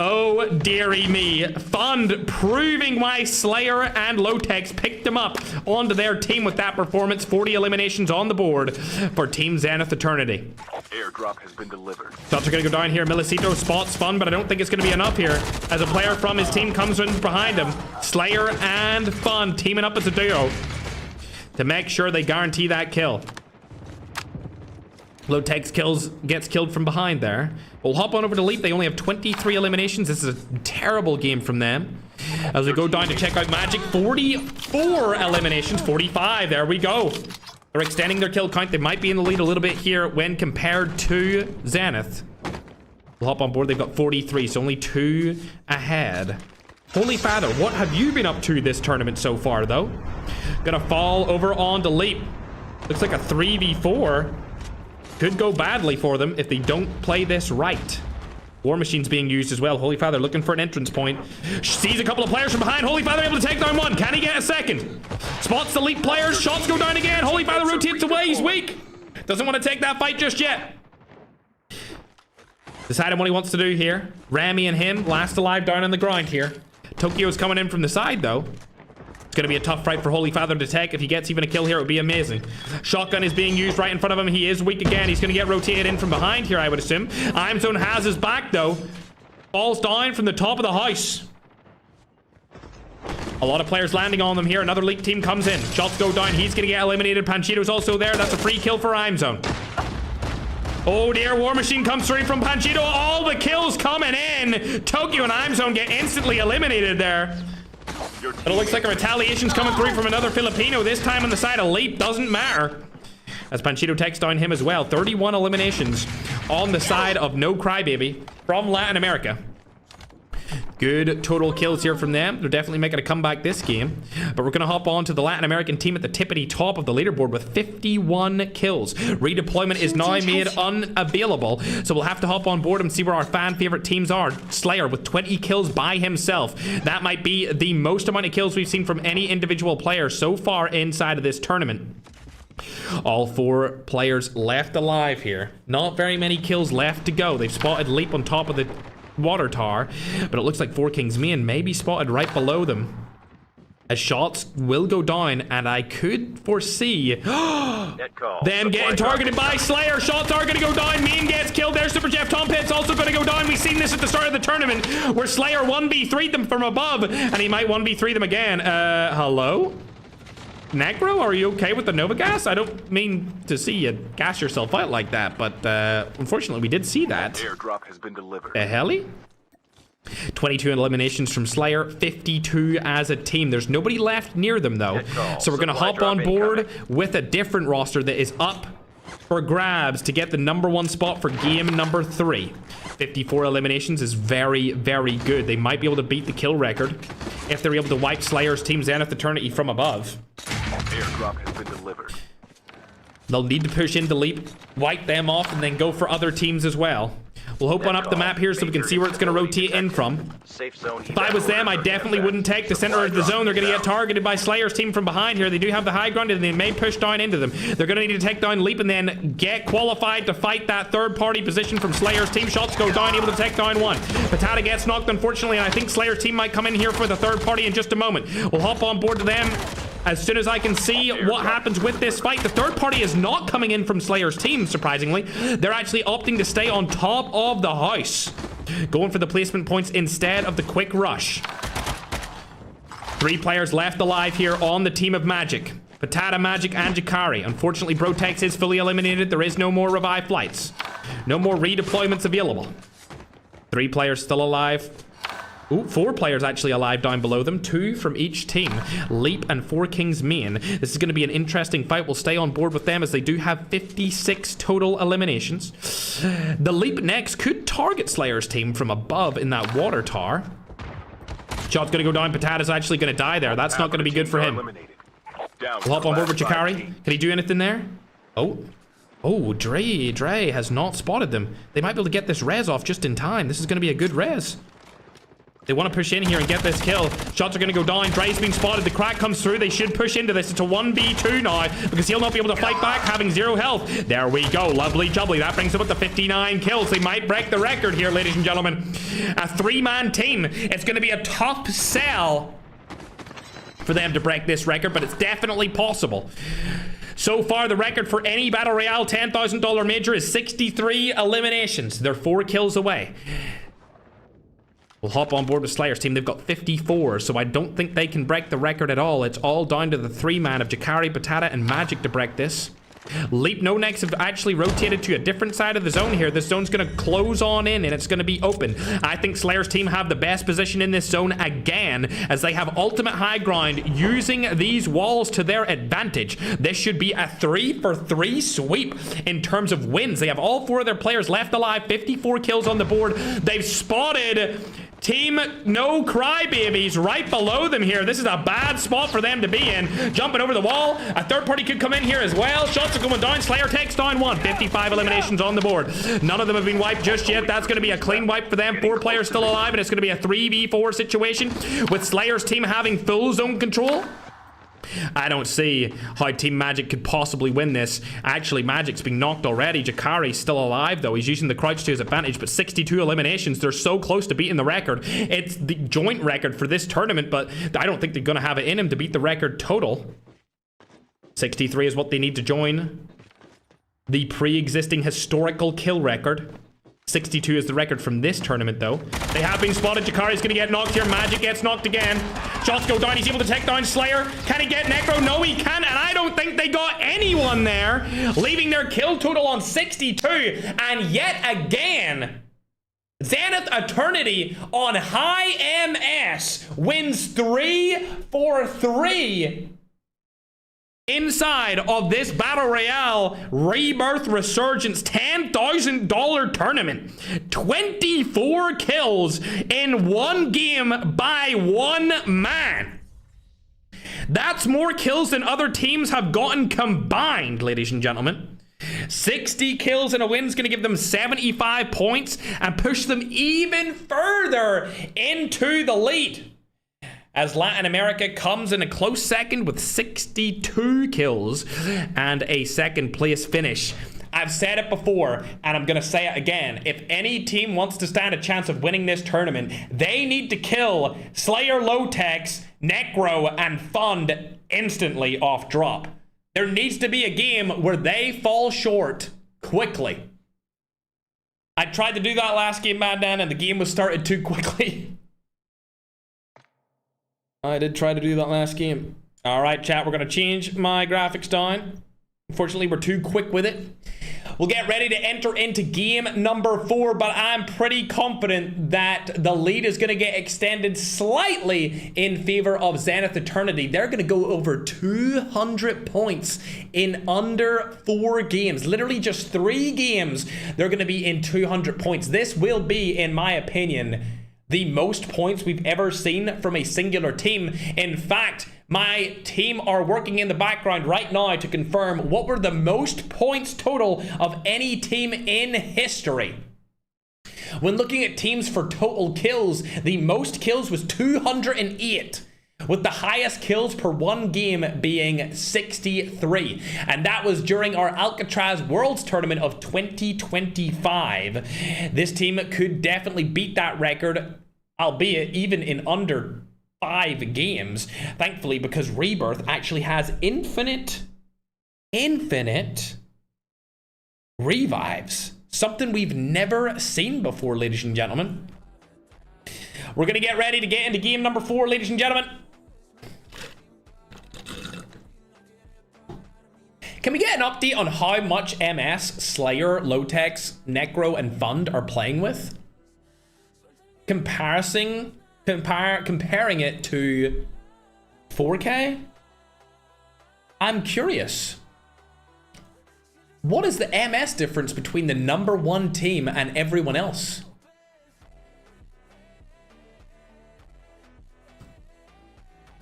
Oh dearie me. Fund proving why Slayer and Lotex picked them up onto their team with that performance. 40 eliminations on the board for Team Zenith Eternity. Airdrop has been delivered. Shots are going to go down here. Milicito spots Fun, but I don't think it's going to be enough here as a player from his team comes in behind him. Slayer and Fun teaming up as a duo to make sure they guarantee that kill. Lotex gets killed from behind there. We'll hop on over to Leap. They only have 23 eliminations. This is a terrible game from them. As we go down to check out Magic, 44 eliminations, 45. There we go. They're extending their kill count. They might be in the lead a little bit here when compared to Zenith. We'll hop on board. They've got 43, so only 2 ahead. Holy Father, what have you been up to this tournament so far, though? Gonna fall over on to Leap. Looks like a 3v4. Could go badly for them if they don't play this right. War Machine's being used as well. Holy Father looking for an entrance point. Sees a couple of players from behind. Holy Father able to take down one. Can he get a second? Spots the Leap players. Shots go down again. Holy Father rotates away. He's weak. Doesn't want to take that fight just yet. Deciding what he wants to do here. Rami and him last alive down on the ground here. Tokyo's coming in from the side, though. It's going to be a tough fight for Holy Father to take. If he gets even a kill here, it would be amazing. Shotgun is being used right in front of him. He is weak again. He's going to get rotated in from behind here, I would assume. Imezone has his back, though. Falls down from the top of the house. A lot of players landing on them here. Another League team comes in. Shots go down. He's going to get eliminated. Panchito's also there. That's a free kill for Imezone. Oh dear, War Machine comes through from Panchito. All the kills coming in. Tokyo and Imezone get instantly eliminated there. But it looks like a retaliation's coming through from another Filipino. This time on the side of Leap. Doesn't matter. As Panchito takes down him as well. 31 eliminations on the side of No Crybaby from Latin America. Good total kills here from them. They're definitely making a comeback this game. But we're going to hop on to the Latin American team at the tippity top of the leaderboard with 51 kills. Redeployment is now made unavailable. So we'll have to hop on board and see where our fan favorite teams are. Slayer with 20 kills by himself. That might be the most amount of kills we've seen from any individual player so far inside of this tournament. All 4 players left alive here. Not very many kills left to go. They've spotted Leap on top of the water tower, but it looks like 4 Kings Me and maybe spotted right below them. as shots will go down, and I could foresee them getting targeted by Slayer. Shots are going to go down. Mean gets killed there. Super Jeff Tom Pitt's also going to go down. We've seen this at the start of the tournament where Slayer 1v3'd them from above, and he might 1v3 them again. Hello? Necro, are you okay with the Nova gas? I don't mean to see you gas yourself out like that, but unfortunately we did see that. Airdrop has been delivered. Heli? 22 eliminations from Slayer, 52 as a team. There's nobody left near them though. So we're going to hop on board with a different roster that is up for grabs to get the #1 spot for game number 3. 54 eliminations is very, very good. They might be able to beat the kill record if they're able to wipe Slayer's team Zenith Eternity from above. Airdrop has been delivered. They'll need to push into Leap, wipe them off, and then go for other teams as well. We'll open up the map here so we can see where it's going to rotate in from. If I was them, I definitely wouldn't take the center of the zone. They're going to get targeted by Slayer's team from behind here. They do have the high ground, and they may push down into them. They're going to need to take down Leap and then get qualified to fight that third-party position from Slayer's team. Shots go down, able to take down one. Patata gets knocked, unfortunately, and I think Slayer's team might come in here for the third party in just a moment. We'll hop on board to them as soon as I can see what happens with this fight. The third party is not coming in from Slayer's team, surprisingly. They're actually opting to stay on top of the house, going for the placement points instead of the quick rush. 3 players left alive here on the team of Magic. Patata, Magic, and Jakari. Unfortunately, Brotex is fully eliminated. There is no more revive flights. No more redeployments available. 3 players still alive. Ooh, 4 players actually alive down below them. 2 from each team. Leap and 4 Kings main. This is going to be an interesting fight. We'll stay on board with them as they do have 56 total eliminations. The Leap next could target Slayer's team from above in that water tower. Shot's going to go down. Patata's actually going to die there. That's not going to be good for him. We'll hop on board with Jakari. Can he do anything there? Oh, Dre has not spotted them. They might be able to get this res off just in time. This is going to be a good res. They want to push in here and get this kill. Shots are going to go down. Dre's being spotted. The crack comes through. They should push into this. It's a 1v2 now because he'll not be able to fight back, having 0 health. There we go. Lovely jubbly. That brings him up to 59 kills. They might break the record here, ladies and gentlemen. A 3-man team. It's going to be a tough sell for them to break this record, but it's definitely possible. So far, the record for any Battle Royale $10,000 major is 63 eliminations. They're 4 kills away. We'll hop on board with Slayer's team. They've got 54, so I don't think they can break the record at all. It's all down to the 3-man of Jakari, Patata, and Magic to break this. Leap No Necks have actually rotated to a different side of the zone here. This zone's going to close on in, and it's going to be open. I think Slayer's team have the best position in this zone again, as they have ultimate high ground using these walls to their advantage. This should be a 3-for-3 sweep in terms of wins. They have all 4 of their players left alive, 54 kills on the board. They've spotted Team No Crybabies right below them here. This is a bad spot for them to be in. Jumping over the wall. A third party could come in here as well. Shots are going down. Slayer takes down 1. 55 eliminations on the board. None of them have been wiped just yet. That's going to be a clean wipe for them. 4 players still alive, and it's going to be a 3v4 situation with Slayer's team having full zone control. I don't see how Team Magic could possibly win this. Actually, Magic's been knocked already. Jakari's still alive, though. He's using the crouch to his advantage, but 62 eliminations. They're so close to beating the record. It's the joint record for this tournament, but I don't think they're going to have it in him to beat the record total. 63 is what they need to join the pre-existing historical kill record. 62 is the record from this tournament, though. They have been spotted. Jakari's going to get knocked here. Magic gets knocked again. Shots go down. He's able to take down Slayer. Can he get Necro? No, he can't. And I don't think they got anyone there, leaving their kill total on 62. And yet again, Zenith Eternity on high MS wins 3-for-3 inside of this Battle Royale Rebirth Resurgence $10,000 tournament. 24 kills in 1 game by 1 man. That's more kills than other teams have gotten combined, ladies and gentlemen. 60 kills in a win is going to give them 75 points and push them even further into the lead, as Latin America comes in a close second with 62 kills and a second place finish. I've said it before, and I'm going to say it again. If any team wants to stand a chance of winning this tournament, they need to kill Slayer, Low-Tex, Necro, and Fund instantly off drop. There needs to be a game where they fall short quickly. I tried to do that last game, Mad Dan, and the game was started too quickly. I did try to do that last game. All right, chat, we're going to change my graphics down. Unfortunately, we're too quick with it. We'll get ready to enter into game number 4, but I'm pretty confident that the lead is going to get extended slightly in favor of Zenith Eternity. They're going to go over 200 points in under 4 games. Literally just 3 games, they're going to be in 200 points. This will be, in my opinion, the most points we've ever seen from a singular team. In fact, my team are working in the background right now to confirm what were the most points total of any team in history. When looking at teams for total kills, the most kills was 208, with the highest kills per one game being 63. And that was during our Alcatraz Worlds Tournament of 2025. This team could definitely beat that record, albeit even in under 5 games, thankfully, because Rebirth actually has infinite revives. Something we've never seen before, ladies and gentlemen. We're going to get ready to get into game number 4, ladies and gentlemen. Can we get an update on how much MS Slayer, Low-Tex, Necro, and Fund are playing with? Comparing it to 4K? I'm curious. What is the MS difference between the number 1 team and everyone else?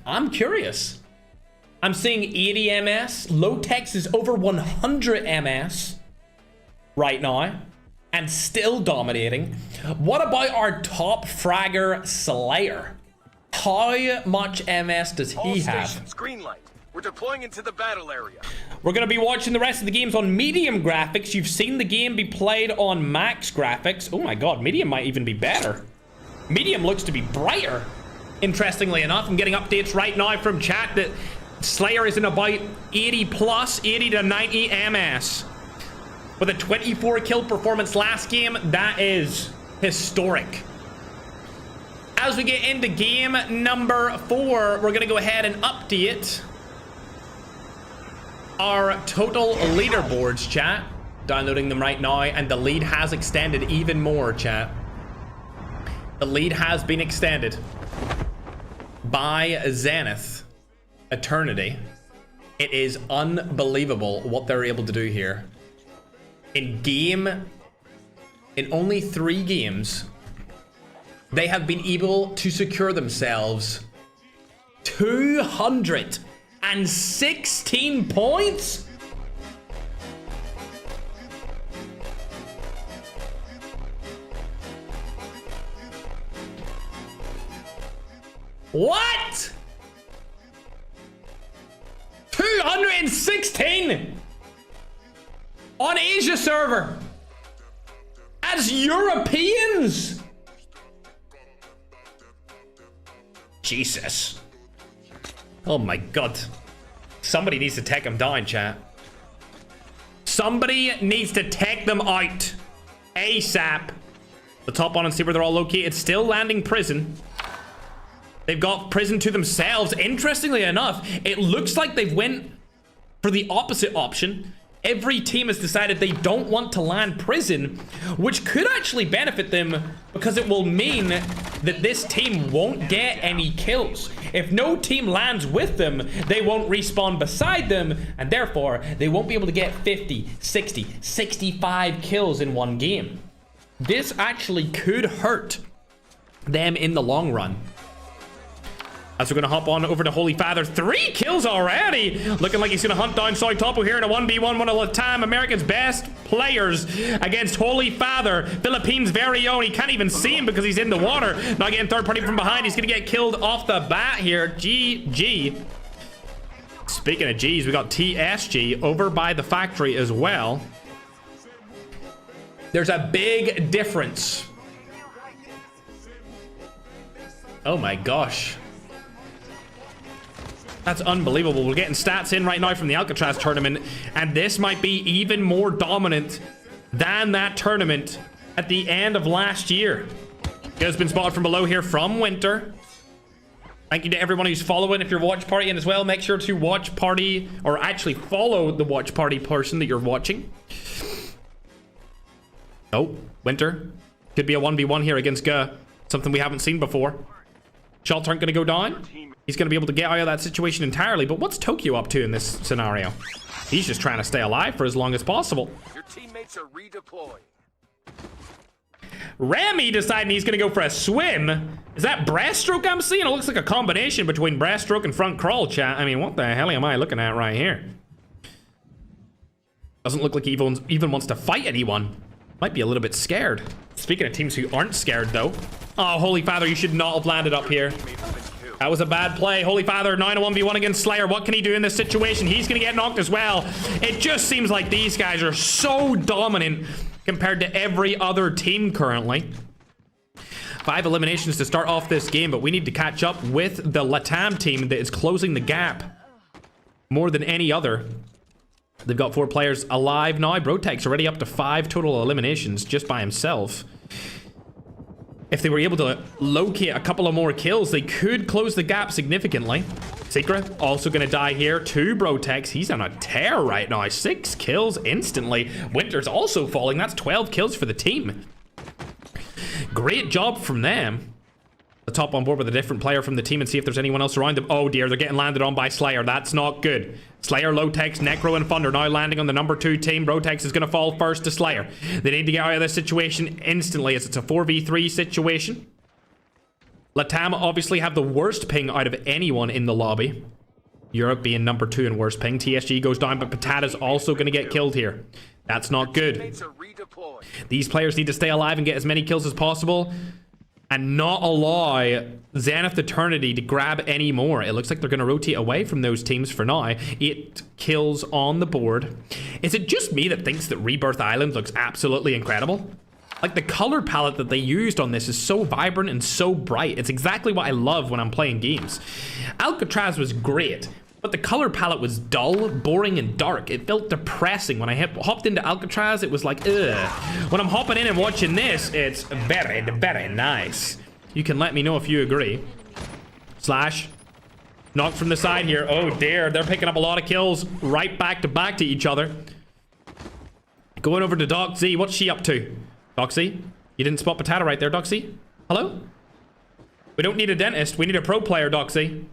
I'm curious. I'm seeing 80 MS. Low-Tex is over 100 MS right now and still dominating. What about our top fragger Slayer? How much MS does he have? Green light. We're deploying into the battle area. We're going to be watching the rest of the games on medium graphics. You've seen the game be played on max graphics. Oh my god, medium might even be better. Medium looks to be brighter. Interestingly enough, I'm getting updates right now from chat that Slayer is in about 80 to 90 MS. With a 24 kill performance last game, that is historic. As we get into game number 4, we're going to go ahead and update our total leaderboards, chat. Downloading them right now, and the lead has extended even more, chat. The lead has been extended by Zenith Eternity. It is unbelievable what they're able to do here. In only 3 games, they have been able to secure themselves 216 points. What? 216 on Asia server as Europeans. Jesus. Oh my god. Somebody needs to take them down, chat. Somebody needs to take them out ASAP. The top one and see where they're all located. Still landing prison. They've got prison to themselves. Interestingly enough, it looks like they've went for the opposite option. Every team has decided they don't want to land prison, which could actually benefit them because it will mean that this team won't get any kills. If no team lands with them, they won't respawn beside them, and therefore they won't be able to get 50, 60, 65 kills in one game. This actually could hurt them in the long run. As we're going to hop on over to Holy Father. 3 kills already. Looking like he's going to hunt down Soy Topo here in a 1v1, one at a time. America's best players against Holy Father. Philippines' very own. He can't even see him because he's in the water. Now getting third party from behind. He's going to get killed off the bat here. GG. Speaking of G's, we got TSG over by the factory as well. There's a big difference. Oh my gosh. That's unbelievable. We're getting stats in right now from the Alcatraz tournament, and this might be even more dominant than that tournament at the end of last year. Has been spotted from below here from Winter. Thank you to everyone who's following. If you're watch party in as well, make sure to watch party, or actually follow the watch party person that you're watching. Oh, Winter. Could be a 1v1 here against Guh. Something we haven't seen before. Shots aren't going to go down. He's going to be able to get out of that situation entirely. But what's Tokyo up to in this scenario? He's just trying to stay alive for as long as possible. Your teammates are redeploying. Remy deciding he's going to go for a swim. Is that breaststroke I'm seeing? It looks like a combination between breaststroke and front crawl, chat. I mean, what the hell am I looking at right here? Doesn't look like he even wants to fight anyone. Might be a little bit scared. Speaking of teams who aren't scared, though. Oh, Holy Father, you should not have landed up here. That was a bad play. Holy Father, 9-1v1 against Slayer. What can he do in this situation? He's going to get knocked as well. It just seems like these guys are so dominant compared to every other team currently. 5 eliminations to start off this game, but we need to catch up with the Latam team that is closing the gap more than any other. They've got 4 players alive now. Brotek's already up to 5 total eliminations just by himself. If they were able to locate a couple of more kills, they could close the gap significantly. Secret also going to die here. 2 Brotex. He's on a tear right now. 6 kills instantly. Winter's also falling. That's 12 kills for the team. Great job from them. Let's hop on board with a different player from the team and see if there's anyone else around them. Oh dear, they're getting landed on by Slayer. That's not good. Slayer, Lotex, Necro, and Thunder now landing on the number 2 team. Brotex is going to fall first to Slayer. They need to get out of this situation instantly as it's a 4v3 situation. Latam obviously have the worst ping out of anyone in the lobby. Europe being number 2 in worst ping. TSG goes down, but Patata's also going to get killed here. That's not good. These players need to stay alive and get as many kills as possible and not allow Zenith Eternity to grab any more. It looks like they're going to rotate away from those teams for now. 8 kills on the board. Is it just me that thinks that Rebirth Island looks absolutely incredible? Like, the color palette that they used on this is so vibrant and so bright. It's exactly what I love when I'm playing games. Alcatraz was great, but the color palette was dull, boring, and dark. It felt depressing. When I hopped into Alcatraz, it was like, ugh. When I'm hopping in and watching this, it's very, very nice. You can let me know if you agree. Slash. Knocked from the side here. Oh, dear. They're picking up a lot of kills right back to each other. Going over to Doc Z. What's she up to? Doxy? You didn't spot Potato right there, Doxy? Hello? We don't need a dentist. We need a pro player, Doxy.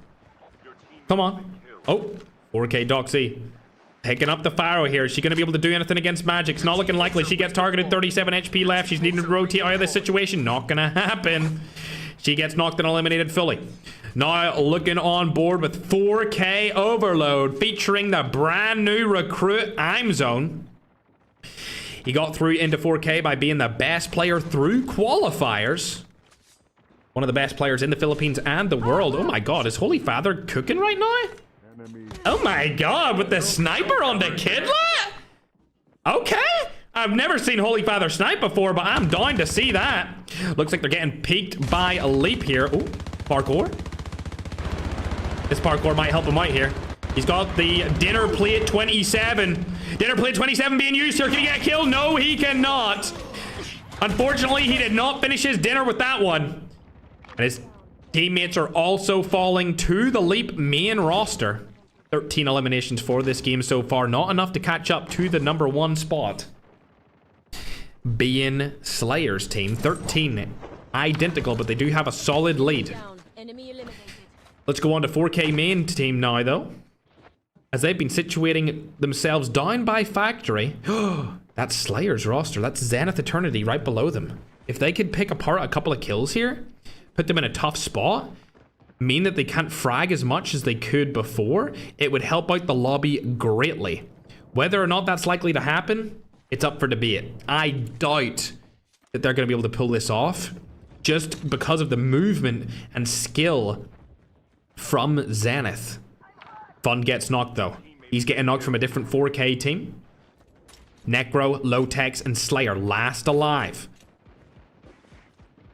Come on. Oh, 4K Doxy. Picking up the Pharaoh here. Is she going to be able to do anything against Magic? It's not looking likely. She gets targeted. 37 HP left. She's needing to rotate out of this situation. Not going to happen. She gets knocked and eliminated fully. Now looking on board with 4K Overload featuring the brand new recruit IMZone. He got through into 4K by being the best player through qualifiers. One of the best players in the Philippines and the world. Oh my god, is Holy Father cooking right now? Oh my god, with the sniper on the kidlet? Okay. I've never seen Holy Father snipe before, but I'm dying to see that. Looks like they're getting peeked by a leap here. Oh, parkour. This parkour might help him out here. He's got the dinner plate 27. Dinner plate 27 being used here. Can he get a kill? No, he cannot. Unfortunately, he did not finish his dinner with that one. And his teammates are also falling to the Leap main roster. 13 eliminations for this game so far. Not enough to catch up to the number 1 spot. Being Slayer's team. 13 identical, but they do have a solid lead. Let's go on to 4K main team now, though. As they've been situating themselves down by factory. That's Slayer's roster. That's Zenith Eternity right below them. If they could pick apart a couple of kills here, put them in a tough spot, mean that they can't frag as much as they could before, it would help out the lobby greatly. Whether or not that's likely to happen, it's up for debate. I doubt that they're going to be able to pull this off just because of the movement and skill from Zenith. Fun gets knocked though. He's getting knocked from a different 4K team. Necro, Low-Tex, and Slayer last alive.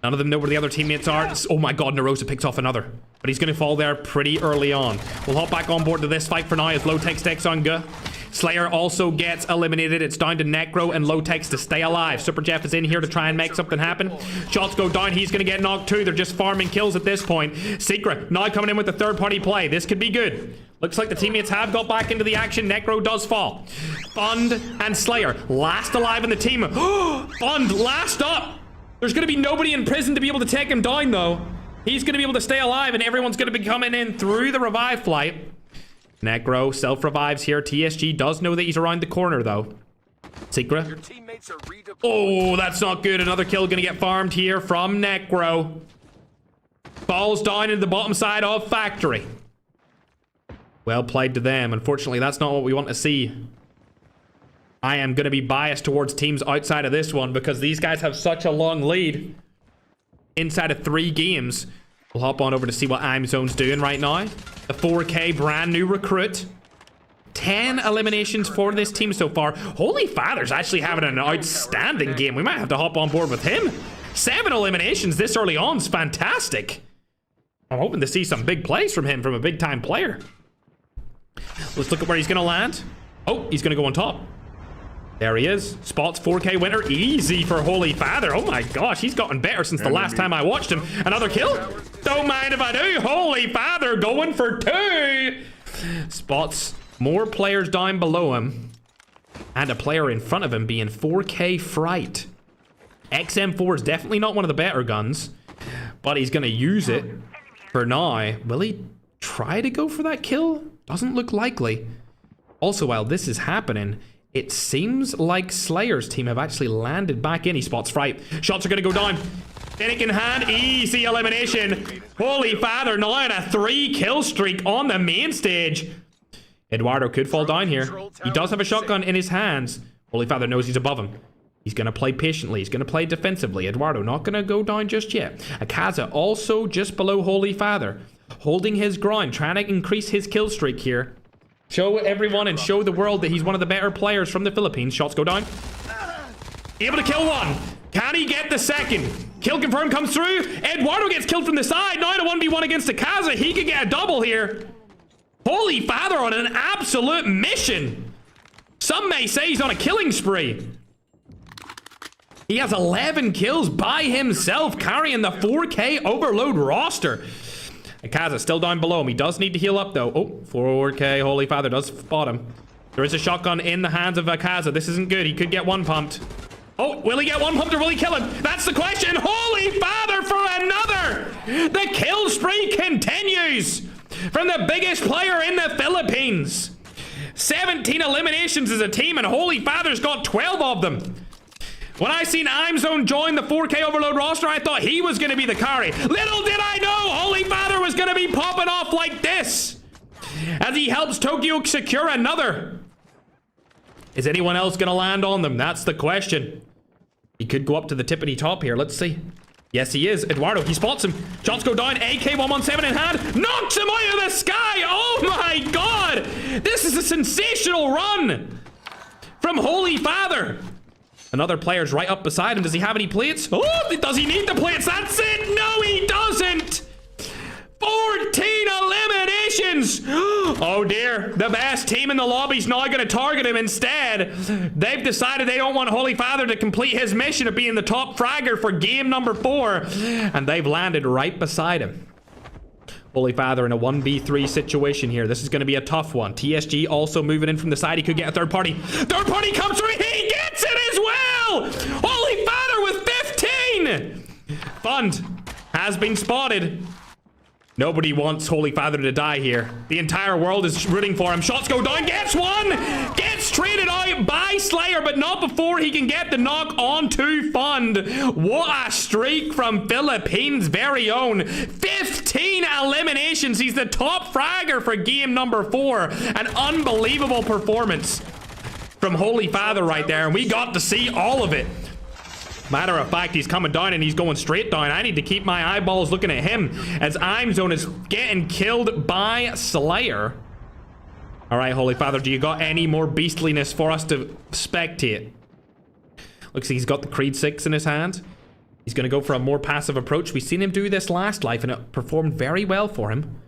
None of them know where the other teammates are. Oh my god, Narosa picks off another. But he's going to fall there pretty early on. We'll hop back on board to this fight for now as Low-Tex takes on Guh. Slayer also gets eliminated. It's down to Necro and Low-Tex to stay alive. Super Jeff is in here to try and make something happen. Shots go down. He's going to get knocked too. They're just farming kills at this point. Secret now coming in with the third-party play. This could be good. Looks like the teammates have got back into the action. Necro does fall. Fund and Slayer last alive in the team. Fund last up. There's going to be nobody in prison to be able to take him down, though. He's going to be able to stay alive, and everyone's going to be coming in through the revive flight. Necro self-revives here. TSG does know that he's around the corner, though. Secret. Oh, that's not good. Another kill going to get farmed here from Necro. Falls down into the bottom side of Factory. Well played to them. Unfortunately, that's not what we want to see. I am going to be biased towards teams outside of this one because these guys have such a long lead inside of 3 games. We'll hop on over to see what IMZone's doing right now. The 4K brand new recruit. 10 eliminations for this team so far. Holy Father's actually having an outstanding game. We might have to hop on board with him. 7 eliminations this early on is fantastic. I'm hoping to see some big plays from him, from a big time player. Let's look at where he's going to land. Oh, he's going to go on top. There he is. Spots 4K winner. Easy for Holy Father. Oh my gosh, he's gotten better since the last time I watched him. Another kill? Don't mind if I do. Holy Father going for 2. Spots more players down below him. And a player in front of him being 4K Fright. XM4 is definitely not one of the better guns. But he's going to use it for now. Will he try to go for that kill? Doesn't look likely. Also, while this is happening, it seems like Slayer's team have actually landed back in. He spots Fright. Shots are going to go down. Fennec in hand. Easy elimination. Holy Father now on a 3 kill streak on the main stage. Eduardo could fall down here. He does have a shotgun in his hands. Holy Father knows he's above him. He's going to play patiently. He's going to play defensively. Eduardo not going to go down just yet. Akaza also just below Holy Father. Holding his ground. Trying to increase his kill streak here. Show everyone and show the world that he's one of the better players from the Philippines. Shots go down. Able to kill one. Can he get the second? Kill confirmed comes through. Eduardo gets killed from the side. Now in a 1v1 against Akaza. He could get a double here. Holy Father on an absolute mission. Some may say he's on a killing spree. He has 11 kills by himself, carrying the 4K overload roster. Akaza still down below him. He does need to heal up, though. Oh, 4K. Holy Father does spot him. There is a shotgun in the hands of Akaza. This isn't good. He could get 1 pumped. Oh, will he get 1 pumped or will he kill him? That's the question. Holy Father for another. The kill spree continues from the biggest player in the Philippines. 17 eliminations as a team, and Holy Father's got 12 of them. When I seen IMZone join the 4K overload roster, I thought he was going to be the carry. Little did I know Holy Father was going to be popping off like this as he helps Tokyo secure another. Is anyone else going to land on them? That's the question. He could go up to the tippity top here. Let's see. Yes, he is. Eduardo, he spots him. Shots go down. AK-117 in hand. Knocks him out of the sky. Oh my God. This is a sensational run from Holy Father. Another player's right up beside him. Does he have any plates? Oh, does he need the plates? That's it. No, he doesn't. 14 eliminations. Oh dear. The best team in the lobby's now going to target him instead. They've decided they don't want Holy Father to complete his mission of being the top fragger for game number 4. And they've landed right beside him. Holy Father in a 1v3 situation here. This is going to be a tough one. TSG also moving in from the side. He could get a third party. Third party comes through. He gets it as well. Holy Father with 15. Fund has been spotted. Nobody wants Holy Father to die here. The entire world is rooting for him. Shots go down. Gets one. Gets traded out by Slayer, but not before he can get the knock onto Fund. What a streak from Philippines' very own. 15 eliminations. He's the top fragger for game number 4. An unbelievable performance from Holy Father right there, and we got to see all of it. Matter of fact, he's coming down and he's going straight down. I need to keep my eyeballs looking at him as IMZone is getting killed by Slayer. All right, Holy Father, do you got any more beastliness for us to spectate? Looks like he's got the Creed 6 in his hand. He's going to go for a more passive approach. We've seen him do this last life, and it performed very well for him.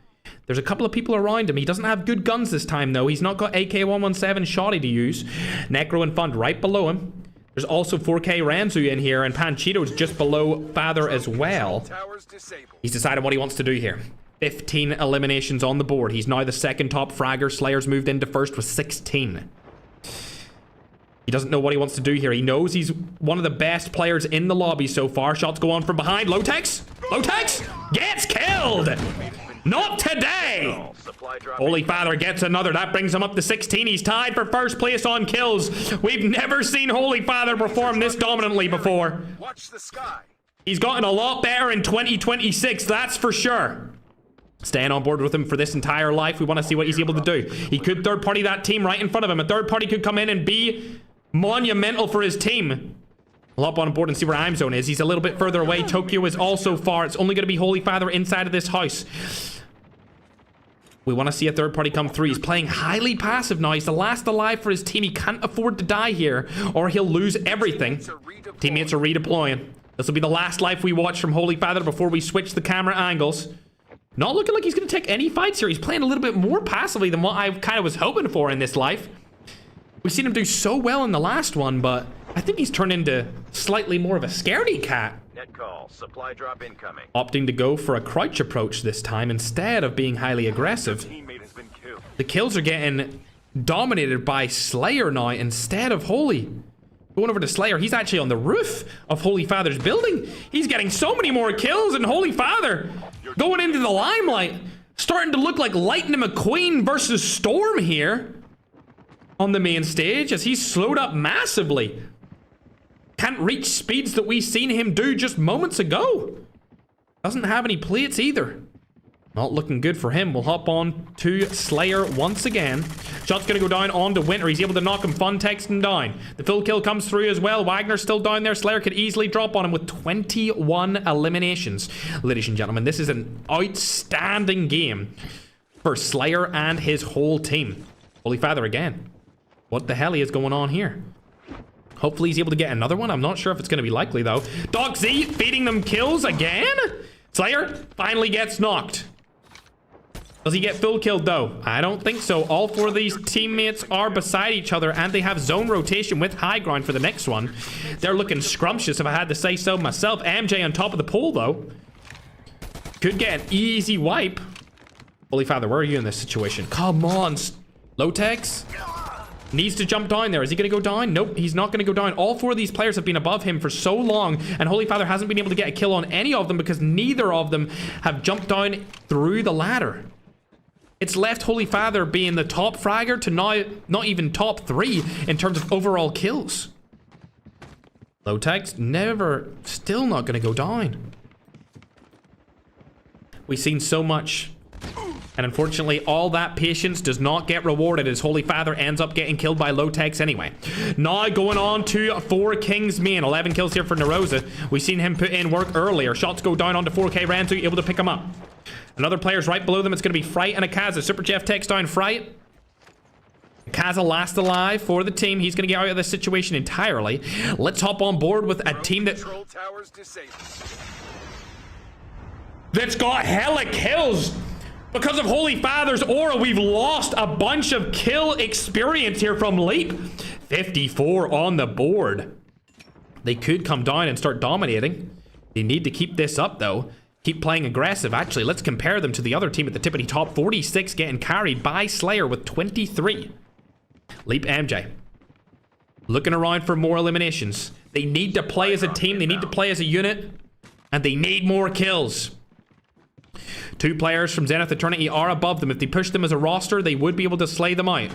There's a couple of people around him. He doesn't have good guns this time, though. He's not got AK-117 Shoddy to use. Necro and Fund right below him. There's also 4K Ranzu in here, and Panchito's just below Father as well. He's decided what he wants to do here. 15 eliminations on the board. He's now the second top fragger. Slayer's moved into first with 16. He doesn't know what he wants to do here. He knows he's one of the best players in the lobby so far. Shots go on from behind. Lotex? Lotex gets killed! Not today! Holy Father gets another. That brings him up to 16. He's tied for first place on kills. We've never seen Holy Father perform this dominantly before. Watch the sky. He's gotten a lot better in 2026, that's for sure. Staying on board with him for this entire life. We want to see what he's able to do. He could third party that team right in front of him. A third party could come in and be monumental for his team. I'll hop on board and see where I'm Zone is. He's a little bit further away. Tokyo is also far. It's only going to be Holy Father inside of this house. We want to see a third party come through. He's playing highly passive now. He's the last alive for his team. He can't afford to die here, or he'll lose everything. Teammates are redeploying. This will be the last life we watch from Holy Father before we switch the camera angles. Not looking like he's going to take any fights here. He's playing a little bit more passively than what I kind of was hoping for in this life. We've seen him do so well in the last one, but I think he's turned into slightly more of a scaredy cat. Net call. Supply drop incoming. Opting to go for a crouch approach this time instead of being highly aggressive. Teammate has been killed. The kills are getting dominated by Slayer now instead of Holy. Going over to Slayer, he's actually on the roof of Holy Father's building. He's getting so many more kills than Holy Father. Going into the limelight. Starting to look like Lightning McQueen versus Storm here on the main stage as he's slowed up massively. Can't reach speeds that we've seen him do just moments ago. Doesn't have any plates either. Not looking good for him. We'll hop on to Slayer once again. Shot's gonna go down on to Winter. He's able to knock him Fun Text him down. The full kill comes through as well. Wagner's still down there. Slayer could easily drop on him with 21 eliminations. Ladies and gentlemen, this is an outstanding game for Slayer and his whole team. Holy Father again. What the hell is going on here? Hopefully he's able to get another one. I'm not sure if it's going to be likely though. Doc Z feeding them kills again? Slayer finally gets knocked. Does he get full killed though? I don't think so. All four of these teammates are beside each other and they have zone rotation with high ground for the next one. They're looking scrumptious if I had to say so myself. MJ on top of the pole though. Could get an easy wipe. Holy Father, where are you in this situation? Come on. Lotex needs to jump down there. Is he going to go down? Nope, he's not going to go down. All four of these players have been above him for so long, and Holy Father hasn't been able to get a kill on any of them because neither of them have jumped down through the ladder. It's left Holy Father being the top fragger to now not even top 3 in terms of overall kills. Lotex still not going to go down. We've seen so much. And unfortunately, all that patience does not get rewarded as Holy Father ends up getting killed by Lotex anyway. Now going on to 4 Kings main. 11 kills here for Narosa. We've seen him put in work earlier. Shots go down onto 4K Ranzu, able to pick him up. Another player's right below them. It's going to be Fright and Akaza. Super Jeff takes down Fright. Akaza last alive for the team. He's going to get out of this situation entirely. Let's hop on board with a team that's got hella kills. Because of Holy Father's aura, we've lost a bunch of kill experience here from Leap. 54 on the board. They could come down and start dominating. They need to keep this up, though. Keep playing aggressive. Actually, let's compare them to the other team at the tippity top. 46 getting carried by Slayer with 23. Leap MJ. Looking around for more eliminations. They need to play as a team. They need to play as a unit. And they need more kills. 2 players from Zenith Eternity are above them. If they push them as a roster, they would be able to slay them out.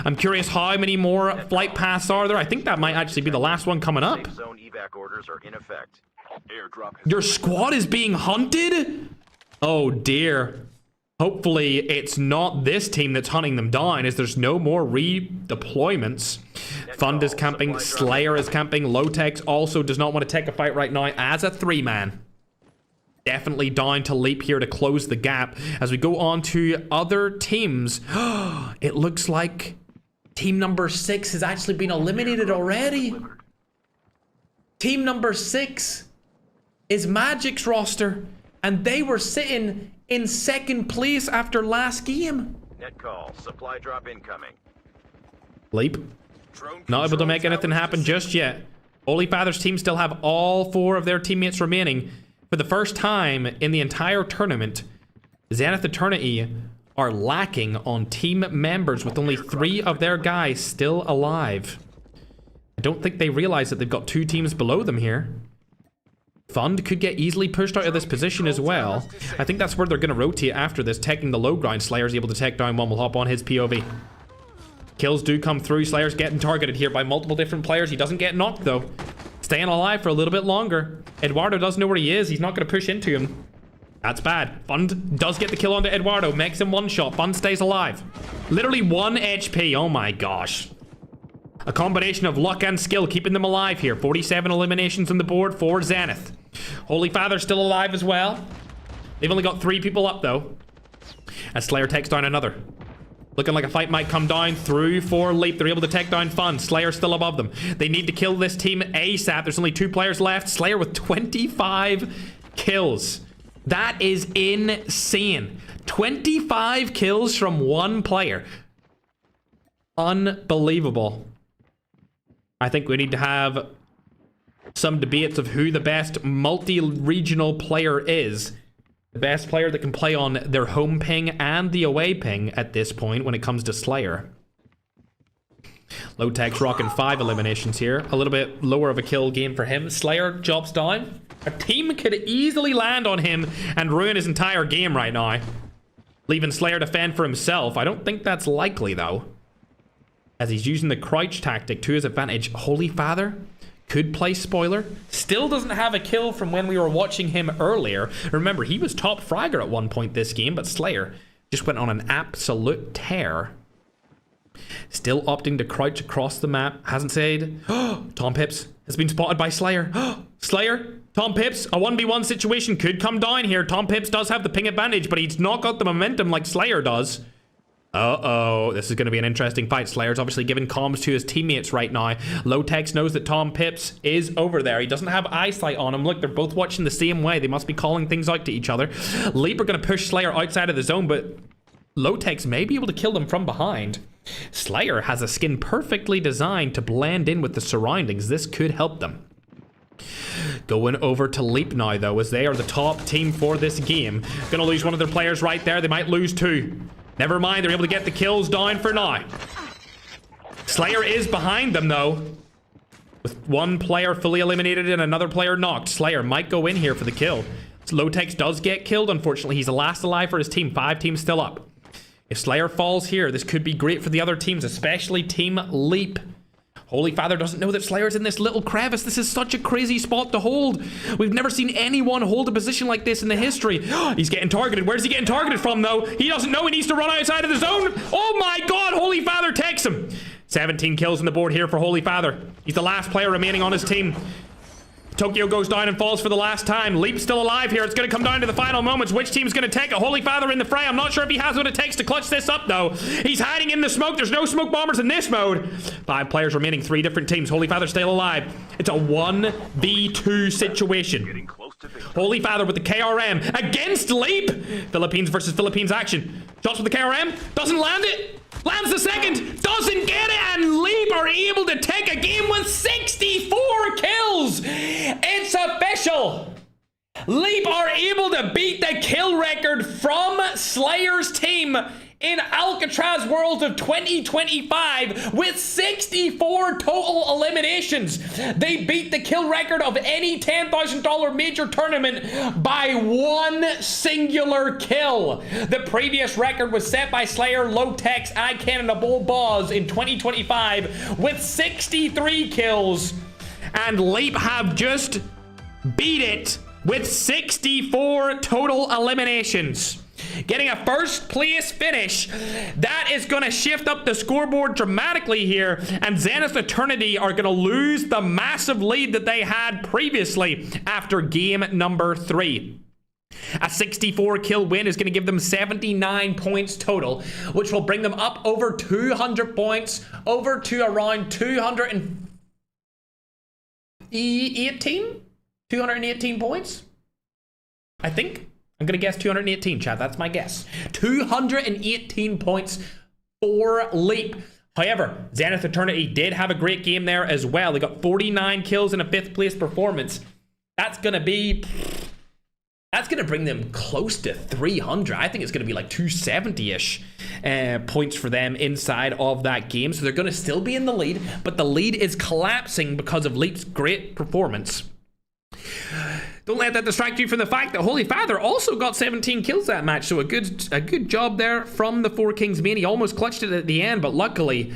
I'm curious how many more flight paths are there. I think that might actually be the last one coming up. Zone evac orders are in effect. Airdrop. Your squad is being hunted? Oh dear. Hopefully it's not this team that's hunting them down, as there's no more redeployments. Fund is camping, Slayer is camping, Lotex also does not want to take a fight right now as a 3-man. definitely down to Leap here to close the gap. As we go on to other teams, it looks like team number 6 has actually been eliminated already. Team number 6 is Magic's roster, and they were sitting in 2nd place after last game. Net call. Supply drop incoming. Leap, not able to make anything happen just yet. Holy Father's team still have all 4 of their teammates remaining. For the first time in the entire tournament, Zenith Eternity are lacking on team members with only 3 of their guys still alive. I don't think they realize that they've got 2 teams below them here. Fund could get easily pushed out of this position as well. I think that's where they're going to rotate after this, taking the low ground. Slayer's able to take down one. Will hop on his POV. Kills do come through. Slayer's getting targeted here by multiple different players. He doesn't get knocked though. Staying alive for a little bit longer. Eduardo doesn't know where he is. He's not going to push into him. That's bad. Fund does get the kill onto Eduardo. Makes him 1 shot. Fund stays alive. Literally 1 HP. Oh my gosh. A combination of luck and skill keeping them alive here. 47 eliminations on the board for Zenith. Holy Father's still alive as well. They've only got 3 people up though. As Slayer takes down another. Looking like a fight might come down through for Leap. They're able to take down Fun. Slayer still above them. They need to kill this team ASAP. There's only 2 players left. Slayer with 25 kills. That is insane. 25 kills from 1 player. Unbelievable. I think we need to have some debates of who the best multi-regional player is. The best player that can play on their home ping and the away ping at this point when it comes to Slayer. Low Tech's rocking 5 eliminations here. A little bit lower of a kill game for him. Slayer drops down. A team could easily land on him and ruin his entire game right now, leaving Slayer to fend for himself. I don't think that's likely though, as he's using the crouch tactic to his advantage. Holy Father could play spoiler. Still doesn't have a kill from when we were watching him earlier. Remember, he was top fragger at one point this game, but Slayer just went on an absolute tear. Still opting to crouch across the map. Hasn't said. Tom Pips has been spotted by Slayer. Slayer, Tom Pips, a 1v1 situation could come down here. Tom Pips does have the ping advantage, but he's not got the momentum like Slayer does. Uh-oh, this is going to be an interesting fight. Slayer's obviously giving comms to his teammates right now. Low-Tex knows that Tom Pips is over there. He doesn't have eyesight on him. Look, they're both watching the same way. They must be calling things out to each other. Leap are going to push Slayer outside of the zone, but Low-Tex may be able to kill them from behind. Slayer has a skin perfectly designed to blend in with the surroundings. This could help them. Going over to Leap now, though, as they are the top team for this game. Gonna lose one of their players right there. They might lose 2. Never mind, they're able to get the kills down for now. Slayer is behind them, though, with 1 player fully eliminated and another player knocked. Slayer might go in here for the kill. Low-Tex does get killed, unfortunately. He's the last alive for his team. 5 teams still up. If Slayer falls here, this could be great for the other teams, especially Team Leap. Holy Father doesn't know that Slayer's in this little crevice. This is such a crazy spot to hold. We've never seen anyone hold a position like this in the history. He's getting targeted. Where's he getting targeted from, though? He doesn't know. He needs to run outside of the zone. Oh my God, Holy Father takes him. 17 kills on the board here for Holy Father. He's the last player remaining on his team. Tokyo goes down and falls for the last time. Leap's still alive here. It's going to come down to the final moments. Which team's going to take it? Holy Father in the fray. I'm not sure if he has what it takes to clutch this up, though. He's hiding in the smoke. There's no smoke bombers in this mode. 5 players remaining, 3 different teams. Holy Father still alive. It's a 1v2 situation. Holy Father with the KRM against Leap. Philippines versus Philippines action. Shots with the KRM. Doesn't land it. Lands the second, doesn't get it, and Leap are able to take a game with 64 kills. It's official. Leap are able to beat the kill record from Slayer's team in Alcatraz Worlds of 2025 with 64 total eliminations. They beat the kill record of any $10,000 major tournament by 1 singular kill. The previous record was set by Slayer, Low-Tex, iCannonable Boz in 2025 with 63 kills. And Leap have just beat it with 64 total eliminations. Getting a first place finish. That is going to shift up the scoreboard dramatically here, and Zenith Eternity are going to lose the massive lead that they had previously after game number 3. A 64 kill win is going to give them 79 points total, which will bring them up over 200 points, over to around 218 points, I think. I'm going to guess 218, chat. That's my guess. 218 points for Leap. However, Zenith Eternity did have a great game there as well. They got 49 kills in a 5th place performance. That's going to bring them close to 300. I think it's going to be like 270-ish points for them inside of that game. So they're going to still be in the lead, but the lead is collapsing because of Leap's great performance. Don't let that distract you from the fact that Holy Father also got 17 kills that match. So a good job there from the Four Kings main. He almost clutched it at the end, but luckily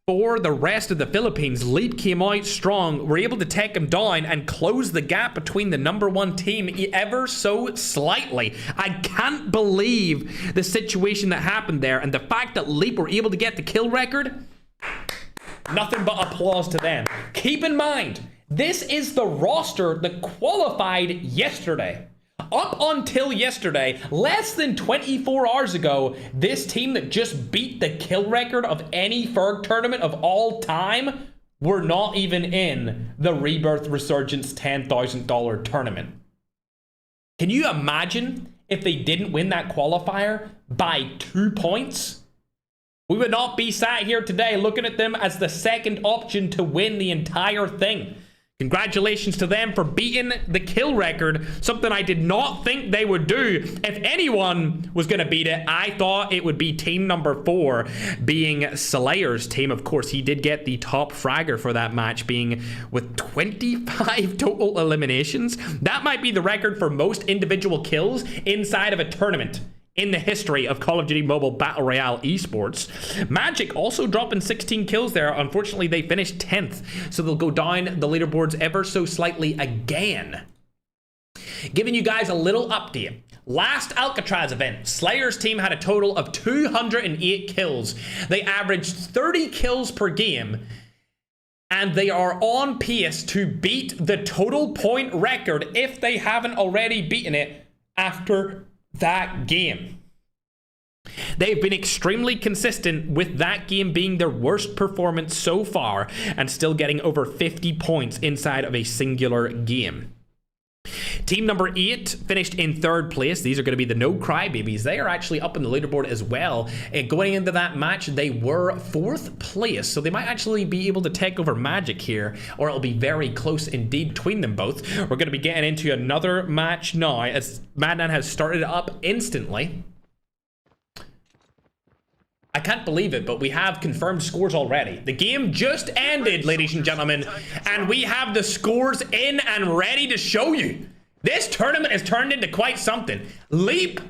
for the rest of the Philippines, Leap came out strong, were able to take him down and close the gap between the #1 team ever so slightly. I can't believe the situation that happened there, and the fact that Leap were able to get the kill record, nothing but applause to them. Keep in mind, this is the roster that qualified yesterday. Up until yesterday, less than 24 hours ago, this team that just beat the kill record of any Ferg tournament of all time were not even in the Rebirth Resurgence $10,000 tournament. Can you imagine if they didn't win that qualifier by 2 points? We would not be sat here today looking at them as the second option to win the entire thing. Congratulations to them for beating the kill record, something I did not think they would do. If anyone was going to beat it, I thought it would be team number 4, being Slayer's team. Of course, he did get the top fragger for that match, being with 25 total eliminations. That might be the record for most individual kills inside of a tournament in the history of Call of Duty Mobile Battle Royale esports. Magic also dropping 16 kills there. Unfortunately, they finished 10th, so they'll go down the leaderboards ever so slightly again. Giving you guys a little update. Last Alcatraz event, Slayer's team had a total of 208 kills. They averaged 30 kills per game, and they are on pace to beat the total point record if they haven't already beaten it after that game. They've been extremely consistent with that game being their worst performance so far and still getting over 50 points inside of a singular game. Team number 8 finished in 3rd place. These are going to be the No Crybabies. They are actually up in the leaderboard as well. Going into that match, they were 4th place, so they might actually be able to take over Magic here, or it'll be very close indeed between them both. We're going to be getting into another match now, as Madman has started up instantly. I can't believe it, but we have confirmed scores already. The game just ended, ladies and gentlemen, and we have the scores in and ready to show you. This tournament has turned into quite something. Leap,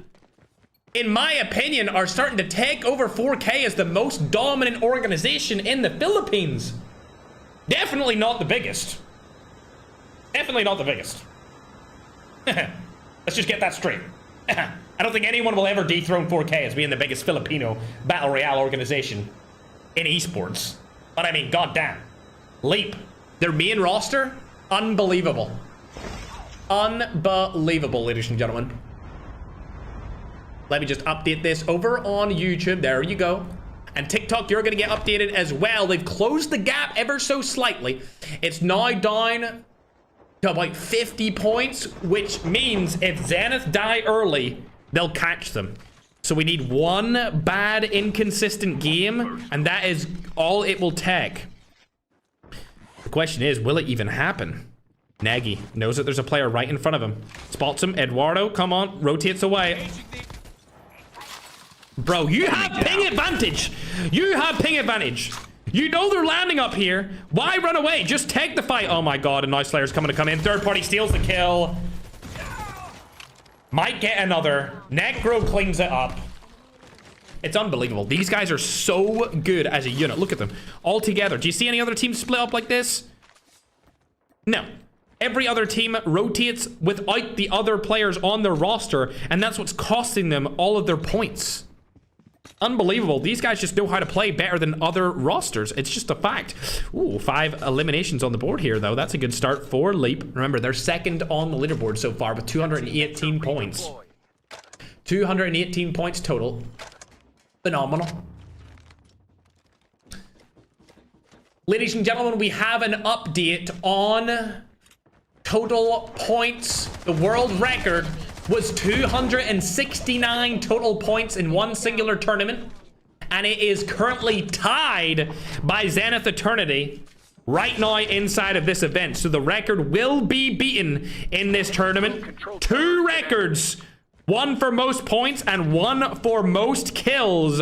in my opinion, are starting to take over 4K as the most dominant organization in the Philippines. Definitely not the biggest. Definitely not the biggest. Let's just get that straight. I don't think anyone will ever dethrone 4K as being the biggest Filipino Battle Royale organization in esports. But I mean, goddamn. Leap, their main roster, unbelievable. Unbelievable, ladies and gentlemen. Let me just update this over on YouTube. There you go. And TikTok, you're going to get updated as well. They've closed the gap ever so slightly. It's now down to about 50 points, which means if Zenith die early, they'll catch them. So we need one bad, inconsistent game, and that is all it will take. The question is, will it even happen? Nagy knows that there's a player right in front of him. Spots him. Eduardo, come on, rotates away. Bro, you have ping advantage. You have ping advantage. You know they're landing up here. Why run away? Just take the fight. Oh my god, and now Slayer's coming to come in. Third party steals the kill. Might get another. Necro cleans it up. It's unbelievable. These guys are so good as a unit. Look at them. All together. Do you see any other teams split up like this? No. Every other team rotates without the other players on their roster, and that's what's costing them all of their points. Unbelievable. These guys just know how to play better than other rosters. It's just a fact. Ooh, 5 eliminations on the board here, though. That's a good start for Leap. Remember, they're second on the leaderboard so far with 218 points. 218 points total. Phenomenal. Ladies and gentlemen, we have an update on total points. The world record was 269 total points in one singular tournament. And it is currently tied by Zenith Eternity right now inside of this event. So the record will be beaten in this tournament. 2 records. 1 for most points and 1 for most kills.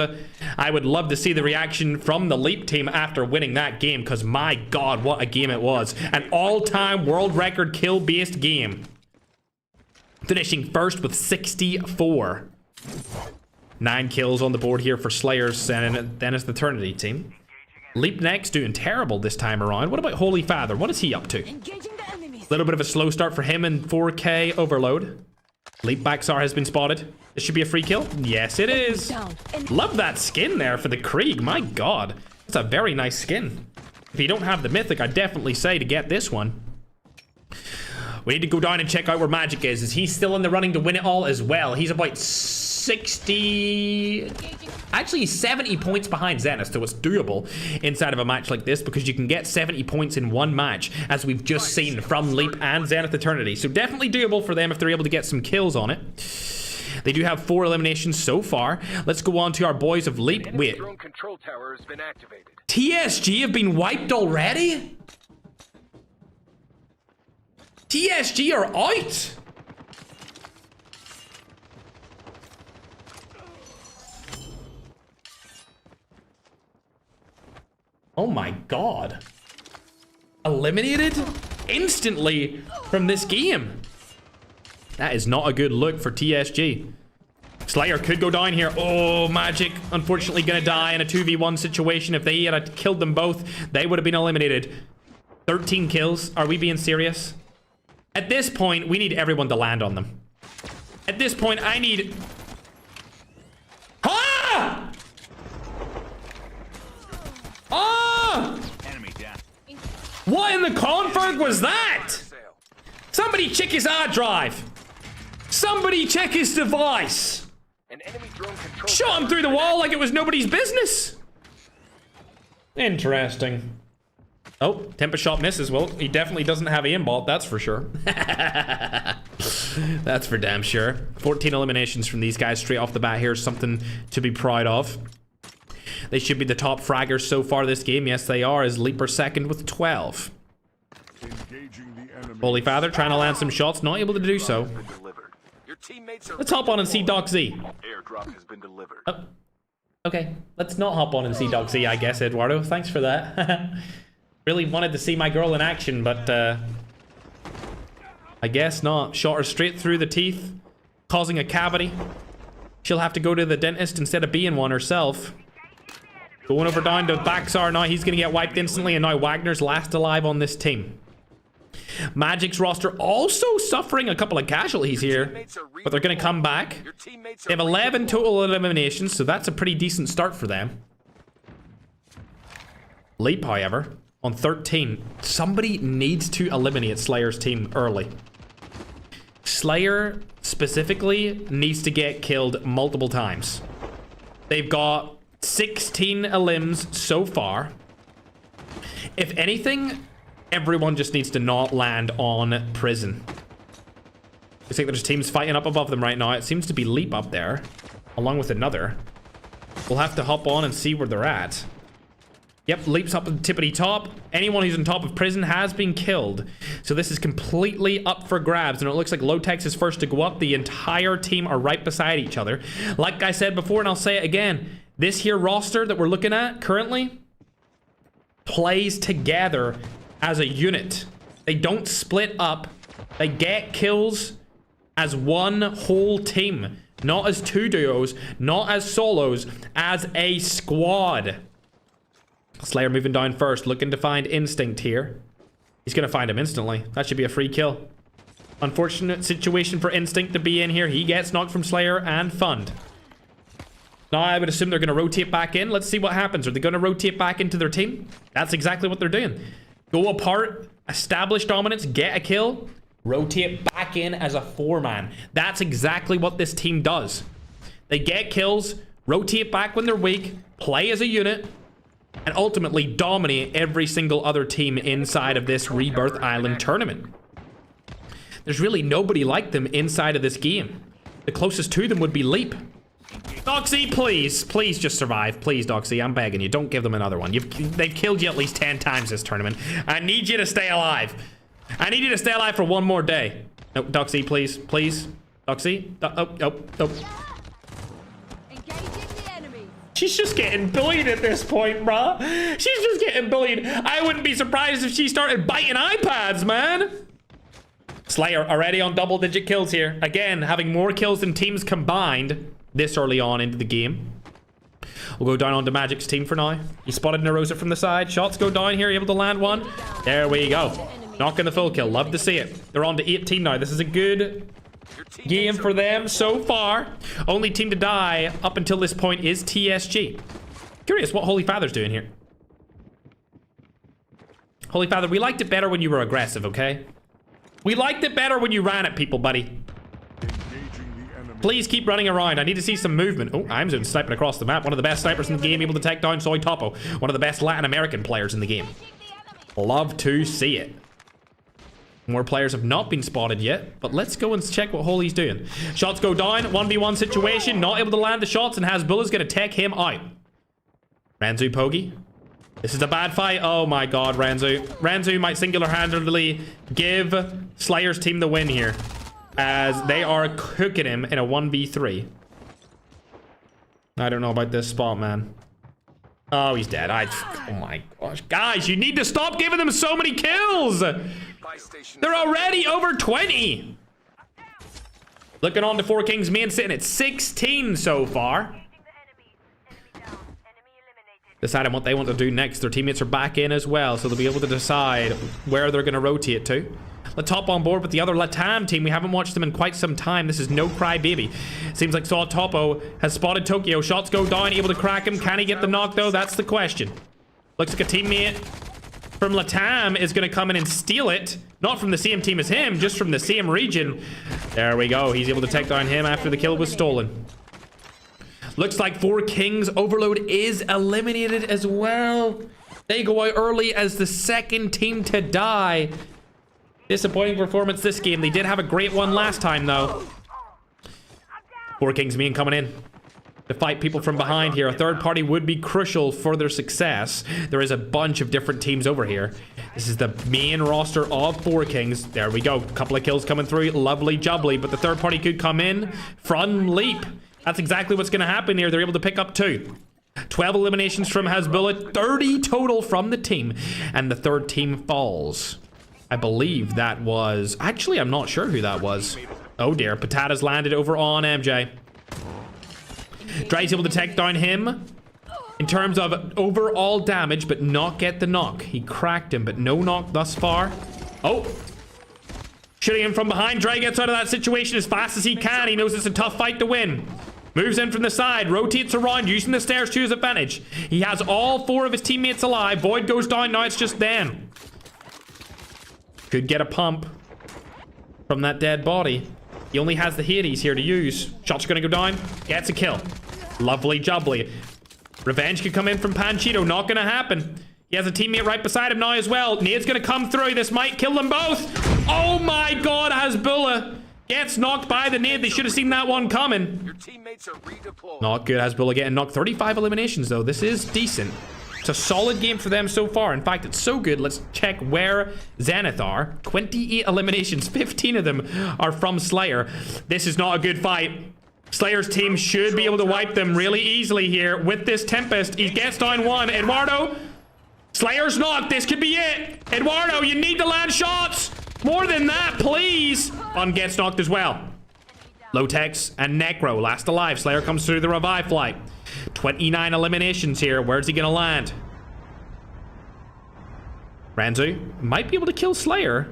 I would love to see the reaction from the Leap team after winning that game, because my god, what a game it was. An all-time world record kill-based game. Finishing first with 64. 9 kills on the board here for Slayers, and then it's the Eternity team. Leap next, doing terrible this time around. What about Holy Father? What is he up to? Little bit of a slow start for him in 4K overload. Leap Backsar has been spotted. This should be a free kill. Yes, it is. Love that skin there for the Krieg. My god. That's a very nice skin. If you don't have the Mythic, I'd definitely say to get this one. We need to go down and check out where Magic is. Is he still in the running to win it all as well? He's about 60... Actually, he's 70 points behind Zenith, so it's doable inside of a match like this, because you can get 70 points in one match, as we've just seen from Leap and Zenith Eternity. So definitely doable for them if they're able to get some kills on it. They do have 4 eliminations so far. Let's go on to our boys of Leap. Wait. TSG have been wiped already? TSG are out! Oh my god. Eliminated instantly from this game. That is not a good look for TSG. Slayer could go down here. Oh, Magic unfortunately gonna die in a 2v1 situation. If they had killed them both, they would have been eliminated. 13 kills. Are we being serious? At this point, we need everyone to land on them. At this point, I need... Ah! Ah! What in the config was that? Somebody check his hard drive. Somebody check his device. Shot him through the wall like it was nobody's business. Interesting. Oh, temper shot misses. Well, he definitely doesn't have aimbot, that's for sure. That's for damn sure. 14 eliminations from these guys straight off the bat here is something to be proud of. They should be the top fraggers so far this game. Yes, they are, as Leaper second with 12. Holy Father trying to land some shots, not able to do so. Let's hop on and see Doc Z. Oh, okay, let's not hop on and see Doc Z, I guess, Eduardo. Thanks for that. Really wanted to see my girl in action, but I guess not. Shot her straight through the teeth, causing a cavity. She'll have to go to the dentist instead of being one herself. Going over down to Backsar now. He's going to get wiped instantly, and now Wagner's last alive on this team. Magic's roster also suffering a couple of casualties here, but they're going to come back. They have 11 total eliminations, so that's a pretty decent start for them. Leap, however, on 13. Somebody needs to eliminate Slayer's team early. Slayer, specifically, needs to get killed multiple times. They've got 16 elims so far. If anything, everyone just needs to not land on prison. Looks like there's teams fighting up above them right now. It seems to be Leap up there, along with another. We'll have to hop on and see where they're at. Yep, Leap's up at the tippity top. Anyone who's on top of prison has been killed. So this is completely up for grabs, and it looks like Low-Tex is first to go up. The entire team are right beside each other. Like I said before, and I'll say it again, this here roster that we're looking at currently plays together as a unit. They don't split up. They get kills as one whole team. Not as 2 duos, not as solos, as a squad. Slayer moving down first, looking to find Instinct here. He's gonna find him instantly. That should be a free kill. Unfortunate situation for Instinct to be in here. He gets knocked from Slayer and Fund. Now I would assume they're gonna rotate back in. Let's see what happens. Are they gonna rotate back into their team? That's exactly what they're doing. Go apart, establish dominance, get a kill, rotate back in as a 4-man. That's exactly what this team does. They get kills, rotate back when they're weak, play as a unit, and ultimately dominate every single other team inside of this Rebirth Island tournament. There's really nobody like them inside of this game. The closest to them would be Leap. Doxy, please. Please just survive. Please, Doxy, I'm begging you. Don't give them another one. They've killed you at least 10 times this tournament. I need you to stay alive. I need you to stay alive for one more day. No, Doxy, please. Please. Doxy. Oh. She's just getting bullied at this point, bruh. She's just getting bullied. I wouldn't be surprised if she started biting iPads, man. Slayer already on double-digit kills here. Again, having more kills than teams combined this early on into the game. We'll go down onto Magic's team for now. He spotted Nerosa from the side. Shots go down here, able to land one. There we go. Knocking the full kill. Love to see it. They're on to 18 now. This is a good game for them so far. Only team to die up until this point is TSG. Curious what Holy Father's doing here. Holy Father, we liked it better when you were aggressive, okay? We liked it better when you ran at people, buddy. Please keep running around. I need to see some movement. Oh, IMZone sniping across the map. One of the best snipers in the game, able to take down Soy Topo. One of the best Latin American players in the game. Love to see it. More players have not been spotted yet, but let's go and check what Holy's doing. Shots go down. 1v1 situation. Not able to land the shots, and Hasbulla's going to take him out. Ranzu Pogi. This is a bad fight. Oh my god, Ranzu. Ranzu might singular-handedly give Slayer's team the win here, as they are cooking him in a 1v3. I don't know about this spot, man. Oh, he's dead. Oh my gosh. Guys, you need to stop giving them so many kills. They're already over 20. Looking on to Four Kings main, sitting at 16 so far. Deciding what they want to do next. Their teammates are back in as well, so they'll be able to decide where they're going to rotate to. Let's hop on board with the other Latam team. We haven't watched them in quite some time. This is No Cry Baby. Seems like Saw Topo has spotted Tokyo. Shots go down, able to crack him. Can he get the knock, though? That's the question. Looks like a teammate from Latam is going to come in and steal it. Not from the same team as him, just from the same region. There we go. He's able to take down him after the kill was stolen. Looks like Four Kings Overload is eliminated as well. They go out early as the second team to die. Disappointing performance this game. They did have a great one last time, though. Four Kings main coming in to fight people from behind here. A third party would be crucial for their success. There is a bunch of different teams over here. This is the main roster of Four Kings. There we go. Couple of kills coming through. Lovely jubbly. But the third party could come in from Leap. That's exactly what's going to happen here. They're able to pick up 2. 12 eliminations from Hasbulla. 30 total from the team. And the third team falls. I believe that was... Actually, I'm not sure who that was. Oh dear. Patata's landed over on MJ. Dry's able to take down him in terms of overall damage, but not get the knock. He cracked him, but no knock thus far. Oh. Shooting him from behind. Dry gets out of that situation as fast as he can. He knows it's a tough fight to win. Moves in from the side. Rotates around, using the stairs to his advantage. He has all 4 of his teammates alive. Void goes down. Now it's just them. Could get a pump from that dead body. He only has the Hades here to use. Shots are going to go down. Gets a kill. Lovely jubbly. Revenge could come in from Panchito. Not going to happen. He has a teammate right beside him now as well. Nade's going to come through. This might kill them both. Oh my god, Hasbulla gets knocked by the nade. They should have seen that one coming. Your teammates are redeployed. Not good. Hasbulla getting knocked. 35 eliminations, though. This is decent. It's a solid game for them so far. In fact, it's so good. Let's check where Zenith are. 28 eliminations. 15 of them are from Slayer. This is not a good fight. Slayer's team should be able to wipe them really easily here with this Tempest. He gets down one. Eduardo. Slayer's knocked. This could be it. Eduardo, you need to land shots. More than that, please. One gets knocked as well. Lotex and Necro last alive. Slayer comes through the revive flight. 29 eliminations here. Where's he gonna land? Ranzu might be able to kill Slayer.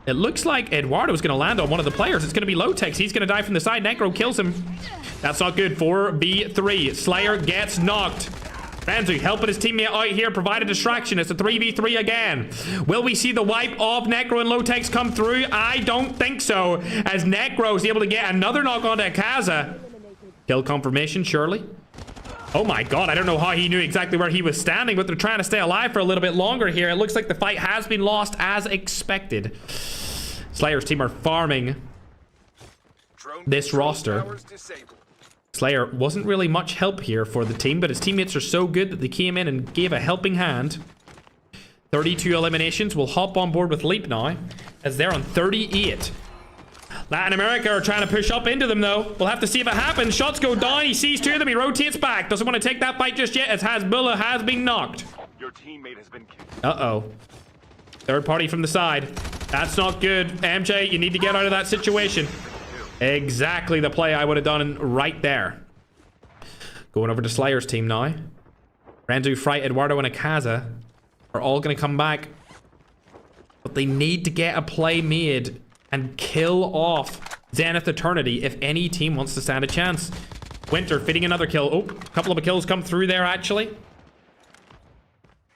It looks like Eduardo's gonna land on one of the players. It's gonna be Lotex. He's gonna die from the side. Necro kills him. That's not good. 4v3. Slayer gets knocked. Ranzu helping his teammate out here, provide a distraction. It's a 3v3 again. Will we see the wipe of Necro and Lotex come through? I don't think so, as Necro's able to get another knock onto Akaza. Kill confirmation, surely. Oh my god, I don't know how he knew exactly where he was standing, but they're trying to stay alive for a little bit longer here. It looks like the fight has been lost as expected. Slayer's team are farming this roster. Slayer wasn't really much help here for the team, but his teammates are so good that they came in and gave a helping hand. 32 eliminations. We'll hop on board with Leap now, as they're on 38. Latin America are trying to push up into them, though. We'll have to see if it happens. Shots go down. He sees two of them. He rotates back. Doesn't want to take that fight just yet, as Hasbulla has been knocked. Your teammate has been killed. Uh-oh. Third party from the side. That's not good. MJ, you need to get out of that situation. Exactly the play I would have done right there. Going over to Slayer's team now. Renzu, Fright, Eduardo, and Akaza are all going to come back. But they need to get a play made and kill off Zenith Eternity if any team wants to stand a chance. Winter fitting another kill. Oh, a couple of kills come through there, actually.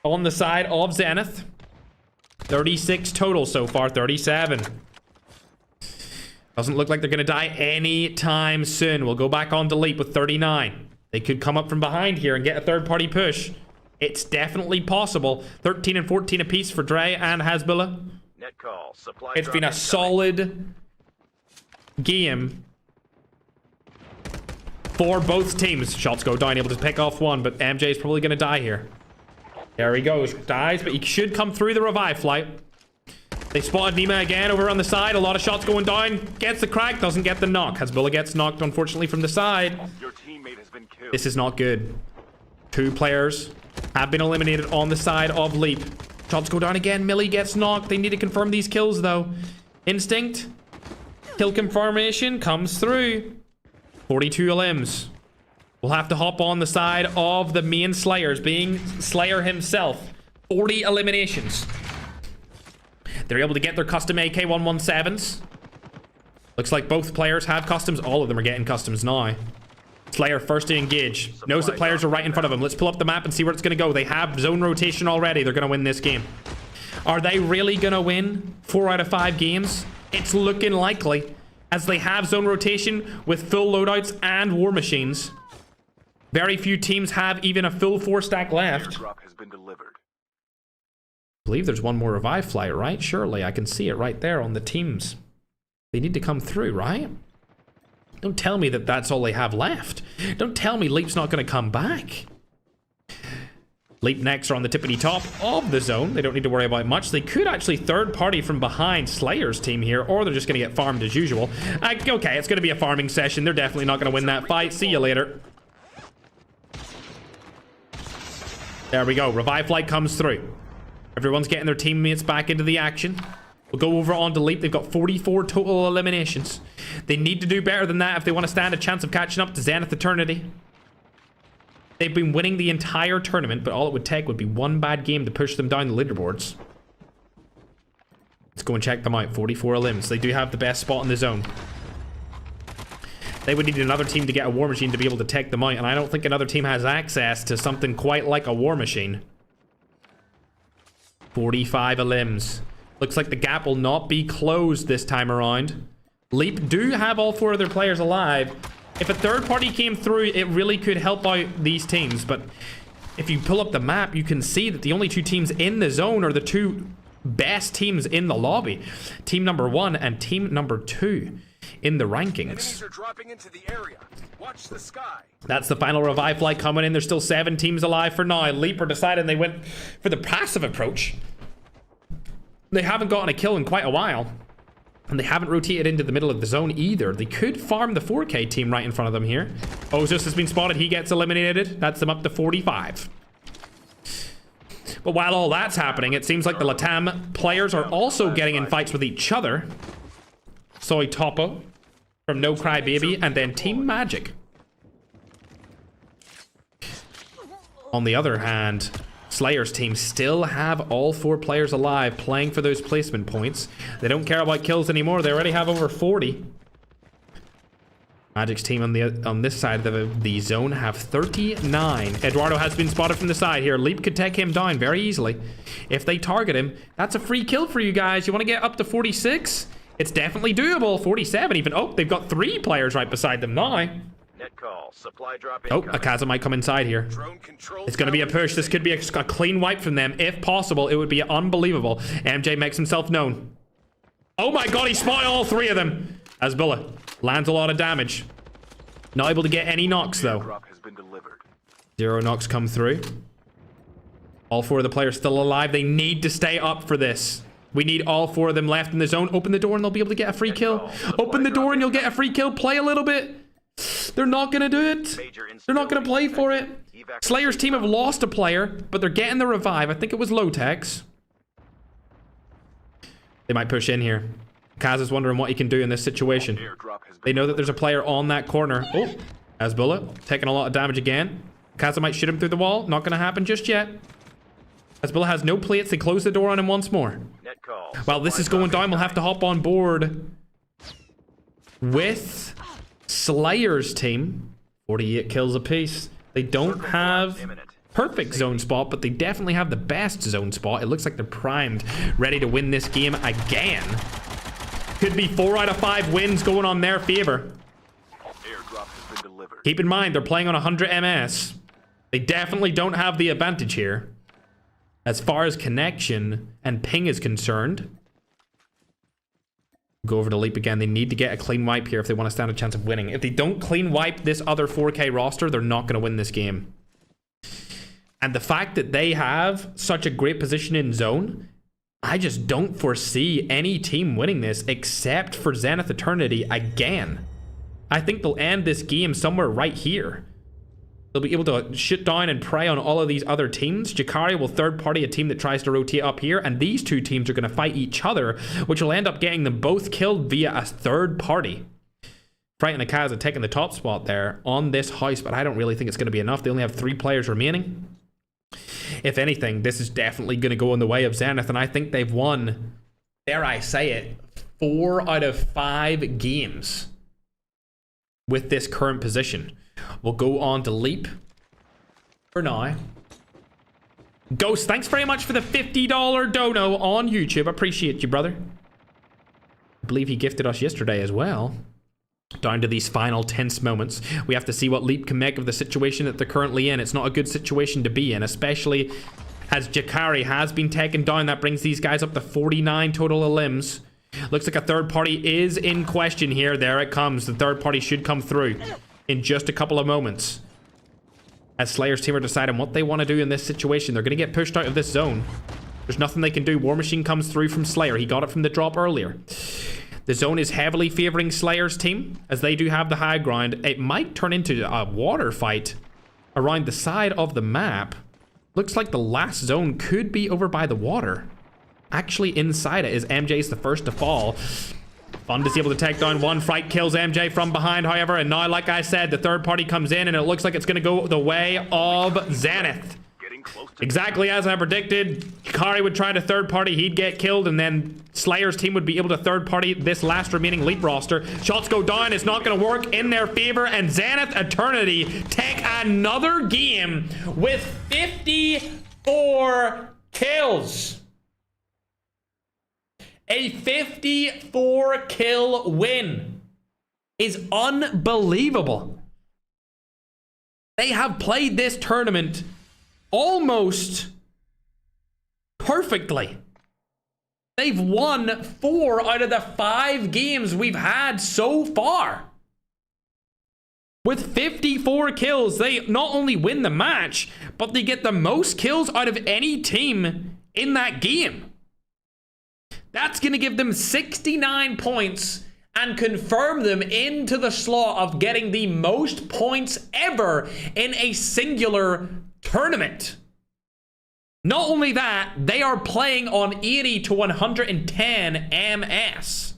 On the side of Zenith. 36 total so far, 37. Doesn't look like they're going to die anytime soon. We'll go back on delete with 39. They could come up from behind here and get a third-party push. It's definitely possible. 13 and 14 apiece for Dre and Hasbulla. Net call. Supply It's been a solid game for both teams. Shots go down, able to pick off one, but MJ is probably going to die here. There he goes. Dies, but he should come through the revive flight. They spotted Nima again over on the side. A lot of shots going down. Gets the crack, doesn't get the knock. Hasbulla gets knocked, unfortunately, from the side. Your teammate has been killed. This is not good. Two players have been eliminated on the side of Leap. Shots go down again. Millie gets knocked. They need to confirm these kills, though. Instinct. Kill confirmation comes through. 42 elims. We'll have to hop on the side of the main Slayers, being Slayer himself. 40 eliminations. They're able to get their custom AK-117s. Looks like both players have customs. All of them are getting customs now. Slayer first to engage. Knows that players are right in front of him. Let's pull up the map and see where it's going to go. They have zone rotation already. They're going to win this game. Are they really going to win 4 out of 5 games? It's looking likely, as they have zone rotation with full loadouts and war machines. Very few teams have even a full 4-stack left. Airdrop has been delivered. I believe there's one more revive flight, right? Surely, I can see it right there on the teams. They need to come through, right? Don't tell me that that's all they have left. Don't tell me Leap's not going to come back. Leap next are on the tippity top of the zone. They don't need to worry about much. They could actually third party from behind Slayer's team here, or they're just going to get farmed as usual. Okay, it's going to be a farming session. They're definitely not going to win that fight. See you later. There we go. Revive flight comes through. Everyone's getting their teammates back into the action. We'll go over on Delete. They've got 44 total eliminations. They need to do better than that if they want to stand a chance of catching up to Zenith Eternity. They've been winning the entire tournament, but all it would take would be one bad game to push them down the leaderboards. Let's go and check them out. 44 elims. They do have the best spot in the zone. They would need another team to get a war machine to be able to take them out, and I don't think another team has access to something quite like a war machine. 45 elims. Looks like the gap will not be closed this time around. Leap do have all 4 of their players alive. If a third party came through, it really could help out these teams, but if you pull up the map, you can see that the only 2 teams in the zone are the 2 best teams in the lobby. Team number 1 and team number 2 in the rankings. Enemies are dropping into the area. Watch the sky. That's the final revive flight coming in. There's still 7 teams alive for now. Leap are deciding they went for the passive approach. They haven't gotten a kill in quite a while. And they haven't rotated into the middle of the zone either. They could farm the 4K team right in front of them here. Ozus has been spotted. He gets eliminated. That's them up to 45. But while all that's happening, it seems like the Latam players are also getting in fights with each other. Soy Topo from No Cry Baby, and then Team Magic. On the other hand, Slayer's team still have all 4 players alive playing for those placement points. They don't care about kills anymore. They already have over 40. Magic's team on this side of the zone have 39. Eduardo has been spotted from the side here. Leap could take him down very easily. If they target him, that's a free kill for you guys. You want to get up to 46? It's definitely doable. 47 even. Oh, they've got 3 players right beside them now. Net call. Supply drop Oh, incoming. Akaza might come inside here. Drone control It's going to be a push. This could be a clean wipe from them. If possible, it would be unbelievable. MJ makes himself known. Oh my god, he spotted all three of them. Azbullah lands a lot of damage. Not able to get any knocks, though. Drop has been delivered. 0 knocks come through. All 4 of the players still alive. They need to stay up for this. We need all 4 of them left in the zone. Open the door and they'll be able to get a free kill. Open the door and you'll get a free kill. Play a little bit. They're not going to do it. They're not going to play for it. Slayer's team have lost a player, but they're getting the revive. I think it was Low-Tex. They might push in here. Kaz is wondering what he can do in this situation. They know that there's a player on that corner. Oh, Azbullah taking a lot of damage again. Kaza might shoot him through the wall. Not going to happen just yet. Azbullah has no plates. They close the door on him once more. While this is going down, we'll have to hop on board with Slayer's team. 48 kills apiece. They don't have perfect zone spot, but they definitely have the best zone spot. It looks like they're primed, ready to win this game again. Could be 4 out of 5 wins going on their favor. Keep in mind, they're playing on 100 MS. They definitely don't have the advantage here. As far as connection and ping is concerned. Go over to Leap again. They need to get a clean wipe here if they want to stand a chance of winning. If they don't clean wipe this other 4K roster, they're not going to win this game. And the fact that they have such a great position in zone, I just don't foresee any team winning this except for Zenith Eternity again. I think they'll end this game somewhere right here. They'll be able to shut down and prey on all of these other teams. Jakari will third party a team that tries to rotate up here, and these 2 teams are going to fight each other, which will end up getting them both killed via a third party. Fright and Akaza taking the top spot there on this house, but I don't really think it's going to be enough. They only have 3 players remaining. If anything, this is definitely going to go in the way of Zenith, and I think they've won, dare I say it, 4 out of 5 games with this current position. We'll go on to Leap for now. Ghost, thanks very much for the $50 dono on YouTube. Appreciate you, brother. I believe he gifted us yesterday as well. Down to these final tense moments. We have to see what Leap can make of the situation that they're currently in. It's not a good situation to be in, especially as Jakari has been taken down. That brings these guys up to 49 total of limbs. Looks like a third party is in question here. There it comes. The third party should come through in just a couple of moments. As Slayer's team are deciding what they want to do in this situation. They're going to get pushed out of this zone. There's nothing they can do. War Machine comes through from Slayer. He got it from the drop earlier. The zone is heavily favoring Slayer's team, as they do have the high ground. It might turn into a water fight around the side of the map. Looks like the last zone could be over by the water. Actually, inside it is MJ's the first to fall. Fun to be able to take down one. Fright kills MJ from behind, however. And now, like I said, the third party comes in, and it looks like it's going to go the way of Zenith. Exactly as I predicted. Kari would try to third party, he'd get killed, and then Slayer's team would be able to third party this last remaining Leap roster. Shots go down, it's not going to work in their favor, and Zenith Eternity take another game with 54 kills. A 54 kill win is unbelievable. They have played this tournament almost perfectly. They've won 4 out of the 5 games we've had so far. With 54 kills, they not only win the match, but they get the most kills out of any team in that game. That's going to give them 69 points and confirm them into the slot of getting the most points ever in a singular tournament. Not only that, they are playing on 80 to 110 MS.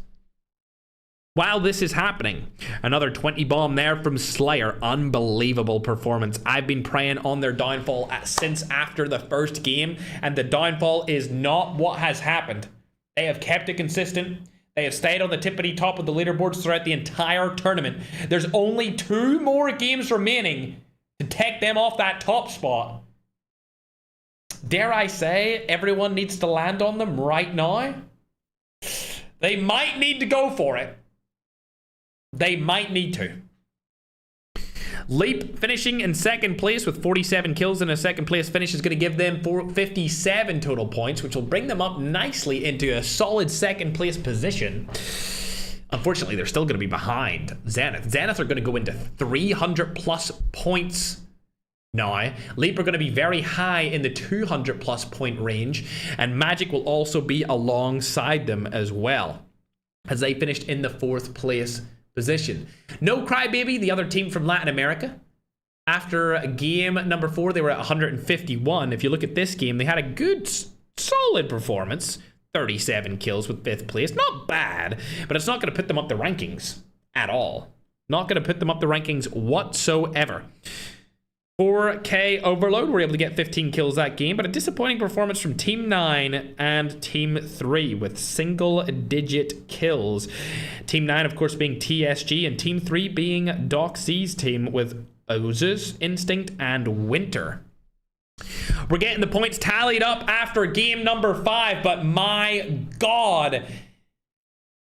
While this is happening, another 20 bomb there from Slayer. Unbelievable performance. I've been praying on their downfall since after the first game, and the downfall is not what has happened. They have kept it consistent. They have stayed on the tippity top of the leaderboards throughout the entire tournament. There's only 2 more games remaining to take them off that top spot. Dare I say, everyone needs to land on them right now? They might need to go for it. They might need to. Leap finishing in second place with 47 kills, and a second place finish is going to give them 57 total points, which will bring them up nicely into a solid second place position. Unfortunately, they're still going to be behind Zenith. Zenith are going to go into 300 plus points now. Leap are going to be very high in the 200 plus point range, and Magic will also be alongside them as well, as they finished in the 4th place position. No Crybaby, the other team from Latin America. After game number 4, they were at 151. If you look at this game, they had a good, solid performance. 37 kills with 5th place. Not bad, but it's not going to put them up the rankings at all. Not going to put them up the rankings whatsoever. 4K Overload were able to get 15 kills that game, but a disappointing performance from Team 9 and Team 3 with single-digit kills. Team 9, of course, being TSG, and Team 3 being Doxy's team with Ozus, Instinct, and Winter. We're getting the points tallied up after game number 5, but my God,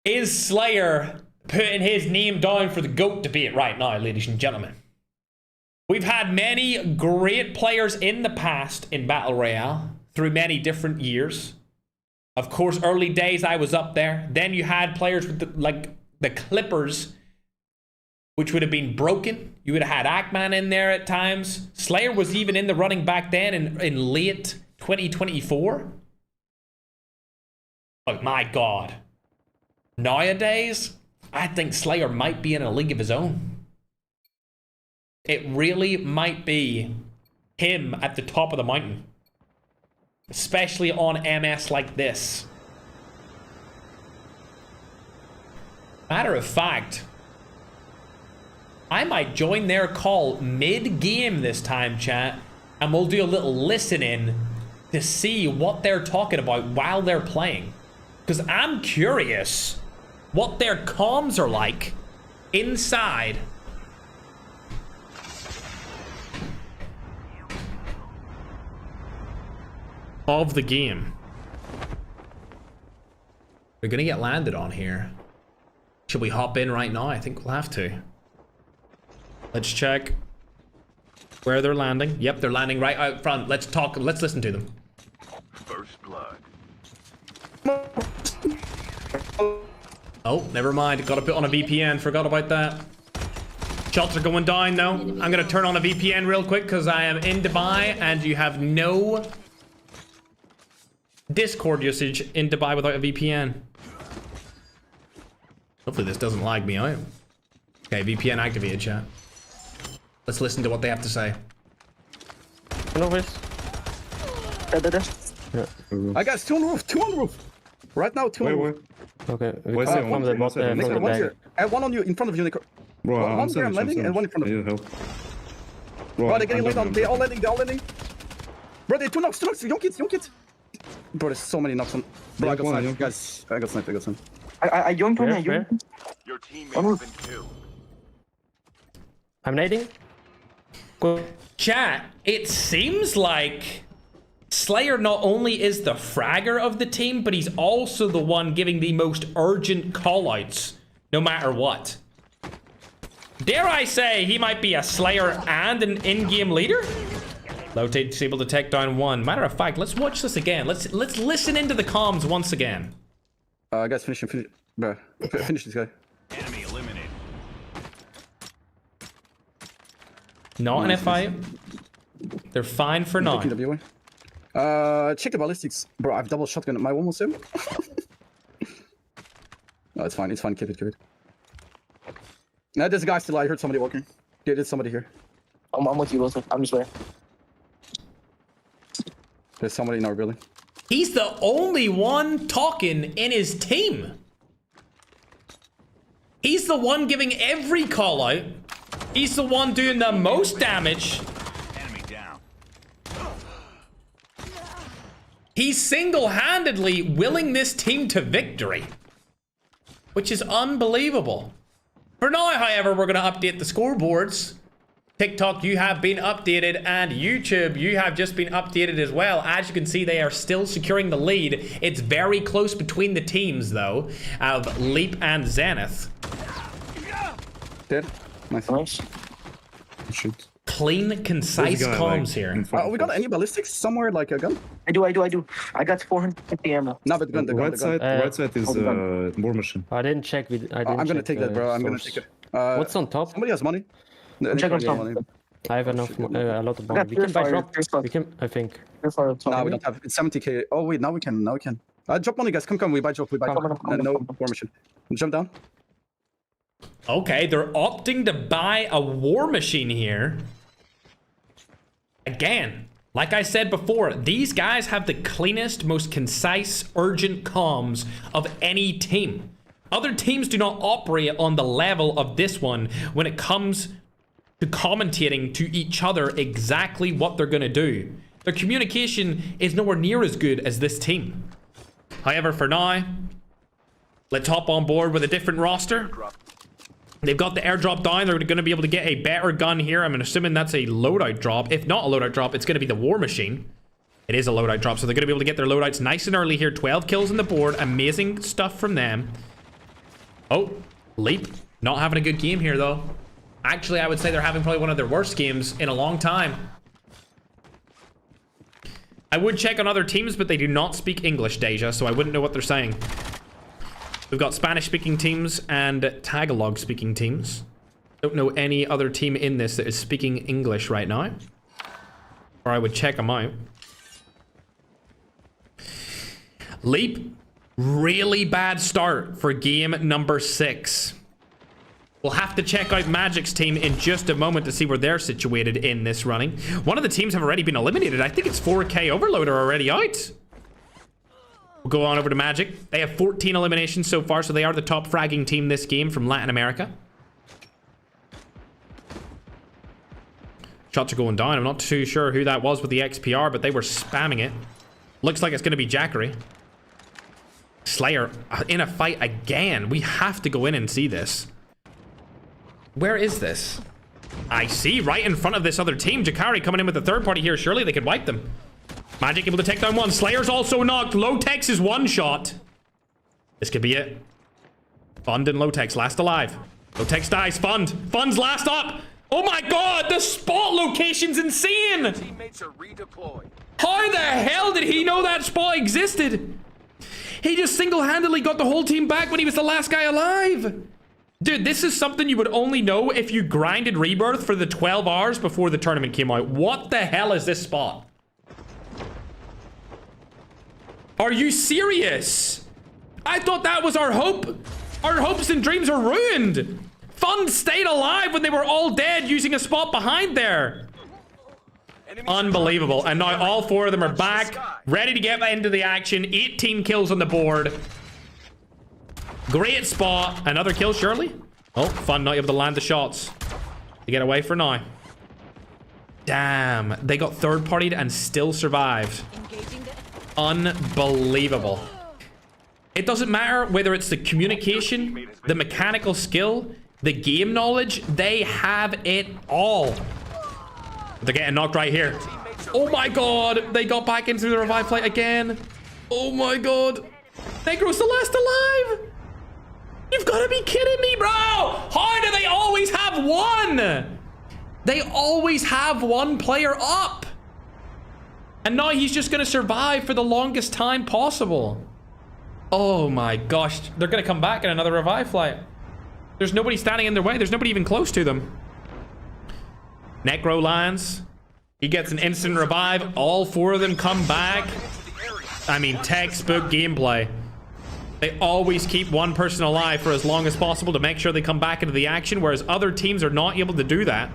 is Slayer putting his name down for the GOAT debate right now, ladies and gentlemen. We've had many great players in the past in Battle Royale through many different years. Of course, early days I was up there. Then you had players with like the Clippers, which would have been broken. You would have had Ackman in there at times. Slayer was even in the running back then in late 2024. But my God. Nowadays, I think Slayer might be in a league of his own. It really might be him at the top of the mountain. Especially on MS like this. Matter of fact, I might join their call mid-game this time, chat, and we'll do a little listening to see what they're talking about while they're playing. Because I'm curious what their comms are like inside of the game. They're gonna get landed on here. Should we hop in right now? I think we'll have to. Let's check where they're landing. Yep, they're landing right out front. Let's talk. Let's listen to them. First blood. Oh, never mind. Got to put on a VPN. Forgot about that. Shots are going down though. I'm gonna turn on a VPN real quick because I am in Dubai and you have no Discord usage in Dubai without a VPN. Hopefully this doesn't lag me out. Okay, VPN activated, chat. Let's listen to what they have to say. Hello, guys. I got two on the roof. Right now, two on the roof. Okay, we Where's come it? from the bot, from the One back. here. And one on you, in front of you, Nico. Bro, One here, I'm landing, and one in front of you. Help. Bro, they're getting laid on. They're all landing. Bro, they're two knocks. Young kids. Bro, there's so many knocks on. Bro, I got sniped, guys. I got sniped. I joined from Where? Your teammate has been killed. I'm nading. Go. Chat, it seems like Slayer not only is the fragger of the team, but he's also the one giving the most urgent callouts, no matter what. Dare I say he might be a Slayer and an in-game leader? Lotate disable to take down one. Matter of fact, let's watch this again. Let's listen into the comms once again. Guys, finish. Bro, finish this guy. Enemy eliminated. Not an FI. They're fine for now. Check the ballistics. Bro, I've double shotgun. Am I almost him? No, it's fine. Keep it. No, there's a guy still. I heard somebody walking. Yeah, there's somebody here. I'm with you, Wilson. I'm just waiting. There's somebody in our building. He's the only one talking in his team. He's the one giving every call out. He's the one doing the most damage. Enemy down. He's single-handedly willing this team to victory, which is unbelievable. For now, however, we're going to update the scoreboards. TikTok, you have been updated, and YouTube, you have just been updated as well. As you can see, they are still securing the lead. It's very close between the teams, though, of Leap and Zenith. Dead. Nice. shoot. Clean, concise There's a guy, comms like, here. in front We of got us. any ballistics somewhere, like a gun? I do. I got 450 ammo. No, but the gun, the gun, Right the side, gun. right side is war machine. I didn't check. I didn't I'm gonna check take that, the bro. I'm gonna source. take it. What's on top? Somebody has money. Check on top. Money. I have enough. A lot of I money. got We can buy purifier, drop. purifier. We can. I think. No, we don't have. It's 70k. Oh wait, now we can. Now we can. Drop money, guys. Come. We buy drop. We buy. Come on. No war machine. Jump down. Okay, they're opting to buy a war machine here. Again, like I said before, these guys have the cleanest, most concise, urgent comms of any team. Other teams do not operate on the level of this one when it comes to commentating to each other exactly what they're going to do. Their communication is nowhere near as good as this team. However, for now, let's hop on board with a different roster. They've got the airdrop down. They're going to be able to get a better gun here. I'm assuming that's a loadout drop. If not a loadout drop, it's going to be the war machine. It is a loadout drop, so they're going to be able to get their loadouts nice and early here. 12 kills on the board. Amazing stuff from them. Oh, Leap. Not having a good game here, though. Actually, I would say they're having probably one of their worst games in a long time. I would check on other teams, but they do not speak English, Deja, so I wouldn't know what they're saying. We've got Spanish-speaking teams and Tagalog-speaking teams. Don't know any other team in this that is speaking English right now. Or I would check them out. Leap. Really bad start for game number 6. We'll have to check out Magic's team in just a moment to see where they're situated in this running. One of the teams have already been eliminated. I think it's 4K Overloader already out. We'll go on over to Magic. They have 14 eliminations so far, so they are the top fragging team this game from Latin America. Shots are going down. I'm not too sure who that was with the XPR, but they were spamming it. Looks like it's going to be Jackery. Slayer in a fight again. We have to go in and see this. Where is this? I see, right in front of this other team. Jackery coming in with the third party here. Surely they could wipe them. Magic able to take down one. Slayer's also knocked. Low-Tex is one shot. This could be it. Fund and Low-Tex last alive. Low-Tex dies. Fund's last up. Oh my god, the spot location's insane. Teammates are redeployed. How the hell did he know that spot existed? He just single-handedly got the whole team back when he was the last guy alive. Dude, this is something you would only know if you grinded Rebirth for the 12 hours before the tournament came out. What the hell is this spot? Are you serious? I thought that was our hope. Our hopes and dreams are ruined. Fund stayed alive when they were all dead using a spot behind there. Unbelievable. And now all 4 of them are back, ready to get into the action. 18 kills on the board. Great spot. Another kill, surely? Oh, Fun not able to land the shots. To get away for now. Damn. They got third-partied and still survived. Unbelievable. It doesn't matter whether it's the communication, the mechanical skill, the game knowledge. They have it all. They're getting knocked right here. Oh my god. They got back into the revive flight again. Oh my god. Negro's the last alive. You've got to be kidding me, bro. How do they always have one? They always have one player up. And now he's just going to survive for the longest time possible. Oh my gosh. They're going to come back in another revive flight. There's nobody standing in their way. There's nobody even close to them. Necro lands. He gets an instant revive. All 4 of them come back. I mean, textbook gameplay. They always keep one person alive for as long as possible to make sure they come back into the action, whereas other teams are not able to do that.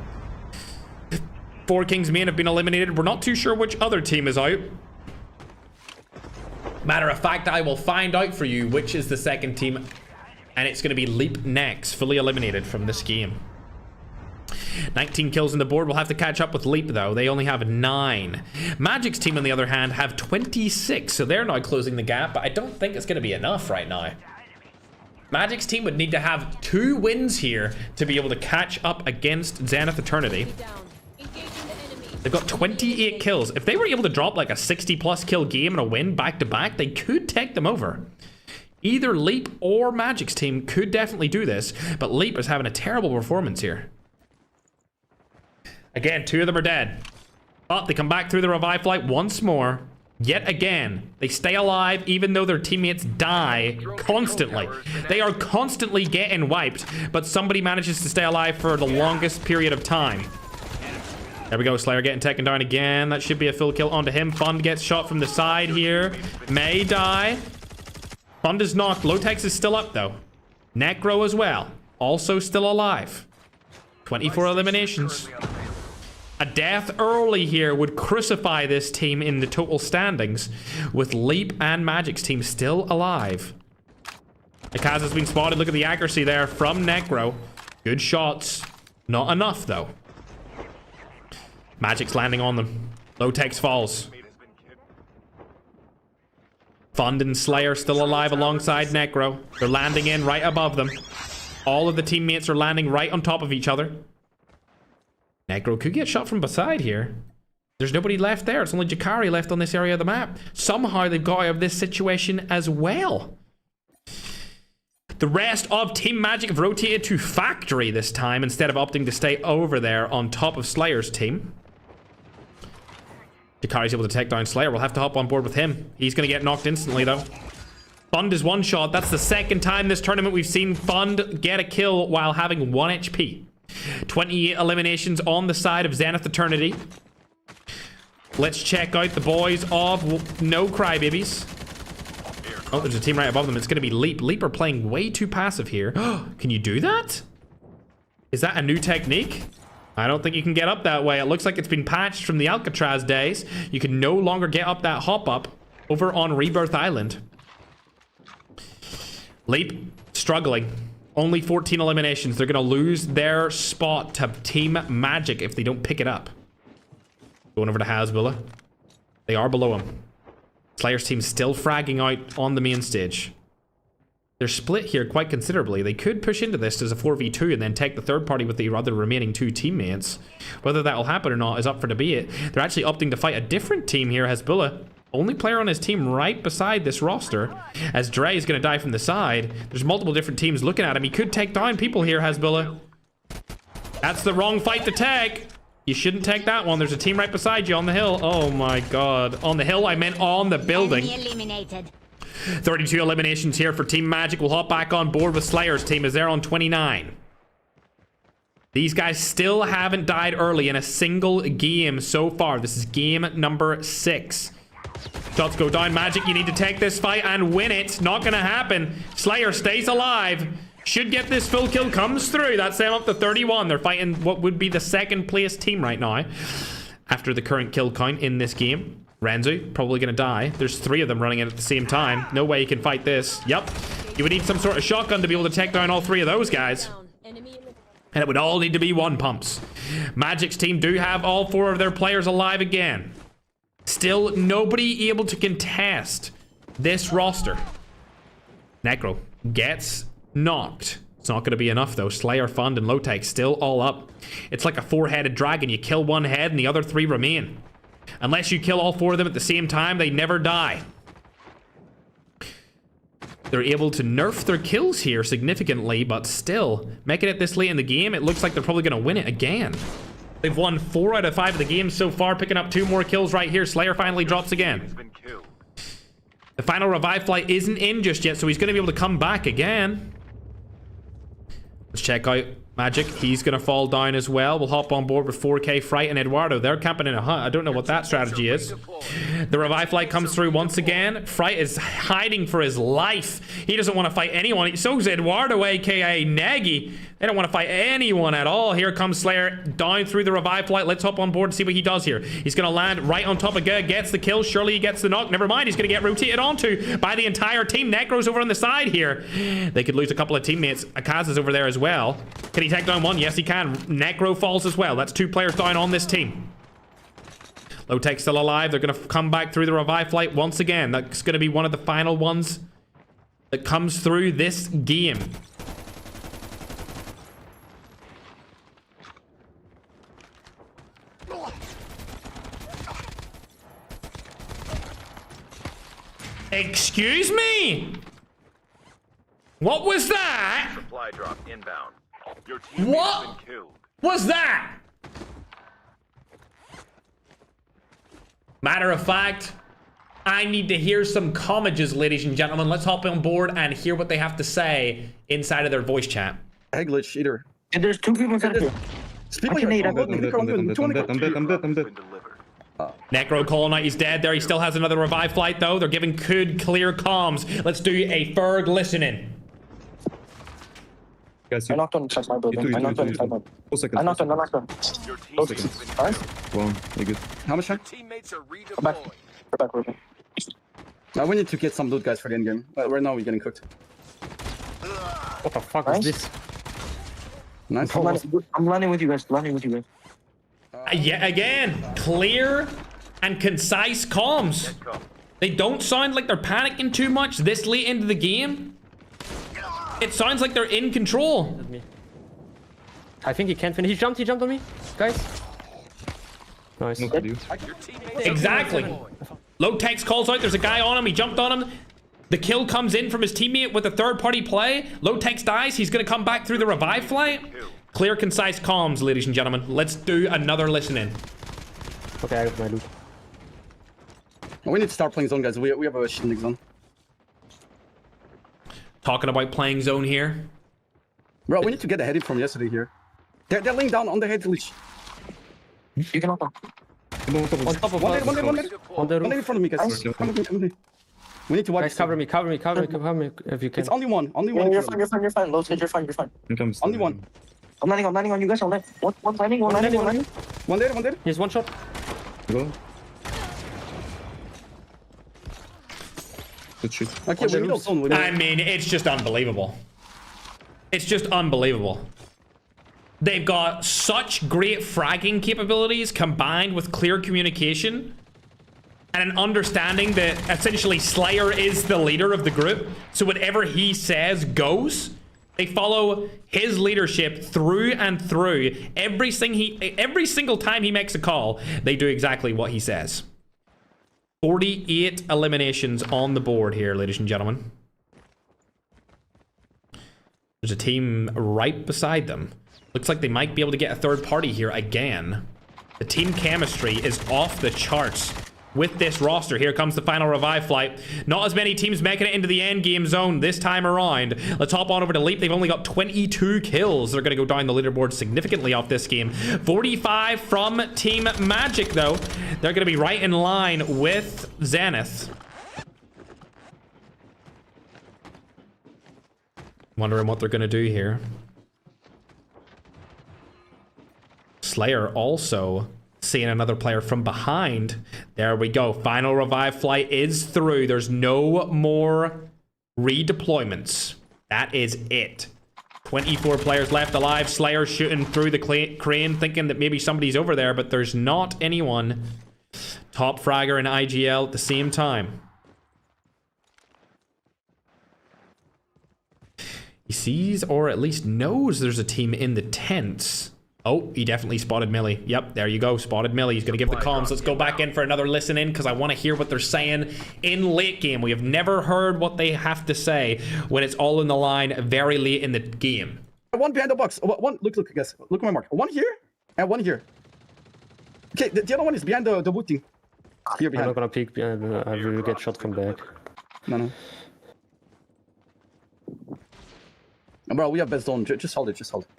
4 Kings main have been eliminated. We're not too sure which other team is out. Matter of fact, I will find out for you which is the second team, and it's going to be Leap next, fully eliminated from this game. 19 kills on the board. We'll have to catch up with Leap, though. They only have 9. Magic's team, on the other hand, have 26, so they're now closing the gap, but I don't think it's going to be enough right now. Magic's team would need to have 2 wins here to be able to catch up against Zenith Eternity. They've got 28 kills. If they were able to drop like a 60-plus kill game and a win back-to-back, they could take them over. Either Leap or Magic's team could definitely do this, but Leap is having a terrible performance here. Again, 2 of them are dead. But they come back through the revive flight once more. Yet again, they stay alive even though their teammates die constantly. They are constantly getting wiped, but somebody manages to stay alive for the longest period of time. There we go, Slayer getting taken down again. That should be a full kill onto him. Fund gets shot from the side here. May die. Fund is knocked. Lotex is still up though. Necro as well. Also still alive. 24 eliminations. A death early here would crucify this team in the total standings, with Leap and Magic's team still alive. Akaz has been spotted. Look at the accuracy there from Necro. Good shots. Not enough, though. Magic's landing on them. Lotex falls. Fund and Slayer still alive alongside Necro. They're landing in right above them. All of the teammates are landing right on top of each other. Necro could get shot from beside here. There's nobody left there. It's only Jakari left on this area of the map. Somehow they've got out of this situation as well. The rest of Team Magic have rotated to Factory this time instead of opting to stay over there on top of Slayer's team. Jakari's able to take down Slayer. We'll have to hop on board with him. He's going to get knocked instantly though. Fund is one shot. That's the second time this tournament we've seen Fund get a kill while having 1 HP. 28 eliminations on the side of Zenith Eternity. Let's check out the boys of No Crybabies. Oh, there's a team right above them. It's going to be Leap. Leap are playing way too passive here. Can you do that? Is that a new technique? I don't think you can get up that way. It looks like it's been patched from the Alcatraz days. You can no longer get up that hop up over on Rebirth Island. Leap struggling. Only 14 eliminations. They're going to lose their spot to Team Magic if they don't pick it up. Going over to Hasbulla. They are below him. Slayer's team still fragging out on the main stage. They're split here quite considerably. They could push into this as a 4v2 and then take the third party with the other remaining 2 teammates. Whether that will happen or not is up for debate. They're actually opting to fight a different team here, Hasbulla. Only player on his team right beside this roster. As Dre is going to die from the side. There's multiple different teams looking at him. He could take down people here, Hasbulla. That's the wrong fight to take. You shouldn't take that one. There's a team right beside you on the hill. Oh my god. On the hill, I meant on the building. 32 eliminations here for Team Magic. We'll hop back on board with Slayer's team as they're on 29. These guys still haven't died early in a single game so far. This is game number 6. Shots go down. Magic, you need to take this fight and win it. Not gonna happen. Slayer stays alive. Should get this full kill. Comes through. That's them up to 31. They're fighting what would be the second place team right now after the current kill count in this game. Renzu, probably gonna die. There's 3 of them running in at the same time. No way you can fight this. Yep. You would need some sort of shotgun to be able to take down all 3 of those guys. And it would all need to be 1 pumps. Magic's team do have all 4 of their players alive again. Still nobody able to contest this roster. Necro gets knocked. It's not going to be enough though. Slayer, Fund, and Lotex still all up. It's like a 4-headed dragon. You kill 1 head and the other 3 remain. Unless you kill all 4 of them at the same time, they never die. They're able to nerf their kills here significantly, but still, making it this late in the game, it looks like they're probably going to win it again. They've won 4 out of 5 of the games so far, picking up 2 more kills right here. Slayer finally drops again. The final revive flight isn't in just yet, so he's going to be able to come back again. Let's check out Magic. He's going to fall down as well. We'll hop on board with 4K, Fright, and Eduardo. They're camping in a hut. I don't know what that strategy is. The revive flight comes through once again. Fright is hiding for his life. He doesn't want to fight anyone. So is Eduardo, aka Nagy. They don't want to fight anyone at all. Here comes Slayer down through the revive flight. Let's hop on board and see what he does here. He's going to land right on top of Gug. Gets the kill. Surely he gets the knock. Never mind. He's going to get rotated onto by the entire team. Necro's over on the side here. They could lose a couple of teammates. Akaz is over there as well. Can he take down one? Yes, he can. Necro falls as well. That's 2 players down on this team. Lotex still alive. They're going to come back through the revive flight once again. That's going to be one of the final ones that comes through this game. Excuse me? What was that? Supply drop inbound. Your team What has been killed. was that? Matter of fact, I need to hear some commentaries, ladies and gentlemen. Let's hop on board and hear what they have to say inside of their voice chat. Hey, glitch either. And there's 2 people inside here. Speak I like can you're nade, I'm I'm dead, I'm dead, I'm dead, I'm dead. Been delivered. Necro Colonel Knight is dead there. He still has another revive flight, though. They're giving good, clear comms. Let's do a Ferg listening. Guys, I you knocked on inside my building. I knocked on inside my 4 seconds. I knocked on, I knocked on. Your team Oh, has been nice. killed. One, you're good. How much? Teammates are Go back. redeployed. Go back, Ruben. Now we need to get some loot, guys, for the end game. Right now we're getting cooked. What the fuck Nice. is this? Nice. I'm landing with you guys. Landing with you guys. Yet again, clear and concise comms. They don't sound like they're panicking too much this late into the game. It sounds like they're in control. I think he can't finish. He jumped on me. Guys. Nice. No, you. Your teammates Exactly. Low Tex calls out. There's a guy on him. He jumped on him. The kill comes in from his teammate with a third-party play. Low Tex dies. He's going to come back through the revive flight. Clear, concise comms, ladies and gentlemen. Let's do another listening. Okay, I got my loot. We need to start playing zone, guys. We have a shitting zone. Talking about playing zone here. Bro, we need to get a heading from yesterday here. They're laying down on the head leash. You can knock on. On top of One us. there, On the One there in roof. front of me, guys. Okay. Come with me. We need to watch. Guys, cover me if you can. It's only one. Only Yeah, one. you're fine. You're fine. Low stage, you're fine. You're fine. Here comes Only one. I'm landing on you guys. I'm landing. One landing. One landing. One there. Here's one shot. Go. Good shit. Okay, we need a zone. I mean, it's just unbelievable. It's just unbelievable. They've got such great fragging capabilities combined with clear communication and an understanding that essentially Slayer is the leader of the group. So whatever he says goes. They follow his leadership through and through. Every single time he makes a call, they do exactly what he says. 48 eliminations on the board here, ladies and gentlemen. There's a team right beside them. Looks like they might be able to get a third party here again. The team chemistry is off the charts with this roster. Here comes the final revive flight. Not as many teams making it into the end game zone this time around. Let's hop on over to Leap. They've only got 22 kills. They're going to go down the leaderboard significantly off this game. 45 from Team Magic, though. They're going to be right in line with Zenith. Wondering what they're going to do here. Slayer also seeing another player from behind. There we go. Final revive flight is through. There's no more redeployments. That is it. 24 players left alive. Slayer shooting through the crane, thinking that maybe somebody's over there, but there's not anyone. Top fragger and IGL at the same time. He sees, or at least knows, there's a team in the tents. Oh, he definitely spotted Millie. Yep, there you go. Spotted Millie. He's going to give the comms. Let's go back in for another listen in because I want to hear what they're saying in late game. We have never heard what they have to say when it's all in the line very late in the game. One behind the box. One. Look, guys. Look at my mark. One here and one here. Okay, the other one is behind the wood thing. Here I'm behind. not gonna peek behind. I will get shot from back. No. Bro, we have best zone. Just hold it. Just hold it.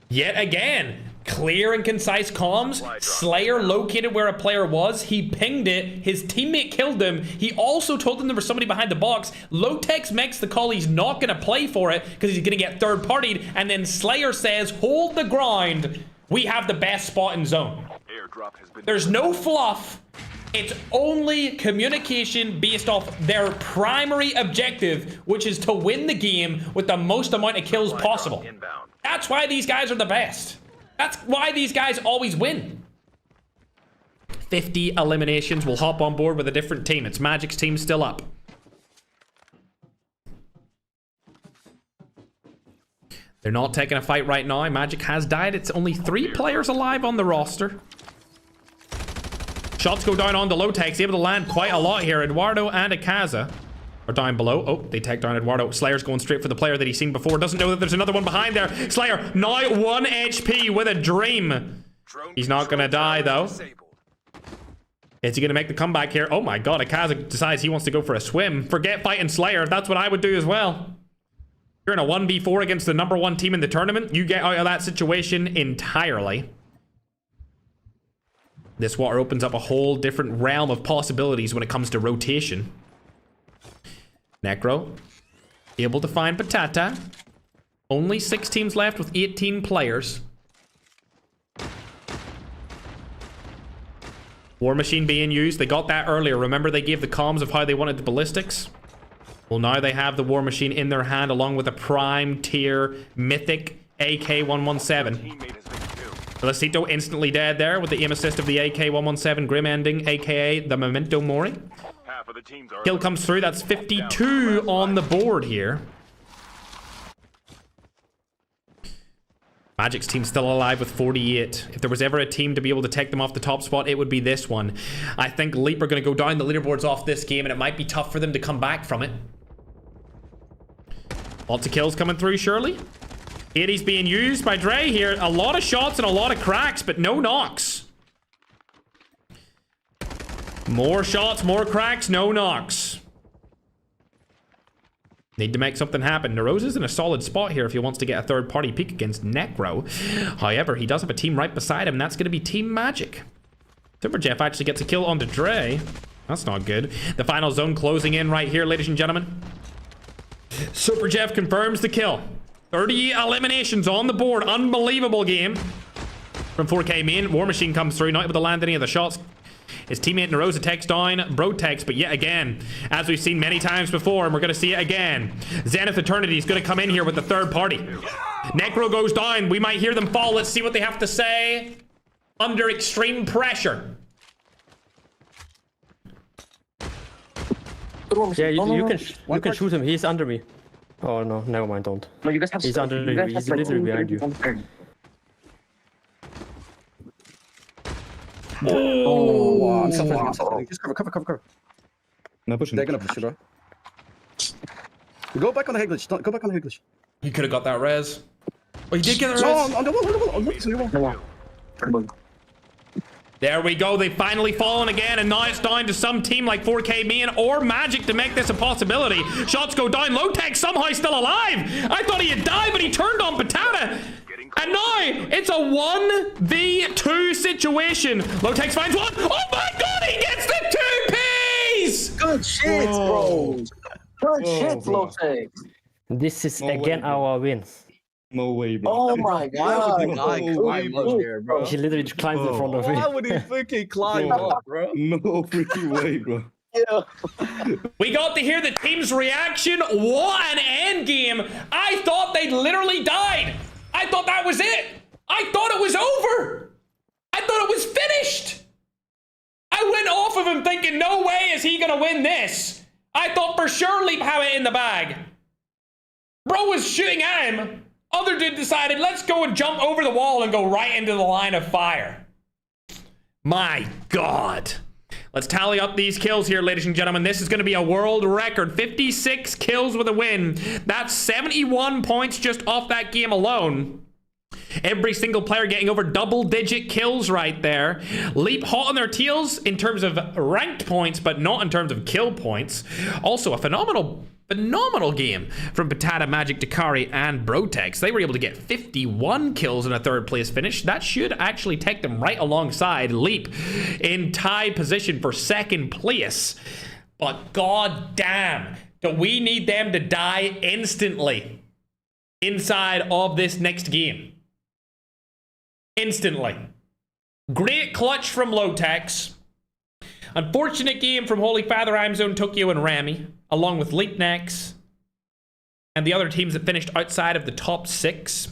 Yet again, clear and concise comms. Slayer located where a player was. He pinged it. His teammate killed him. He also told them there was somebody behind the box. Low-Tex makes the call. He's not going to play for it because he's going to get third-partied. And then Slayer says, hold the ground. We have the best spot in zone. Airdrop has been There's no fluff. It's only communication based off their primary objective, which is to win the game with the most amount of kills possible. inbound. That's why these guys are the best. That's why these guys always win. 50 eliminations. We'll hop on board with a different team. It's Magic's team still up. They're not taking a fight right now. Magic has died. It's only 3 players alive on the roster. Shots go down on the Low-Tex. Able to land quite a lot here. Eduardo and Akaza are down below. Oh, they take down Eduardo. Slayer's going straight for the player that he's seen before. Doesn't know that there's another one behind there. Slayer, now 1 HP with a dream. He's not going to die, though. Is he going to make the comeback here? Oh my god, Akaza decides he wants to go for a swim. Forget fighting Slayer. That's what I would do as well. You're in a 1v4 against the #1 team in the tournament. You get out of that situation entirely. This water opens up a whole different realm of possibilities when it comes to rotation. Necro, able to find Patata. Only 6 teams left with 18 players. War Machine being used. They got that earlier. Remember they gave the comms of how they wanted the ballistics? Well, now they have the War Machine in their hand along with a prime tier mythic AK-117. Felicito instantly dead there with the aim assist of the AK-117 Grim Ending, aka the Memento Mori. Kill comes through. That's 52 on the board here. Magic's team still alive with 48. If there was ever a team to be able to take them off the top spot, it would be this one. I think Leap are going to go down the leaderboards off this game, and it might be tough for them to come back from it. Lots of kills coming through, surely. 80's being used by Dre here. A lot of shots and a lot of cracks, but no knocks. More shots, more cracks, no knocks. Need to make something happen. Nerosa's in a solid spot here if he wants to get a third-party peek against Necro. However, he does have a team right beside him, and that's going to be Team Magic. Super Jeff actually gets a kill onto Dre. That's not good. The final zone closing in right here, ladies and gentlemen. Super Jeff confirms the kill. 30 eliminations on the board. Unbelievable game from 4K main. War Machine comes through, not able to land any of the shots. His teammate Nerosa takes down Bro Tex, but yet again, as we've seen many times before, and we're going to see it again, Zenith Eternity is going to come in here with the third party. Necro goes down. We might hear them fall. Let's see what they have to say under extreme pressure. Yeah, you can shoot him. He's under me. Oh no, never mind, don't. No, you guys have. He's under you. He's literally behind you. Oh, I'm suffering. Just cover. No, push him. They're gonna push you, bro. Go back on the head glitch. Go back on the head glitch. He could have got that res. Oh, he did get the res. No, on the wall. There we go. They've finally fallen again, and now it's down to some team like 4K main or Magic to make this a possibility. Shots go down. Lowtech somehow still alive. I thought he had died, but he turned on Patata. And now it's a 1v2 situation. Lowtech finds one. Oh my god, he gets the 2Ps! Good shit, bro. Good shit, Lowtech. This is again our win. No way, bro. Oh my god. Bro. He literally just climbs in front of me. Why would he freaking climb up, bro? No freaking way, bro. Yeah. We got to hear the team's reaction. What an end game. I thought they'd literally died. I thought that was it. I thought it was over. I thought it was finished. I went off of him thinking, no way is he gonna win this. I thought for sure Leap had it in the bag. Bro was shooting at him. Other dude decided, let's go and jump over the wall and go right into the line of fire. My God. Let's tally up these kills here, ladies and gentlemen. This is going to be a world record. 56 kills with a win. That's 71 points just off that game alone. Every single player getting over double-digit kills right there. Leap hot on their tails in terms of ranked points, but not in terms of kill points. Also, a phenomenal game from Patata, Magic, Dakari, and Brotex. They were able to get 51 kills in a third place finish. That should actually take them right alongside Leap in tie position for second place. But god damn, do we need them to die instantly inside of this next game? Instantly. Great clutch from Lowtex. Unfortunate game from Holy Father, Imezone, Tokyo, and Rami, along with Leapnex and the other teams that finished outside of the top 6.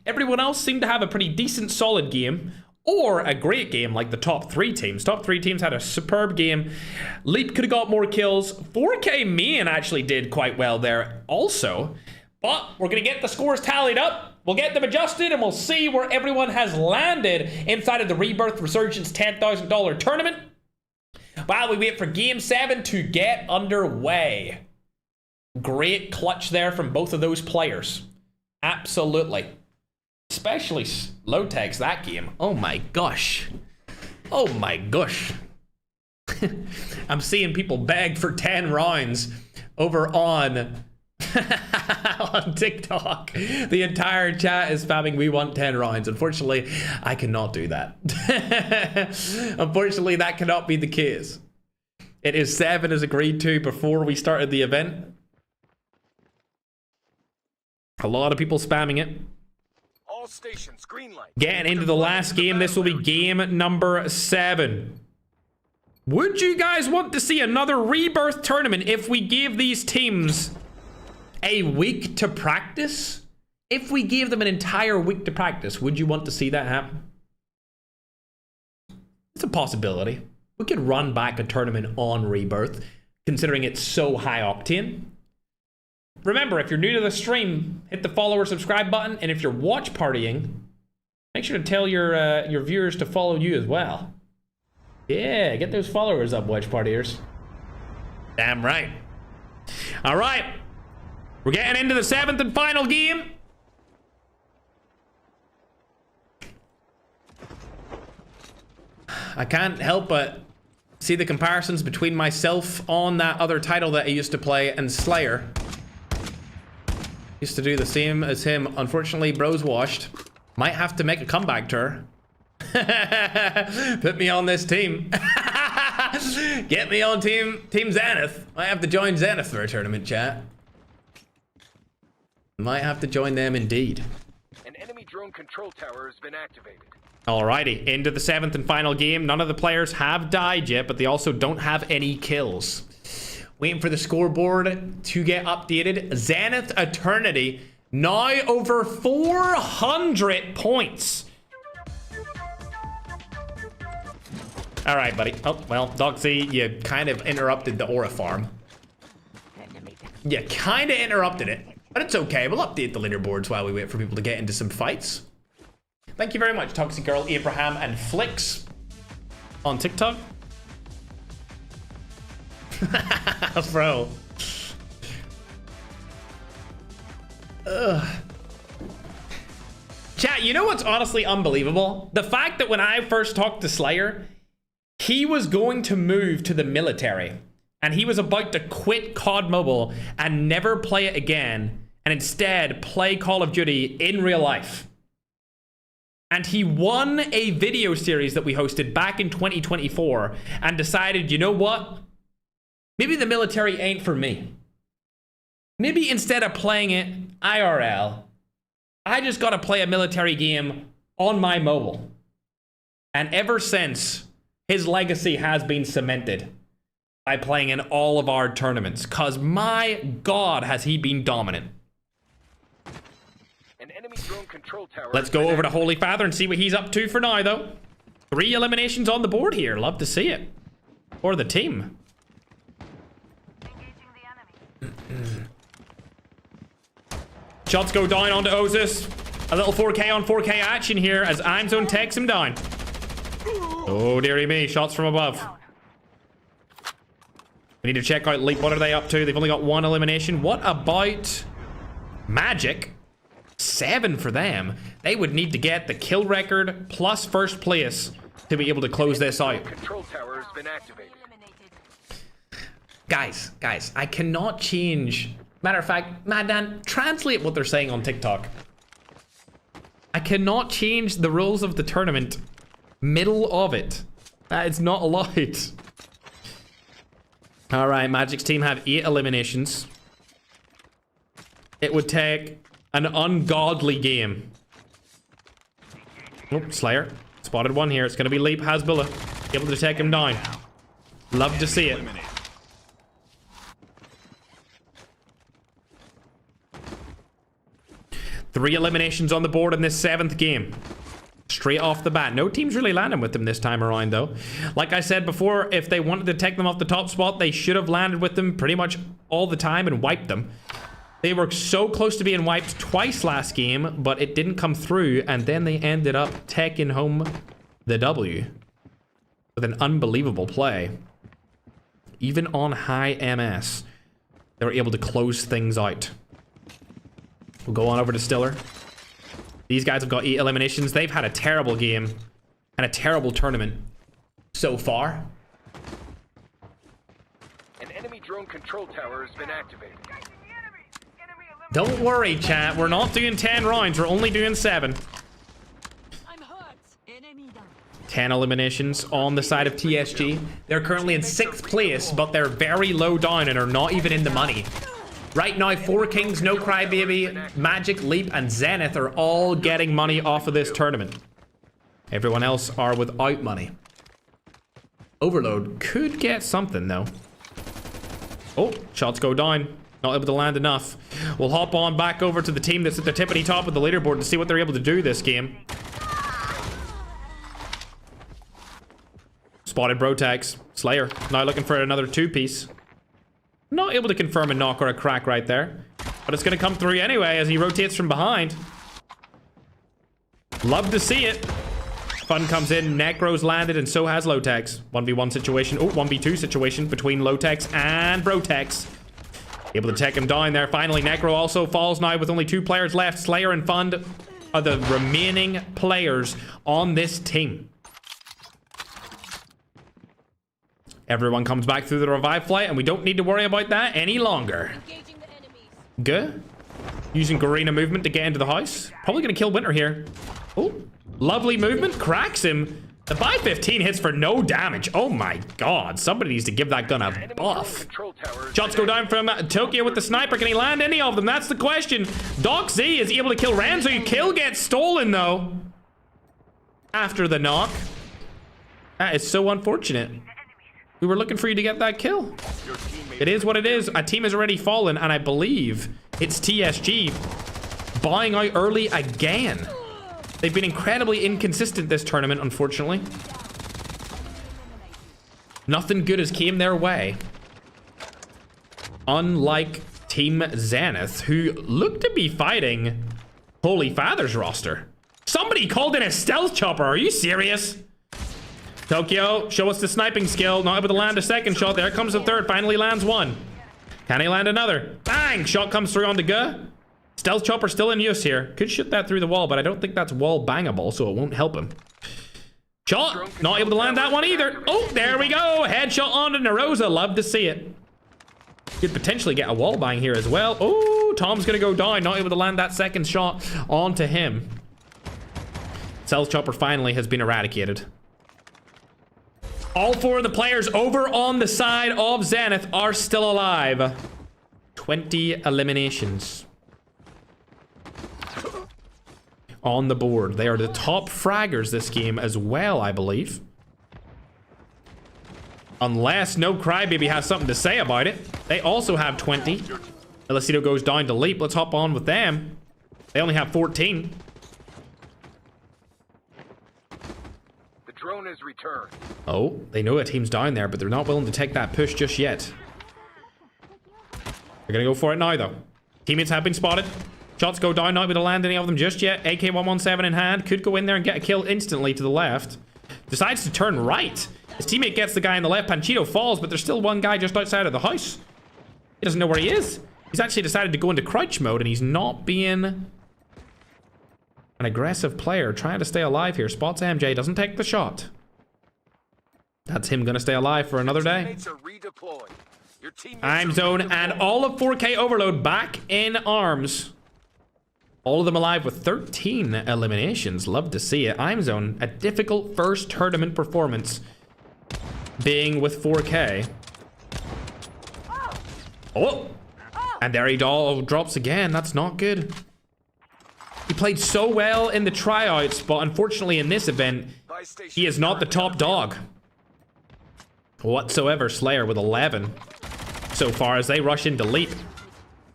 Everyone else seemed to have a pretty decent, solid game, or a great game like the top 3 teams. Top 3 teams had a superb game. Leap could have got more kills. 4K main actually did quite well there also. But we're going to get the scores tallied up. We'll get them adjusted, and we'll see where everyone has landed inside of the Rebirth Resurgence $10,000 tournament while we wait for Game 7 to get underway. Great clutch there from both of those players. Absolutely. Especially Lowtex, that game. Oh my gosh. Oh my gosh. I'm seeing people beg for 10 rounds over on on TikTok. The entire chat is spamming we want 10 rounds. Unfortunately, I cannot do that. Unfortunately, that cannot be the case. It is 7 as agreed to before we started the event. A lot of people spamming it. All stations, green light. Getting into the last game. This will be game number 7. Would you guys want to see another Rebirth tournament if we gave these teams a week to practice? If we gave them an entire week to practice, would you want to see that happen? It's a possibility. We could run back a tournament on Rebirth, considering it's so high octane. Remember, if you're new to the stream, hit the follow or subscribe button, and if you're watch partying, make sure to tell your viewers to follow you as well. Yeah, get those followers up, watch partiers. Damn right. All right, we're getting into the 7th and final game. I can't help but see the comparisons between myself on that other title that I used to play and Slayer. Used to do the same as him. Unfortunately, bro's washed. Might have to make a comeback tour. Put me on this team. Get me on team Zenith. Might have to join Zenith for a tournament, chat. Might have to join them indeed. An enemy drone control tower has been activated. Alrighty, into the 7th and final game. None of the players have died yet, but they also don't have any kills. Waiting for the scoreboard to get updated. Zenith Eternity now over 400 points. All right, buddy. Oh, well, Doxy, you kind of interrupted the aura farm. You kind of interrupted it, but it's okay. We'll update the leaderboards while we wait for people to get into some fights. Thank you very much, Toxic Girl, Abraham, and Flix on TikTok. Bro. Ugh. Chat, you know what's honestly unbelievable? The fact that when I first talked to Slayer, he was going to move to the military. And he was about to quit COD Mobile and never play it again. And instead play Call of Duty in real life. And he won a video series that we hosted back in 2024 and decided, you know what? Maybe the military ain't for me. Maybe instead of playing it IRL, I just gotta play a military game on my mobile. And ever since, his legacy has been cemented by playing in all of our tournaments. Cause my God, has he been dominant. An enemy drone control tower. Let's go over to Holy Father and see what he's up to for now, though. 3 eliminations on the board here. Love to see it. For the team. Shots go down onto Osis. A little 4K on 4K action here as Imzone takes him down. Oh, dearie me. Shots from above. We need to check out Leap. What are they up to? They've only got 1 elimination. What about Magic? 7 for them. They would need to get the kill record plus first place to be able to close this out. Control tower has been activated. Guys, I cannot change. Matter of fact, Maddan, translate what they're saying on TikTok. I cannot change the rules of the tournament middle of it. That is not allowed. All right, Magic's team have 8 eliminations. It would take an ungodly game. Oh, Slayer. Spotted one here. It's going to be Leap Hasbullah. Able to take him down. Love to see it. 3 eliminations on the board in this 7th game. Straight off the bat. No team's really landing with them this time around, though. Like I said before, if they wanted to take them off the top spot, they should have landed with them pretty much all the time and wiped them. They were so close to being wiped twice last game, but it didn't come through, and then they ended up taking home the W with an unbelievable play. Even on high MS, they were able to close things out. We'll go on over to Stiller. These guys have got 8 eliminations. They've had a terrible game and a terrible tournament so far. drone control tower has been activated. Don't worry, chat. We're not doing 10 rounds. We're only doing 7. I'm hurt. Enemy down. 10 eliminations on the side of TSG. They're currently in 6th place, but they're very low down and are not even in the money. Right now, 4 Kings, No Crybaby, Magic, Leap, and Zenith are all getting money off of this tournament. Everyone else are without money. Overload could get something, though. Oh, shots go down. Not able to land enough. We'll hop on back over to the team that's at the tippity top of the leaderboard to see what they're able to do this game. Spotted Brotex. Slayer. Now looking for another 2-piece. Not able to confirm a knock or a crack right there. But it's going to come through anyway as he rotates from behind. Love to see it. Fun comes in. Necro's landed and so has Lotex. 1v1 situation. Oh, 1v2 situation between Lotex and Brotex. Able to take him down there. Finally, Necro also falls now with only 2 players left. Slayer and Fund are the remaining players on this team. Everyone comes back through the revive flight, and we don't need to worry about that any longer. Engaging the enemies. Good. Using Garena movement to get into the house. Probably going to kill Winter here. Oh, lovely movement. Cracks him. The 515 hits for no damage. Oh my god. Somebody needs to give that gun a buff. Shots go down from Tokyo with the sniper. Can he land any of them? That's the question. Doc Z is able to kill Renzo. Kill gets stolen, though. After the knock. That is so unfortunate. We were looking for you to get that kill. It is what it is. A team has already fallen, and I believe it's TSG buying out early again. They've been incredibly inconsistent this tournament, unfortunately. Nothing good has came their way. Unlike Team Zenith, who look to be fighting Holy Father's roster. Somebody called in a stealth chopper. Are you serious? Tokyo, show us the sniping skill. Not able to land a second shot. There comes the third. Finally lands one. Can he land another? Bang! Shot comes through on the G. Stealth chopper still in use here. Could shoot that through the wall, but I don't think that's wall bangable, so it won't help him. Shot! Not able to land that one either. Oh, there we go. Headshot onto Narosa. Love to see it. Could potentially get a wall bang here as well. Oh, Tom's gonna go down. Not able to land that second shot onto him. Stealth chopper finally has been eradicated. All 4 of the players over on the side of Zenith are still alive. 20 eliminations on the board. They are the top fraggers this game as well, I believe. Unless No Crybaby has something to say about it. They also have 20. Elicito goes down to Leap. Let's hop on with them. They only have 14. The drone is returned. Oh, they know a team's down there, but they're not willing to take that push just yet. They're gonna go for it now, though. Teammates have been spotted. Shots go down, not able to land any of them just yet. AK-117 in hand. Could go in there and get a kill instantly to the left. Decides to turn right. His teammate gets the guy in the left. Panchito falls, but there's still one guy just outside of the house. He doesn't know where he is. He's actually decided to go into crouch mode, and he's not being an aggressive player. Trying to stay alive here. Spots MJ, doesn't take the shot. That's him gonna stay alive for another day. I'm Zone and all of 4K Overload back in arms. All of them alive with 13 eliminations. Love to see it. I'm Zone, a difficult first tournament performance being with 4K. Oh! And there he drops again. That's not good. He played so well in the tryouts, but unfortunately in this event, he is not the top dog whatsoever. Slayer with 11 so far as they rush into Leap.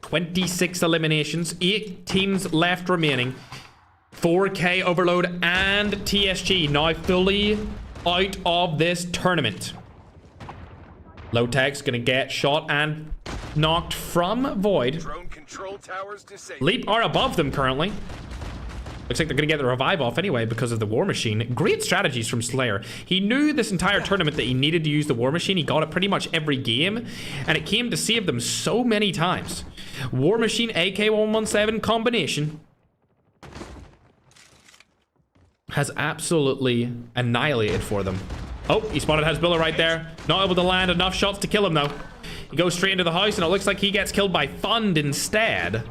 26 eliminations, 8 teams left remaining. 4K Overload and TSG now fully out of this tournament. Lotex gonna get shot and knocked from Void. Drone control towers disabled. Leap are above them currently. Looks like they're gonna get the revive off anyway because of the War Machine. Great strategies from Slayer. He knew this entire tournament that he needed to use the War Machine. He got it pretty much every game, and it came to save them so many times. War Machine AK-117 combination has absolutely annihilated for them. Oh, he spotted Hasbilla right there. Not able to land enough shots to kill him though. He goes straight into the house, and it looks like he gets killed by Fund instead.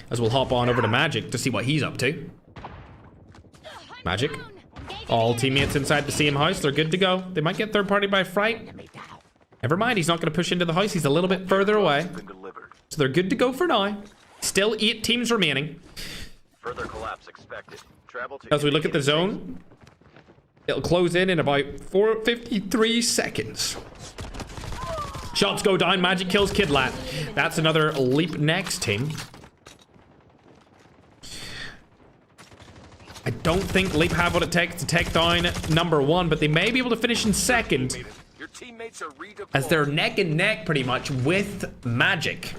As we'll hop on over to Magic to see what he's up to. Magic. All teammates inside the same house. They're good to go. They might get third party by Fright. Never mind. He's not going to push into the house. He's a little bit further away. So they're good to go for now. Still 8 teams remaining. Further collapse expected. Travel to As we look at the zone, it'll close in about 4:53 seconds. Shots go down. Magic kills Kidlat. That's another Leap Next team. I don't think Leap have what it takes to take down number 1, but they may be able to finish in second, your teammates are redeployed. as they're neck and neck pretty much with Magic.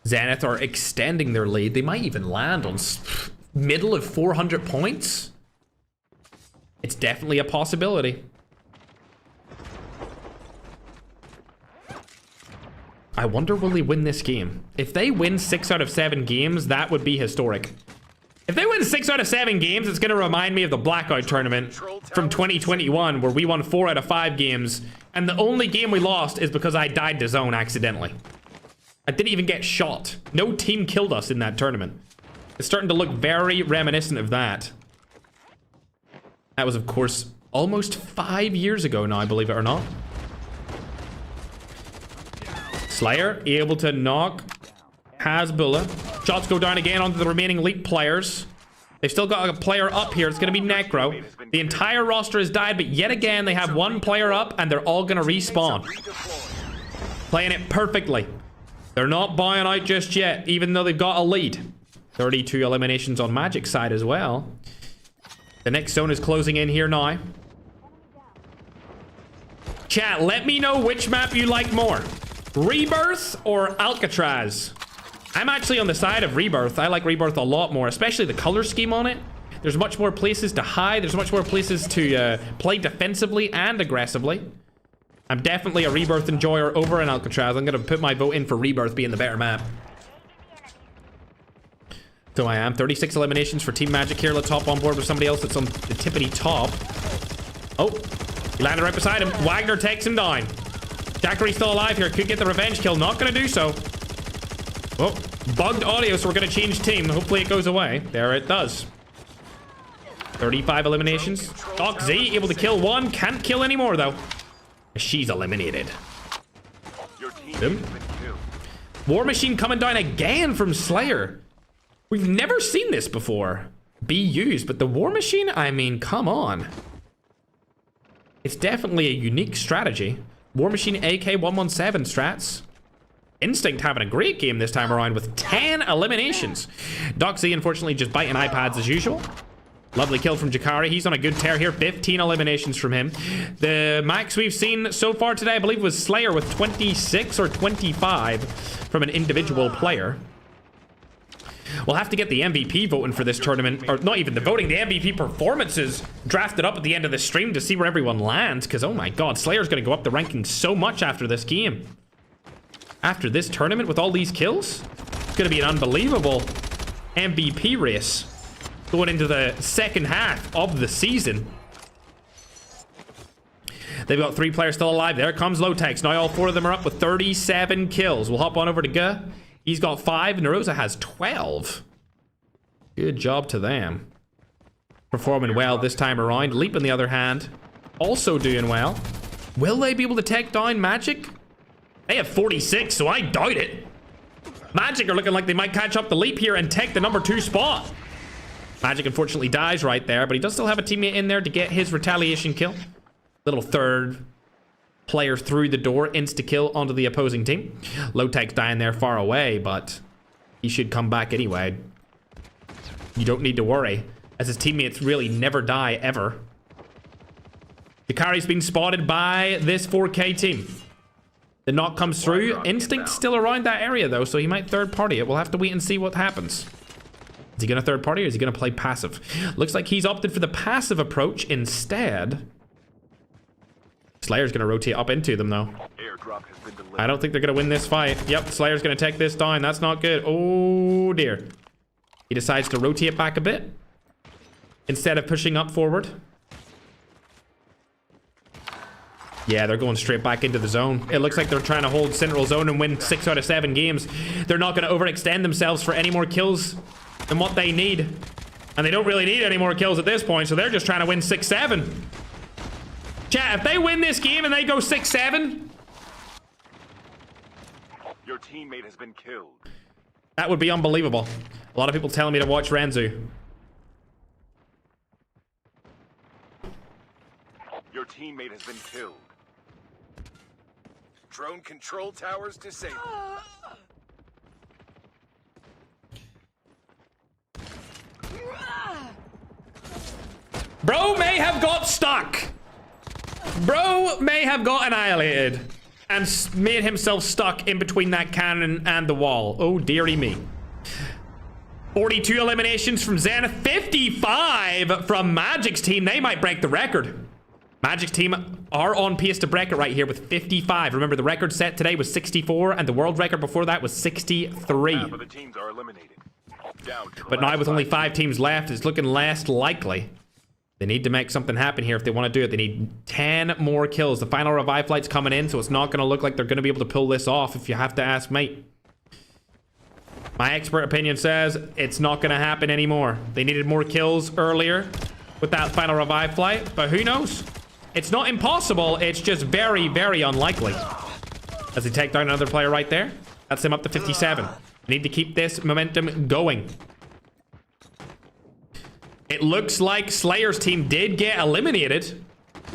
Zenith are extending their lead. They might even land on middle of 400 points. It's definitely a possibility. I wonder, will they win this game? If they win 6 out of 7 games, that would be historic. If they win 6 out of 7 games, it's going to remind me of the Blackout tournament from 2021, where we won 4 out of 5 games, and the only game we lost is because I died to zone accidentally. I didn't even get shot. No team killed us in that tournament. It's starting to look very reminiscent of that. That was, of course, almost 5 years ago now, believe it or not. Slayer able to knock Hasbulla. Shots go down again onto the remaining Leap players. They've still got a player up here. It's going to be Necro. The entire roster has died, but yet again, they have 1 player up, and they're all going to respawn. Playing it perfectly. They're not buying out just yet, even though they've got a lead. 32 eliminations on Magic's side as well. The next zone is closing in here now. Chat, let me know which map you like more. Rebirth or Alcatraz? I'm actually on the side of Rebirth. I like Rebirth a lot more, especially the color scheme on it. There's much more places to hide. There's much more places to play defensively and aggressively. I'm definitely a Rebirth enjoyer over an Alcatraz. I'm going to put my vote in for Rebirth being the better map. So I am. 36 eliminations for Team Magic here. Let's hop on board with somebody else that's on the tippity top. Oh, he landed right beside him. Wagner takes him down. Jackery's still alive here. Could get the revenge kill. Not going to do so. Oh, bugged audio, so we're going to change team. Hopefully it goes away. There it does. 35 eliminations. Doc Z able to kill 1. Can't kill anymore, though. She's eliminated. War Machine coming down again from Slayer. We've never seen this before be used, but the War Machine, I mean, come on. It's definitely a unique strategy. War Machine AK-117 strats. Instinct having a great game this time around with 10 eliminations. Doc Z, unfortunately, just biting iPads as usual. Lovely kill from Jakari. He's on a good tear here. 15 eliminations from him. The max we've seen so far today, I believe, was Slayer with 26 or 25 from an individual player. We'll have to get the MVP voting for this tournament, or not even the voting, the MVP performances drafted up at the end of the stream to see where everyone lands, because oh my god, Slayer's going to go up the rankings so much after this game. After this tournament with all these kills, it's going to be an unbelievable MVP race going into the second half of the season. They've got 3 players still alive. There comes Lotex. Now all 4 of them are up with 37 kills. We'll hop on over to Guh. He's got 5. Narosa has 12. Good job to them. Performing well this time around. Leap, on the other hand, also doing well. Will they be able to take down Magic? They have 46, so I doubt it. Magic are looking like they might catch up the Leap here and take the number 2 spot. Magic unfortunately dies right there, but he does still have a teammate in there to get his retaliation kill. Little third player through the door, insta-kill onto the opposing team. Lotex dying there far away, but he should come back anyway. You don't need to worry, as his teammates really never die, ever. Jakari's been spotted by this 4K team. The knock comes through. Instinct's still around that area, though, so he might third party it. We'll have to wait and see what happens. Is he going to third party or is he going to play passive? Looks like he's opted for the passive approach instead. Slayer's going to rotate up into them, though. I don't think they're going to win this fight. Yep, Slayer's going to take this down. That's not good. Oh, dear. He decides to rotate back a bit instead of pushing up forward. Yeah, they're going straight back into the zone. It looks like they're trying to hold Central Zone and win 6 out of 7 games. They're not going to overextend themselves for any more kills than what they need. And they don't really need any more kills at this point, so they're just trying to win 6-7. Chat, if they win this game and they go 6-7... Your teammate has been killed. That would be unbelievable. A lot of people telling me to watch Renzu. Your teammate has been killed. Drone control towers disabled. Bro may have got stuck. Bro may have got annihilated and made himself stuck in between that cannon and the wall. Oh, dearie me. 42 eliminations from Zenith, 55 from Magic's team. They might break the record. Magic's team are on pace to break it right here with 55. Remember, the record set today was 64, and the world record before that was 63. Half of the teams are eliminated. Down to the But now last with only 5. 5 teams left, it's looking less likely. They need to make something happen here if they want to do it. They need 10 more kills. The final revive flight's coming in, so it's not going to look like they're going to be able to pull this off if you have to ask me. My expert opinion says it's not going to happen anymore. They needed more kills earlier with that final revive flight, but who knows? It's not impossible. It's just very, very unlikely. As they take down another player right there. That's him up to 57. They need to keep this momentum going. It looks like Slayer's team did get eliminated.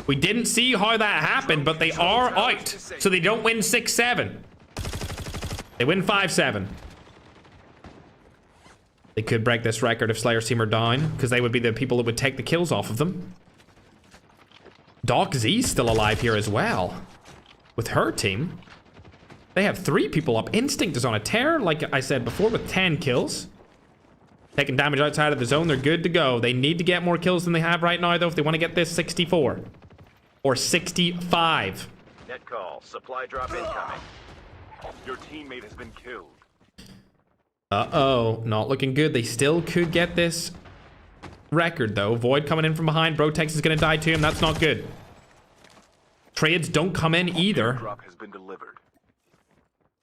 We didn't see how that happened, but they are out. So they don't win 6-7. They win 5-7. They could break this record if Slayer's team are down, because they would be the people that would take the kills off of them. Doc Z's still alive here as well. With her team. They have 3 people up. Instinct is on a tear, like I said before, with 10 kills. Taking damage outside of the zone, they're good to go. They need to get more kills than they have right now, though, if they want to get this 64. Or 65. Net call. Supply drop incoming. Your teammate has been killed. Uh-oh. Not looking good. They still could get this record, though. Void coming in from behind. Brotex is going to die to him. That's not good. Trades don't come in either. Drop has been delivered.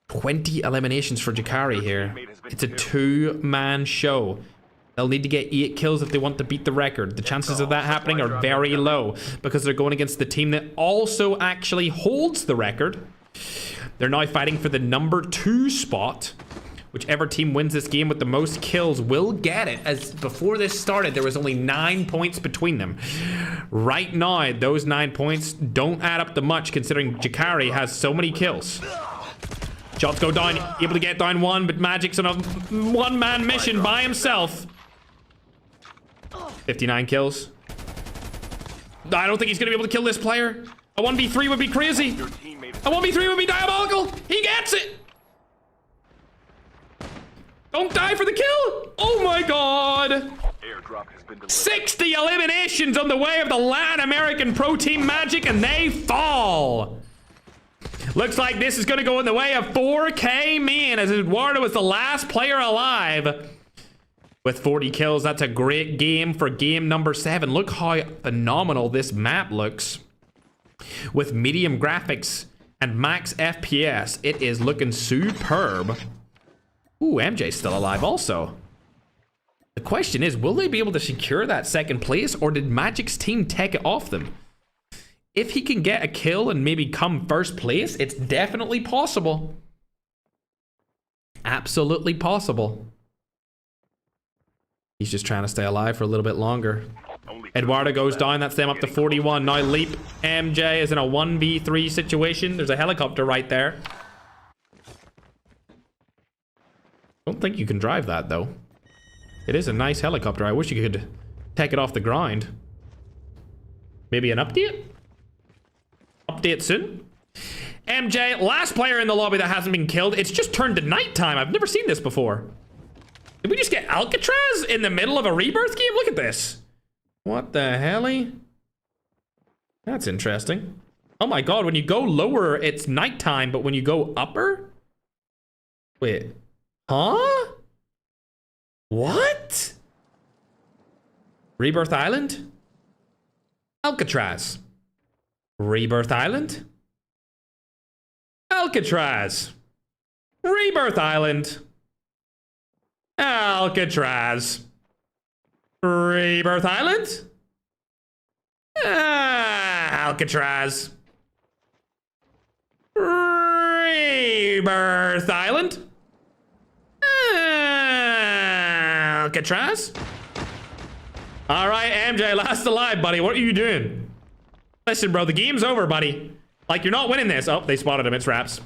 20 eliminations for Jakari here. It's a 2-man show. They'll need to get 8 kills if they want to beat the record. The chances of that happening are very low because they're going against the team that also actually holds the record. They're now fighting for the number 2 spot. Whichever team wins this game with the most kills will get it. As before this started, there was only 9 points between them. Right now, those 9 points don't add up to much considering Jakari has so many kills. Shots go down, able to get down 1, but Magic's on a 1-man mission by himself. 59 kills. I don't think he's gonna be able to kill this player. A 1v3 would be crazy. A 1v3 would be diabolical. He gets it. Don't die for the kill. Oh my god. Airdrop has been delivered. 60 eliminations on the way of the Latin American pro team Magic, and they fall. Looks like this is going to go in the way of 4K Man, as Eduardo was the last player alive. With 40 kills, that's a great game for game number 7. Look how phenomenal this map looks. With medium graphics and max FPS, it is looking superb. Ooh, MJ's still alive also. The question is, will they be able to secure that second place, or did Magic's team take it off them? If he can get a kill and maybe come first place, it's definitely possible. Absolutely possible. He's just trying to stay alive for a little bit longer. Eduardo goes down. That's them up to 41. Now Leap MJ is in a 1v3 situation. There's a helicopter right there. Don't think you can drive that, though. It is a nice helicopter. I wish you could take it off the ground. Maybe an update? Update soon. MJ, last player in the lobby that hasn't been killed. It's just turned to nighttime. I've never seen this before. Did we just get Alcatraz in the middle of a Rebirth game? Look at this. What the hell? That's interesting. Oh my god, when you go lower, it's nighttime, but when you go upper? Wait. Huh? What? Rebirth Island? Alcatraz. Rebirth Island. Alcatraz. Rebirth Island. Alcatraz. Rebirth Island. Alcatraz. Rebirth Island. Alcatraz. All right, MJ, last alive, buddy. What are you doing? Listen, bro, the game's over, buddy. Like, you're not winning this. Oh, they spotted him. It's Raps.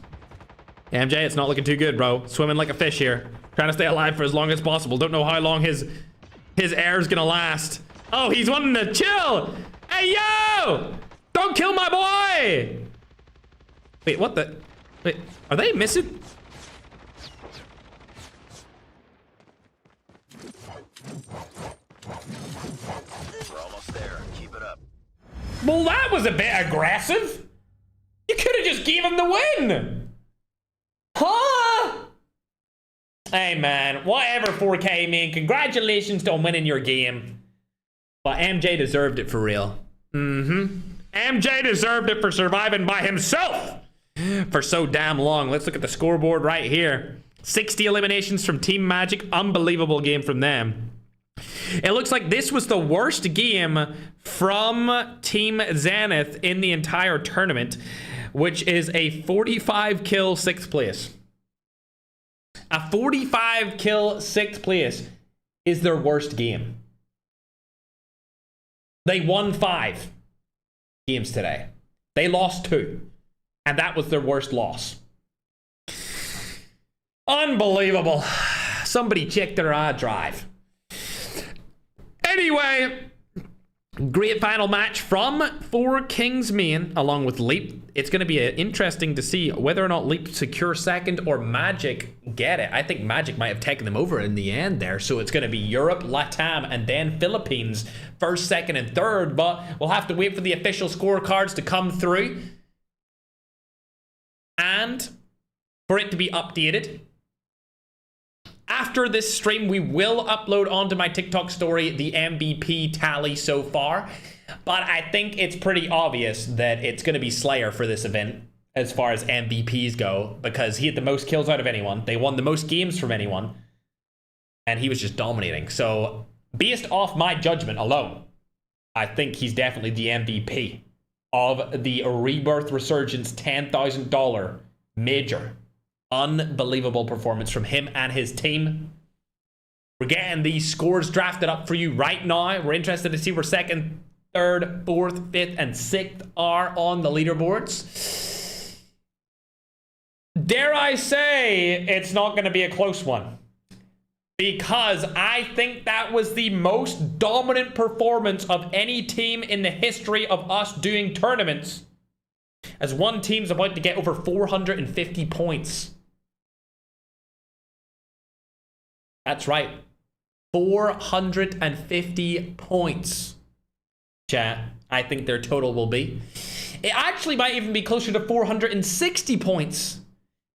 MJ, it's not looking too good, bro. Swimming like a fish here. Trying to stay alive for as long as possible. Don't know how long his air's gonna last. Oh, he's wanting to chill. Hey, yo! Don't kill my boy! Wait, what the? Wait, are they missing? We're almost there. Keep it up. Well, that was a bit aggressive. You could have just gave him the win. Huh? Hey, man. Whatever, 4K, man. Congratulations on winning your game. But MJ deserved it for real. MJ deserved it for surviving by himself for so damn long. Let's look at the scoreboard right here. 60 eliminations from Team Magic. Unbelievable game from them. It looks like this was the worst game from Team Zenith in the entire tournament, which is a 45 kill 6th place. A 45 kill 6th place is their worst game. They won 5 games today. They lost 2. And that was their worst loss. Unbelievable. Somebody check their drive. Anyway, great final match from 4 Kings main along with Leap. It's going to be interesting to see whether or not Leap secure second or Magic get it. I think Magic might have taken them over in the end there. So it's going to be Europe, Latam, and then Philippines first, second, and third. But we'll have to wait for the official scorecards to come through and for it to be updated. After this stream, we will upload onto my TikTok story the MVP tally so far. But I think it's pretty obvious that it's going to be Slayer for this event as far as MVPs go, because he had the most kills out of anyone. They won the most games from anyone. And he was just dominating. So based off my judgment alone, I think he's definitely the MVP of the Rebirth Resurgence $10,000 major. Unbelievable performance from him and his team. We're getting these scores drafted up for you right now. We're interested to see where second, third, fourth, fifth, and sixth are on the leaderboards. Dare I say it's not going to be a close one, because I think that was the most dominant performance of any team in the history of us doing tournaments, as one team's about to get over 450 points. That's right. 450 points. Chat, I think their total will be. It actually might even be closer to 460 points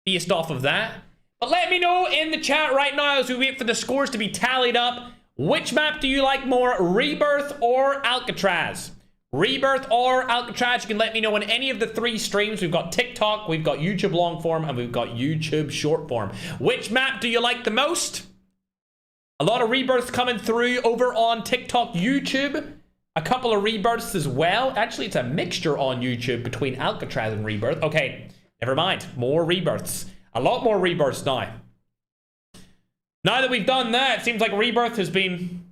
based off of that. But let me know in the chat right now as we wait for the scores to be tallied up. Which map do you like more, Rebirth or Alcatraz? Rebirth or Alcatraz? You can let me know in any of the 3 streams. We've got TikTok, we've got YouTube long form, and we've got YouTube short form. Which map do you like the most? A lot of rebirths coming through over on TikTok, YouTube. A couple of rebirths as well. Actually, it's a mixture on YouTube between Alcatraz and Rebirth. Okay, never mind. More rebirths. A lot more rebirths now. Now that we've done that, it seems like Rebirth has been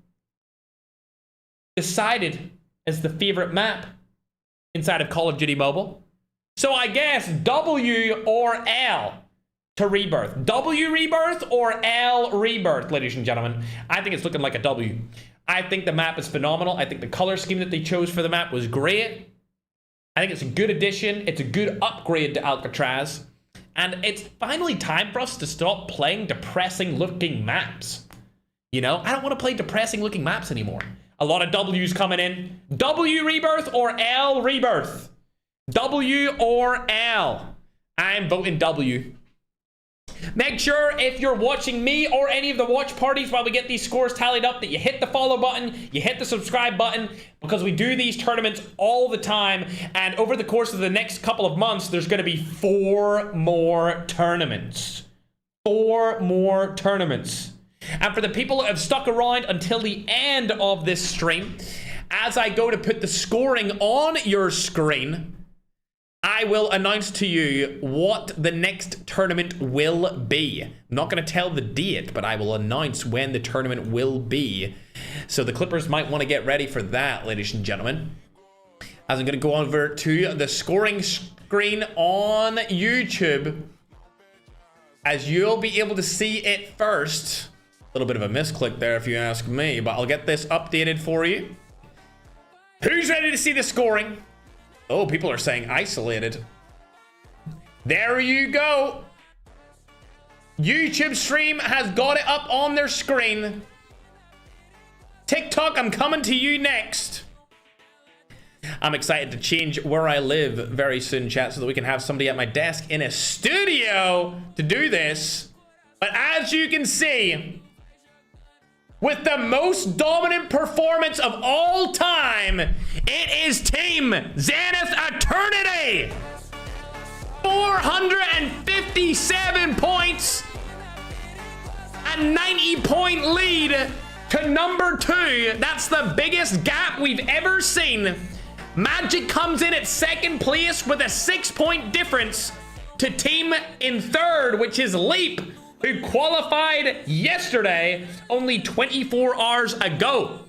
decided as the favorite map inside of Call of Duty Mobile. So I guess W or L to Rebirth. W Rebirth or L Rebirth, ladies and gentlemen. I think it's looking like a W. I think the map is phenomenal. I think the color scheme that they chose for the map was great. I think it's a good addition. It's a good upgrade to Alcatraz. And it's finally time for us to stop playing depressing looking maps. You know, I don't want to play depressing looking maps anymore. A lot of W's coming in. W Rebirth or L Rebirth? W or L? I'm voting W. Make sure if you're watching me or any of the watch parties while we get these scores tallied up that you hit the follow button, you hit the subscribe button, because we do these tournaments all the time, and over the course of the next couple of months, there's going to be 4 more tournaments. 4 more tournaments. And for the people that have stuck around until the end of this stream, as I go to put the scoring on your screen, I will announce to you what the next tournament will be. I'm not going to tell the date, but I will announce when the tournament will be. So the Clippers might want to get ready for that, ladies and gentlemen. As I'm going to go over to the scoring screen on YouTube, as you'll be able to see it first. A little bit of a misclick there if you ask me, but I'll get this updated for you. Who's ready to see the scoring? Oh, people are saying isolated. There you go. YouTube stream has got it up on their screen. TikTok, I'm coming to you next. I'm excited to change where I live very soon, chat, so that we can have somebody at my desk in a studio to do this. But as you can see, with the most dominant performance of all time, it is Team Zenith Eternity! 457 points! A 90-point lead to number 2. That's the biggest gap we've ever seen. Magic comes in at 2nd place with a 6-point difference to team in 3rd, which is Leap, who qualified yesterday, only 24 hours ago.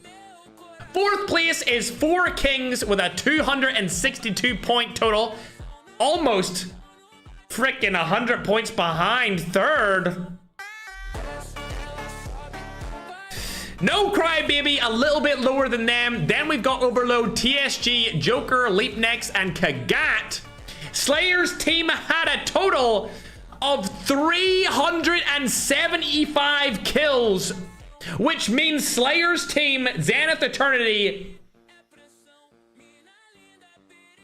4th place is 4 Kings with a 262-point total. Almost freaking 100 points behind 3rd. No Crybaby, a little bit lower than them. Then we've got Overload, TSG, Joker, Leap Next, and Kagat. Slayer's team had a total of 375 kills, which means Slayer's team, Zenith Eternity.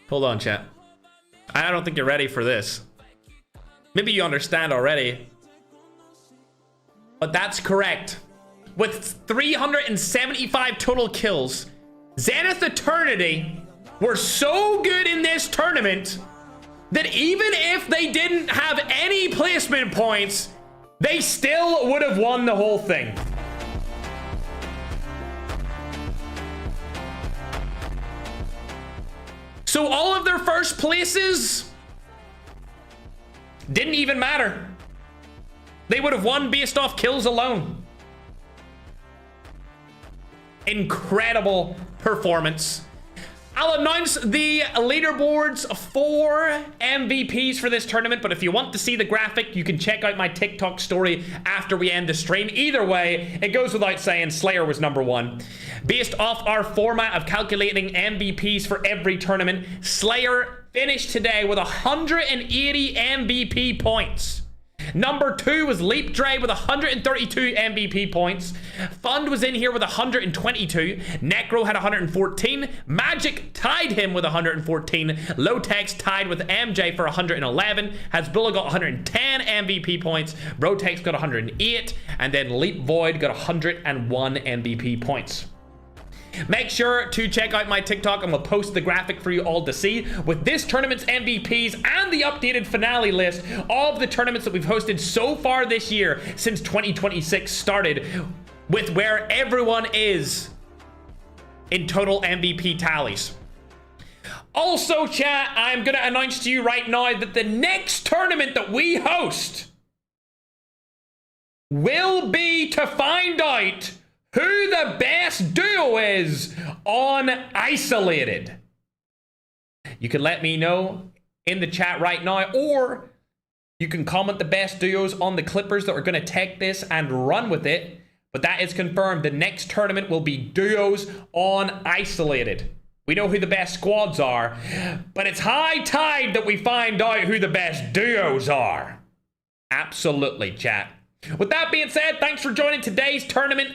Hold on, chat. I don't think you're ready for this. Maybe you understand already, but that's correct. With 375 total kills, Zenith Eternity were so good in this tournament that even if they didn't have any placement points, they still would have won the whole thing. So all of their first places didn't even matter. They would have won based off kills alone. Incredible performance. I'll announce the leaderboards for MVPs for this tournament, but if you want to see the graphic, you can check out my TikTok story after we end the stream. Either way, it goes without saying Slayer was number 1. Based off our format of calculating MVPs for every tournament, Slayer finished today with 180 MVP points. Number 2 was Leap Dre with 132 MVP points. Fund was in here with 122. Necro had 114. Magic tied him with 114. Lowtex tied with MJ for 111. Hasbulla got 110 MVP points. Brotex got 108. And then Leap Void got 101 MVP points. Make sure to check out my TikTok and we'll post the graphic for you all to see with this tournament's MVPs and the updated finale list of the tournaments that we've hosted so far this year since 2026 started, with where everyone is in total MVP tallies. Also, chat, I'm going to announce to you right now that the next tournament that we host will be to find out who the best duo is on Isolated. You can let me know in the chat right now, or you can comment the best duos on the Clippers that are going to take this and run with it. But that is confirmed. The next tournament will be duos on Isolated. We know who the best squads are, but it's high tide that we find out who the best duos are. Absolutely, chat. With that being said, thanks for joining today's tournament.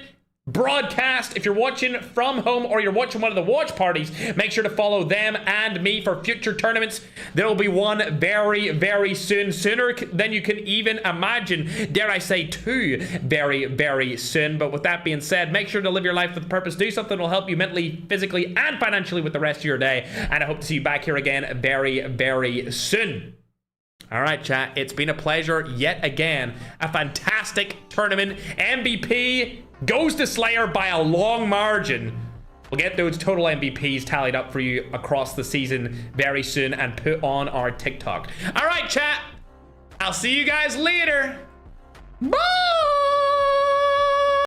broadcast. If you're watching from home or you're watching one of the watch parties, make sure to follow them and me for future tournaments. There will be one very, very soon, sooner than you can even imagine. Dare I say two very, very soon. But with that being said, make sure to live your life with purpose. Do something that will help you mentally, physically, and financially with the rest of your day. And I hope to see you back here again very, very soon. All right, chat. It's been a pleasure yet again. A fantastic tournament. MVP goes to Slayer by a long margin. We'll get those total MVPs tallied up for you across the season very soon and put on our TikTok. All right, chat. I'll see you guys later.